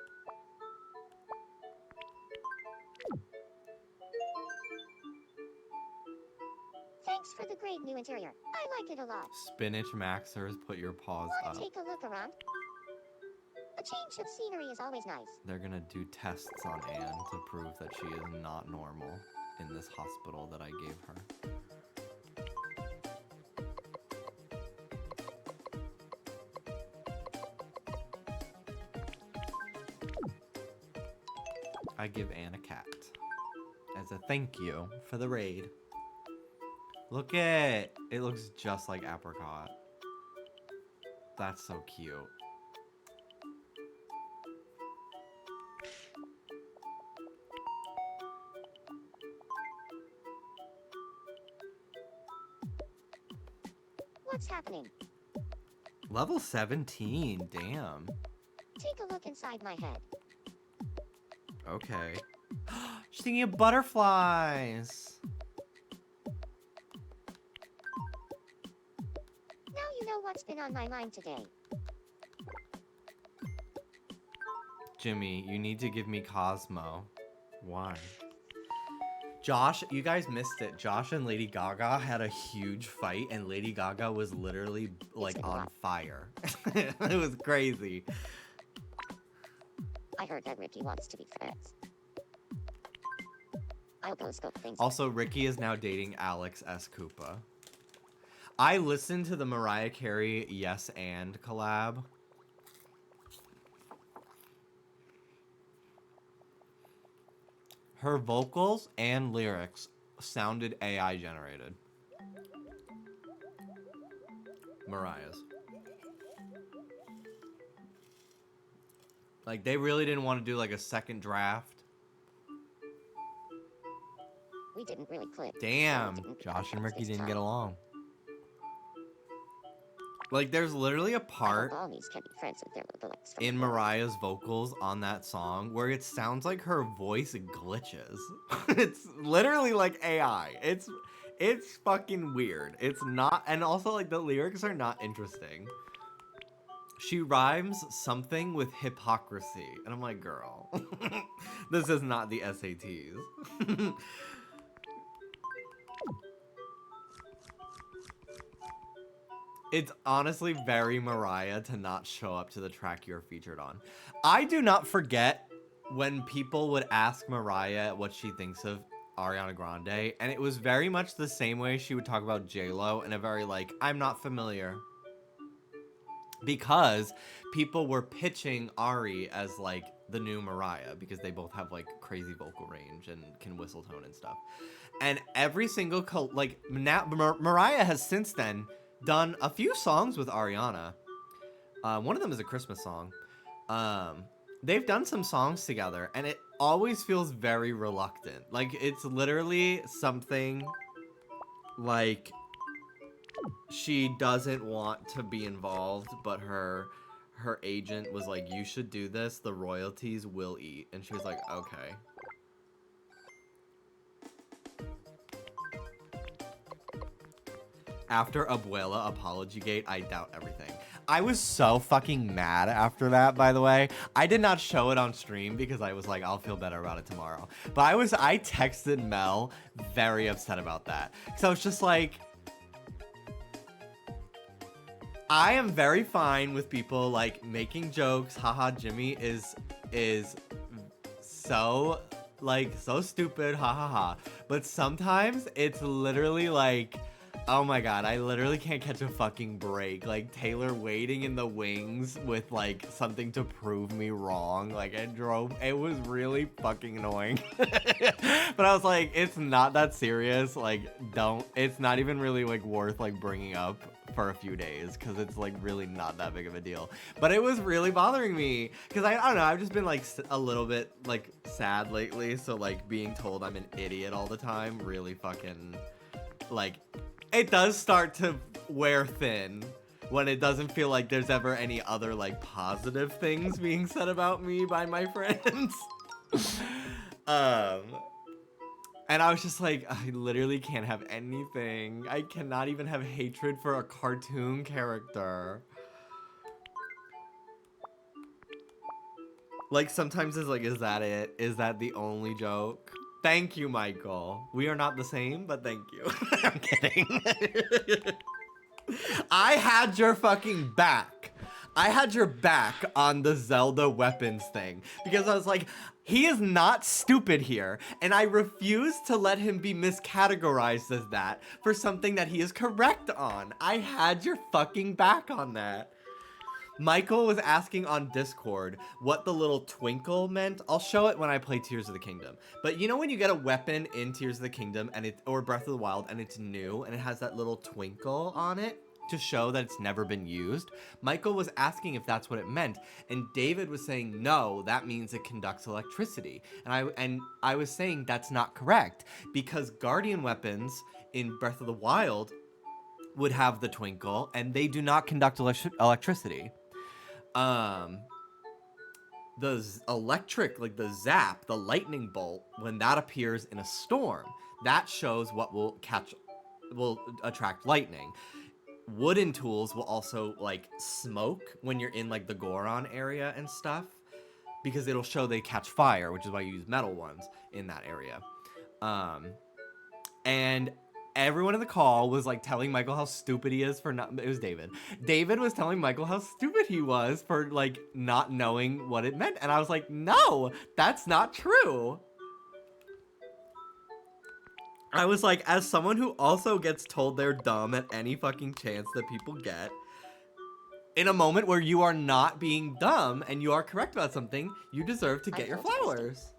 Thanks for the great new interior. I like it a lot. Spinach Maxers, put your paws Wanna up. take a look around? A change of scenery is always nice. They're gonna do tests on Anne to prove that she is not normal in this hospital that I gave her. I give Anne a cat as a thank you for the raid. Look it looks just like Apricot. That's so cute. What's happening? Level 17, damn. Take a look inside my head. Okay. She's thinking of butterflies. Now you know what's been on my mind today. Jimmy, you need to give me Cosmo. Why? Josh, you guys missed it. Josh and Lady Gaga had a huge fight, and Lady Gaga was literally like on fire. It was crazy. I heard that Ricky wants to be friends. I'll go scope things. Also, Ricky is now dating Alex S. Koopa. I listened to the Mariah Carey Yes and collab. Her vocals and lyrics sounded AI generated. Mariah's. Like, they really didn't want to do like a second draft. We didn't really click. Damn, We didn't Josh and click Ricky this didn't time. get along. Like, there's literally a I hope part all these can be friends with their lookalikes from in the world. Mariah's vocals on that song where it sounds like her voice glitches. It's literally like AI. It's fucking weird. It's not, and also like the lyrics are not interesting. She rhymes something with hypocrisy, and I'm like, girl, this is not the SATs. It's honestly very Mariah to not show up to the track you're featured on. I do not forget when people would ask Mariah what she thinks of Ariana Grande, and it was very much the same way she would talk about J-Lo in a very like, I'm not familiar. Because people were pitching Ari as like the new Mariah because they both have like crazy vocal range and can whistle tone and stuff. And every single Mariah has since then done a few songs with Ariana. One of them is a Christmas song. They've done some songs together, and it always feels very reluctant. Like, it's literally something like she doesn't want to be involved, but her agent was like, you should do this, the royalties will eat. And she was like, okay. After Abuela Apologygate, I doubt everything. I was so fucking mad after that, by the way. I did not show it on stream because I was like, I'll feel better about it tomorrow. But I texted Mel very upset about that. So it's just like, I am very fine with people like making jokes. Haha, Jimmy is so stupid. Ha ha ha. But sometimes it's literally like, oh my god, I literally can't catch a fucking break. Like, Taylor waiting in the wings with, like, something to prove me wrong. Like, it was really fucking annoying. But I was like, it's not that serious. Like, it's not even really, like, worth, like, bringing up for a few days. Because it's, like, really not that big of a deal. But it was really bothering me. Because I don't know, I've just been, like, a little bit, like, sad lately. So, like, being told I'm an idiot all the time really fucking, like... It does start to wear thin when it doesn't feel like there's ever any other like positive things being said about me by my friends. And I was just like, I literally can't have anything. I cannot even have hatred for a cartoon character. Like, sometimes it's like, is that it? Is that the only joke? Thank you, Michael. We are not the same, but thank you. I'm kidding. I had your fucking back. I had your back on the Zelda weapons thing because I was like, he is not stupid here, and I refuse to let him be miscategorized as that for something that he is correct on. I had your fucking back on that. Michael was asking on Discord what the little twinkle meant. I'll show it when I play Tears of the Kingdom. But you know when you get a weapon in Tears of the Kingdom and or Breath of the Wild and it's new and it has that little twinkle on it to show that it's never been used? Michael was asking if that's what it meant, and David was saying no, that means it conducts electricity. And I was saying that's not correct because Guardian weapons in Breath of the Wild would have the twinkle and they do not conduct electricity. The electric, like the zap, the lightning bolt, when that appears in a storm, that shows what will attract lightning. Wooden tools will also like smoke when you're in like the Goron area and stuff, because it'll show they catch fire, which is why you use metal ones in that area. And everyone in the call was like telling Michael how stupid he is for not, it was David. David was telling Michael how stupid he was for like not knowing what it meant. And I was like, no, that's not true. I was like, as someone who also gets told they're dumb at any fucking chance that people get, in a moment where you are not being dumb and you are correct about something, you deserve to get your flowers.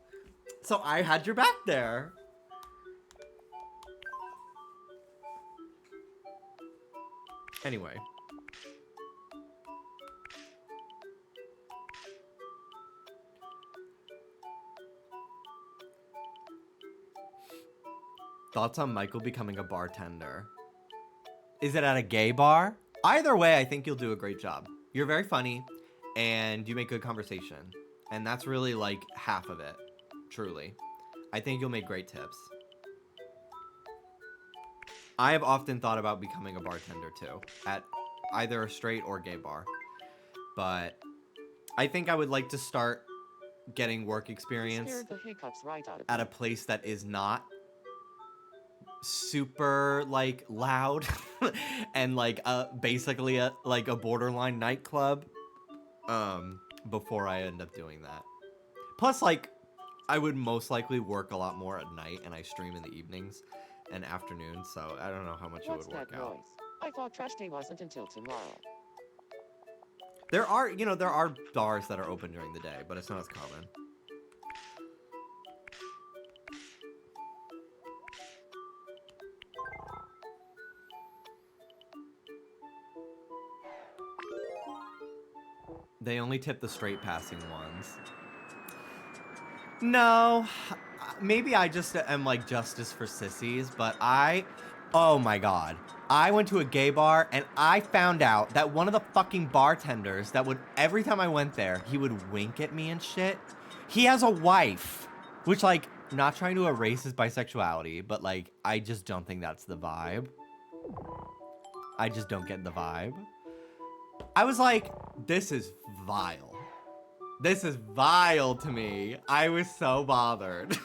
So I had your back there. Anyway. Thoughts on Michael becoming a bartender? Is it at a gay bar? Either way, I think you'll do a great job. You're very funny, and you make good conversation. And that's really like half of it, truly. I think you'll make great tips. I have often thought about becoming a bartender too, at either a straight or gay bar. But I think I would like to start getting work experience Scared the hiccups right out of at me. a place that is not super like loud and like basically a borderline nightclub before I end up doing that. Plus, like, I would most likely work a lot more at night, and I stream in the evenings and afternoons, so I don't know how much What's it would work that out. noise? I thought trash day wasn't until tomorrow. There are bars that are open during the day, but it's not as common. They only tip the straight passing ones. No, maybe I just am like justice for sissies, but oh my god. I went to a gay bar and I found out that one of the fucking bartenders that would, every time I went there, he would wink at me and shit. He has a wife, which like, not trying to erase his bisexuality, but like, I just don't think that's the vibe. I just don't get the vibe. I was like, this is vile. This is vile to me. I was so bothered.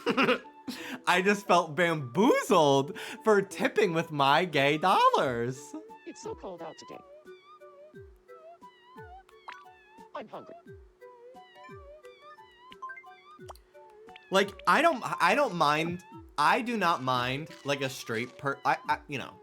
I just felt bamboozled for tipping with my gay dollars. It's so cold out today. I'm hungry. Like, I don't mind. I do not mind like a straight you know,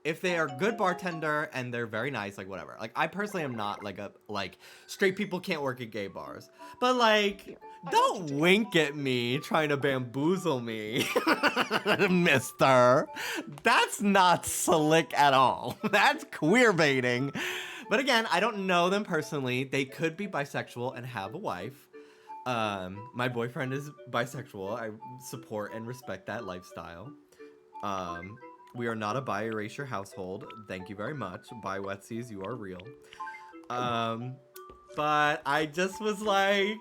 if they are a good bartender and they're very nice, like whatever. Like, I personally am not like straight people can't work at gay bars. But like, don't wink at me trying to bamboozle me, mister. That's not slick at all. That's queer baiting. But again, I don't know them personally. They could be bisexual and have a wife. My boyfriend is bisexual. I support and respect that lifestyle. We are not a bi-erasure household. Thank you very much. Bi-wetsies, you are real. But I just was like,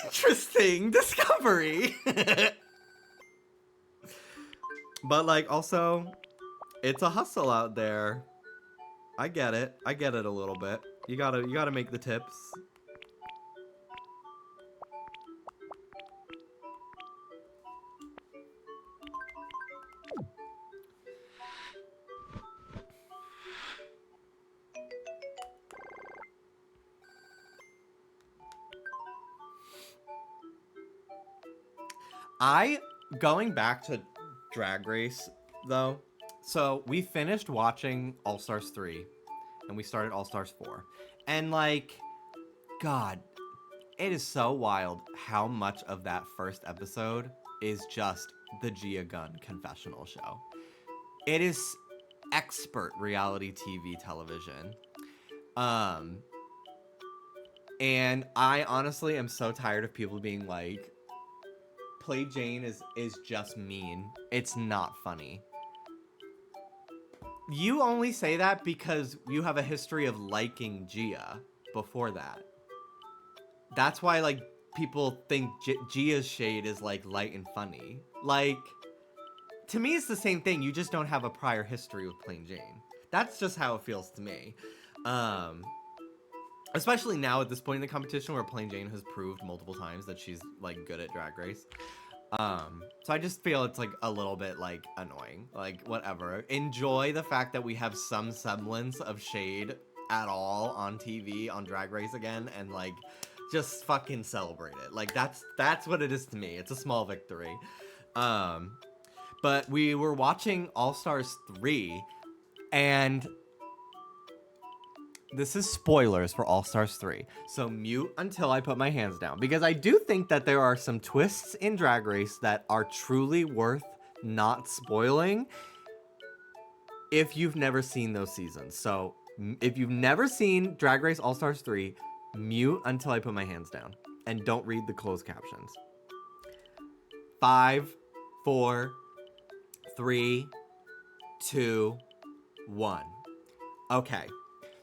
interesting discovery. But like, also, it's a hustle out there. I get it. I get it a little bit. You gotta make the tips. Going back to Drag Race, though, so we finished watching All Stars 3, and we started All Stars 4. And, like, God, it is so wild how much of that first episode is just the Gia Gunn confessional show. It is expert reality TV television. And I honestly am so tired of people being like, Play Jane is just mean. It's not funny. You only say that because you have a history of liking Gia before that. That's why, like, people think Gia's shade is, like, light and funny. Like, to me, it's the same thing. You just don't have a prior history with Plain Jane. That's just how it feels to me. Especially now at this point in the competition where Plain Jane has proved multiple times that she's, like, good at Drag Race. So I just feel it's, like, a little bit, like, annoying. Like, whatever. Enjoy the fact that we have some semblance of shade at all on TV, on Drag Race again, and, like, just fucking celebrate it. Like, that's what it is to me. It's a small victory. But we were watching All Stars 3, and this is spoilers for All Stars 3, so mute until I put my hands down, because I do think that there are some twists in Drag Race that are truly worth not spoiling if you've never seen those seasons. So if you've never seen Drag Race All Stars 3, mute until I put my hands down, and don't read the closed captions. 5, 4, 3, 2, 1. Okay.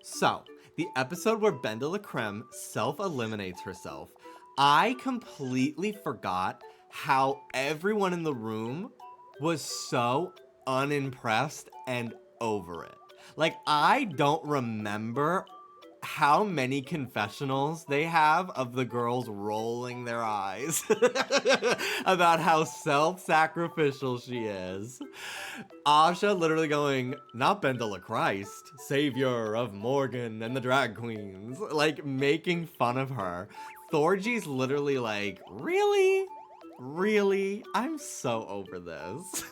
So, the episode where Ben de la Creme self-eliminates herself, I completely forgot how everyone in the room was so unimpressed and over it. Like, I don't remember how many confessionals they have of the girls rolling their eyes about how self-sacrificial she is. Asha literally going, not Ben de la Christ, savior of Morgan and the drag queens, like making fun of her. Thorgy's literally like, really? Really? I'm so over this.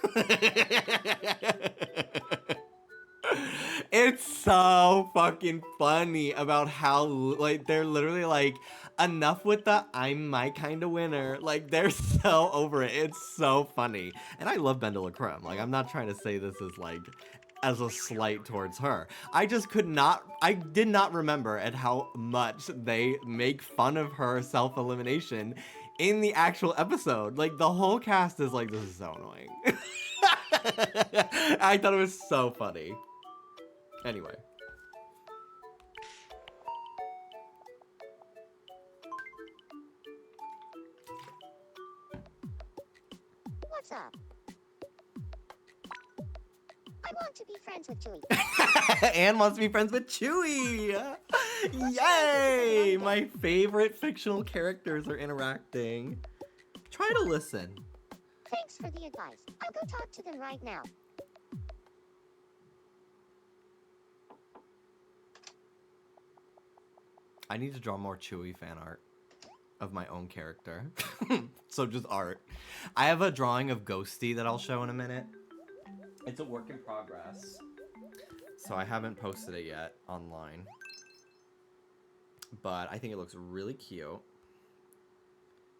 It's so fucking funny about how, like, they're literally like, enough with the I'm my kind of winner. Like, they're so over it. It's so funny. And I love Ben de la Creme. Like, I'm not trying to say this is, like, as a slight towards her. I did not remember at how much they make fun of her self-elimination in the actual episode. Like, the whole cast is like, this is so annoying. I thought it was so funny. Anyway. What's up? I want to be friends with Chewie. Anne wants to be friends with Chewie! Yay! My favorite fictional characters are interacting. Try to listen. Thanks for the advice. I'll go talk to them right now. I need to draw more Chewie fan art of my own character. So just art. I have a drawing of Ghosty that I'll show in a minute. It's a work in progress, so I haven't posted it yet online. But I think it looks really cute,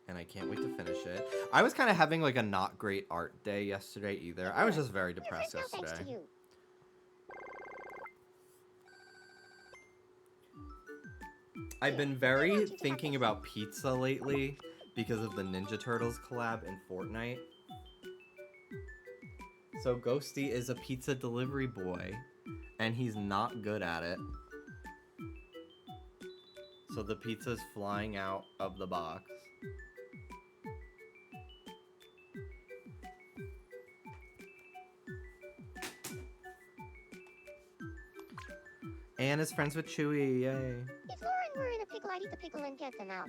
and I can't wait to finish it. I was kind of having like a not great art day yesterday either. I was just very depressed There's no thanks to yesterday. you. I've been very thinking about pizza lately because of the Ninja Turtles collab in Fortnite. So Ghosty is a pizza delivery boy, and he's not good at it. So the pizza's flying out of the box. Anne is friends with Chewie, yay. If Lauren were in a pickle, I'd eat the pickle and get them out.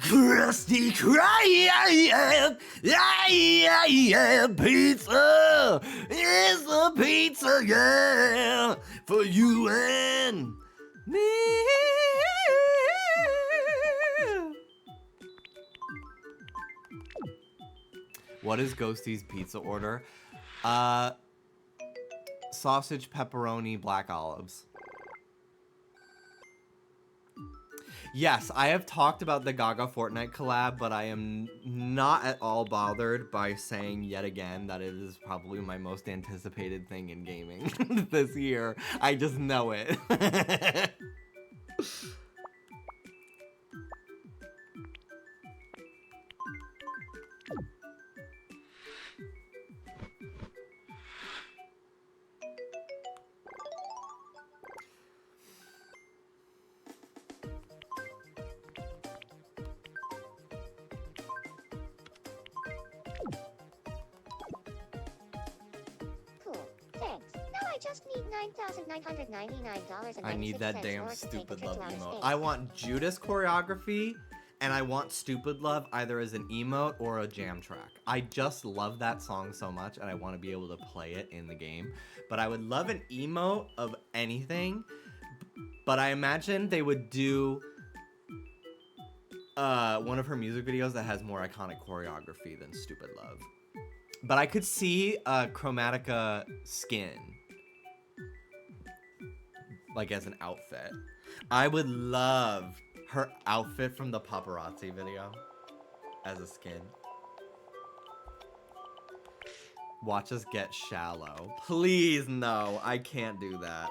Krusty Krab, pizza, it's a pizza, yeah, for you and me. What is Ghosty's pizza order? Sausage, pepperoni, black olives. Yes, I have talked about the Gaga Fortnite collab, but I am not at all bothered by saying yet again that it is probably my most anticipated thing in gaming this year. I just know it. Cool. Thanks. Now I just need $9,999. I need that damn Stupid Love emote. I want Judas choreography, and I want Stupid Love either as an emote or a jam track. I just love that song so much, and I want to be able to play it in the game. But I would love an emote of anything, but I imagine they would do one of her music videos that has more iconic choreography than Stupid Love. But I could see Chromatica skin, like as an outfit. I would love her outfit from the paparazzi video as a skin. Watch us get shallow. Please, no. I can't do that.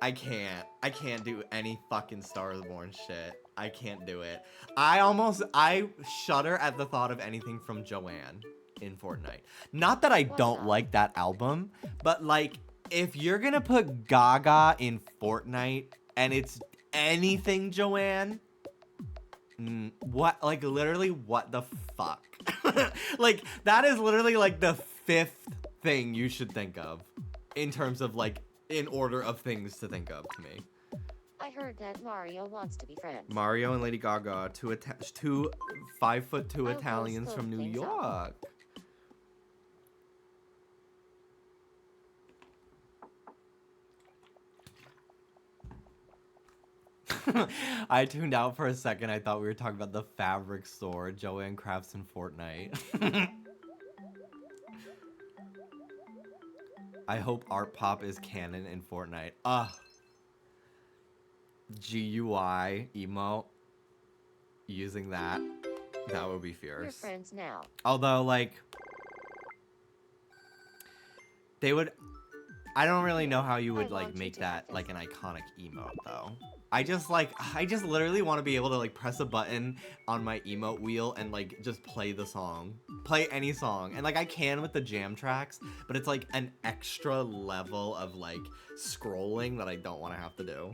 I can't do any fucking Star is Born shit. I can't do it. I shudder at the thought of anything from Joanne in Fortnite. Not that I don't like that album, but like, if you're gonna put Gaga in Fortnite and it's anything Joanne, what, like, literally, what the fuck? Like, that is literally like the 5th thing you should think of in terms of like, in order of things to think of to me. I heard that Mario wants to be friends. Mario and Lady Gaga, two 5'2" Italians those from New things York. I tuned out for a second. I thought we were talking about the fabric store, Joanne Crafts in Fortnite. I hope Art Pop is canon in Fortnite. GUI emote. Using that would be fierce. We're friends now. Although, like, I don't really know how you would, like, make that, like, an iconic emote, though. I just literally want to be able to, like, press a button on my emote wheel and, like, just play the song. Play any song. And, like, I can with the jam tracks, but it's, like, an extra level of, like, scrolling that I don't want to have to do.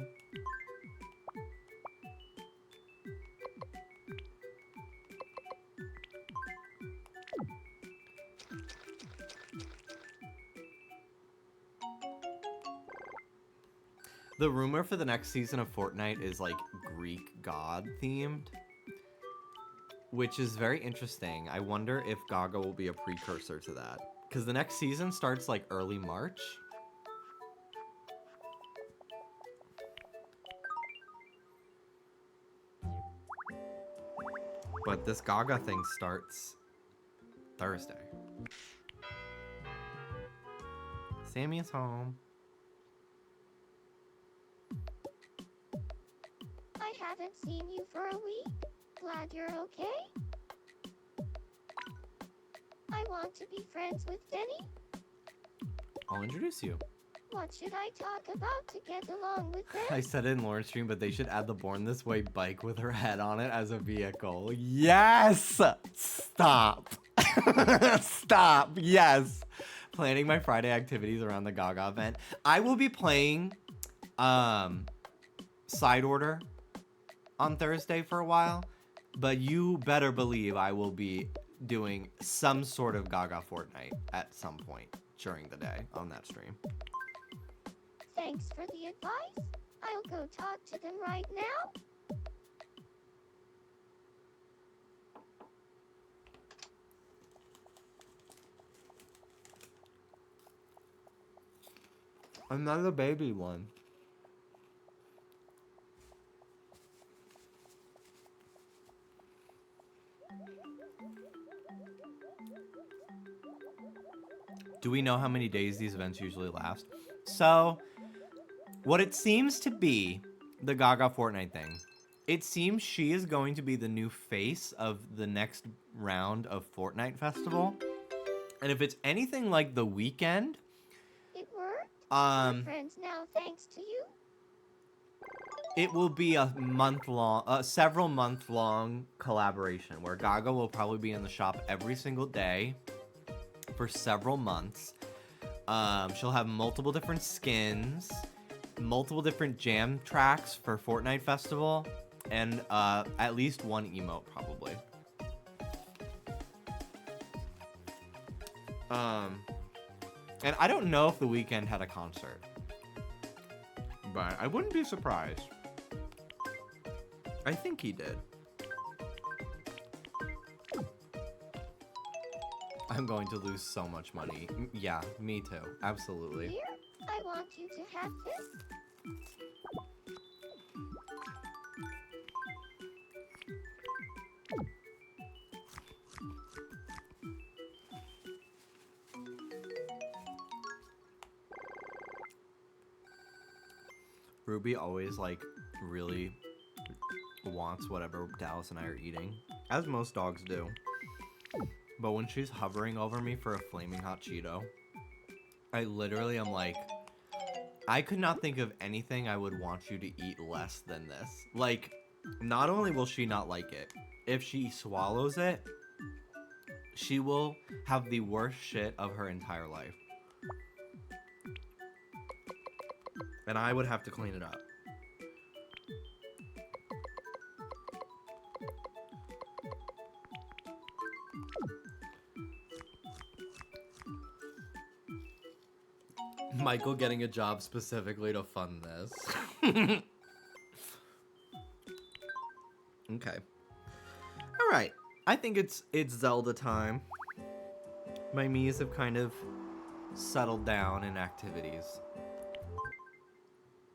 The rumor for the next season of Fortnite is like Greek god themed, which is very interesting. I wonder if Gaga will be a precursor to that, because the next season starts like early March. But this Gaga thing starts Thursday. Sammy is home. I haven't seen you for a week. Glad you're okay. I want to be friends with Denny. I'll introduce you. What should I talk about to get along with them? I said it in Lauren's stream, but they should add the Born This Way bike with her head on it as a vehicle. Yes! Stop. Stop. Yes. Planning my Friday activities around the Gaga event. I will be playing Side Order on Thursday for a while, but you better believe I will be doing some sort of Gaga Fortnite at some point during the day on that stream. Thanks for the advice. I'll go talk to them right now. Another baby one. Do we know how many days these events usually last? So, what it seems to be, the Gaga Fortnite thing, it seems she is going to be the new face of the next round of Fortnite Festival. And if it's anything like The Weeknd, It worked. We're friends now thanks to you. it will be a several month long collaboration where Gaga will probably be in the shop every single day for several months. She'll have multiple different skins, multiple different jam tracks for Fortnite Festival, and at least one emote probably. And I don't know if The Weeknd had a concert, but I wouldn't be surprised. I think he did. I'm going to lose so much money. Yeah, me too. Absolutely. Here, I want you to have this. Ruby always like really wants whatever Dallas and I are eating, as most dogs do. But when she's hovering over me for a flaming hot Cheeto, I literally am like, I could not think of anything I would want you to eat less than this. Like, not only will she not like it, if she swallows it, she will have the worst shit of her entire life. And I would have to clean it up. Michael getting a job specifically to fund this. Okay. All right. I think it's Zelda time. My Mii's have kind of settled down in activities.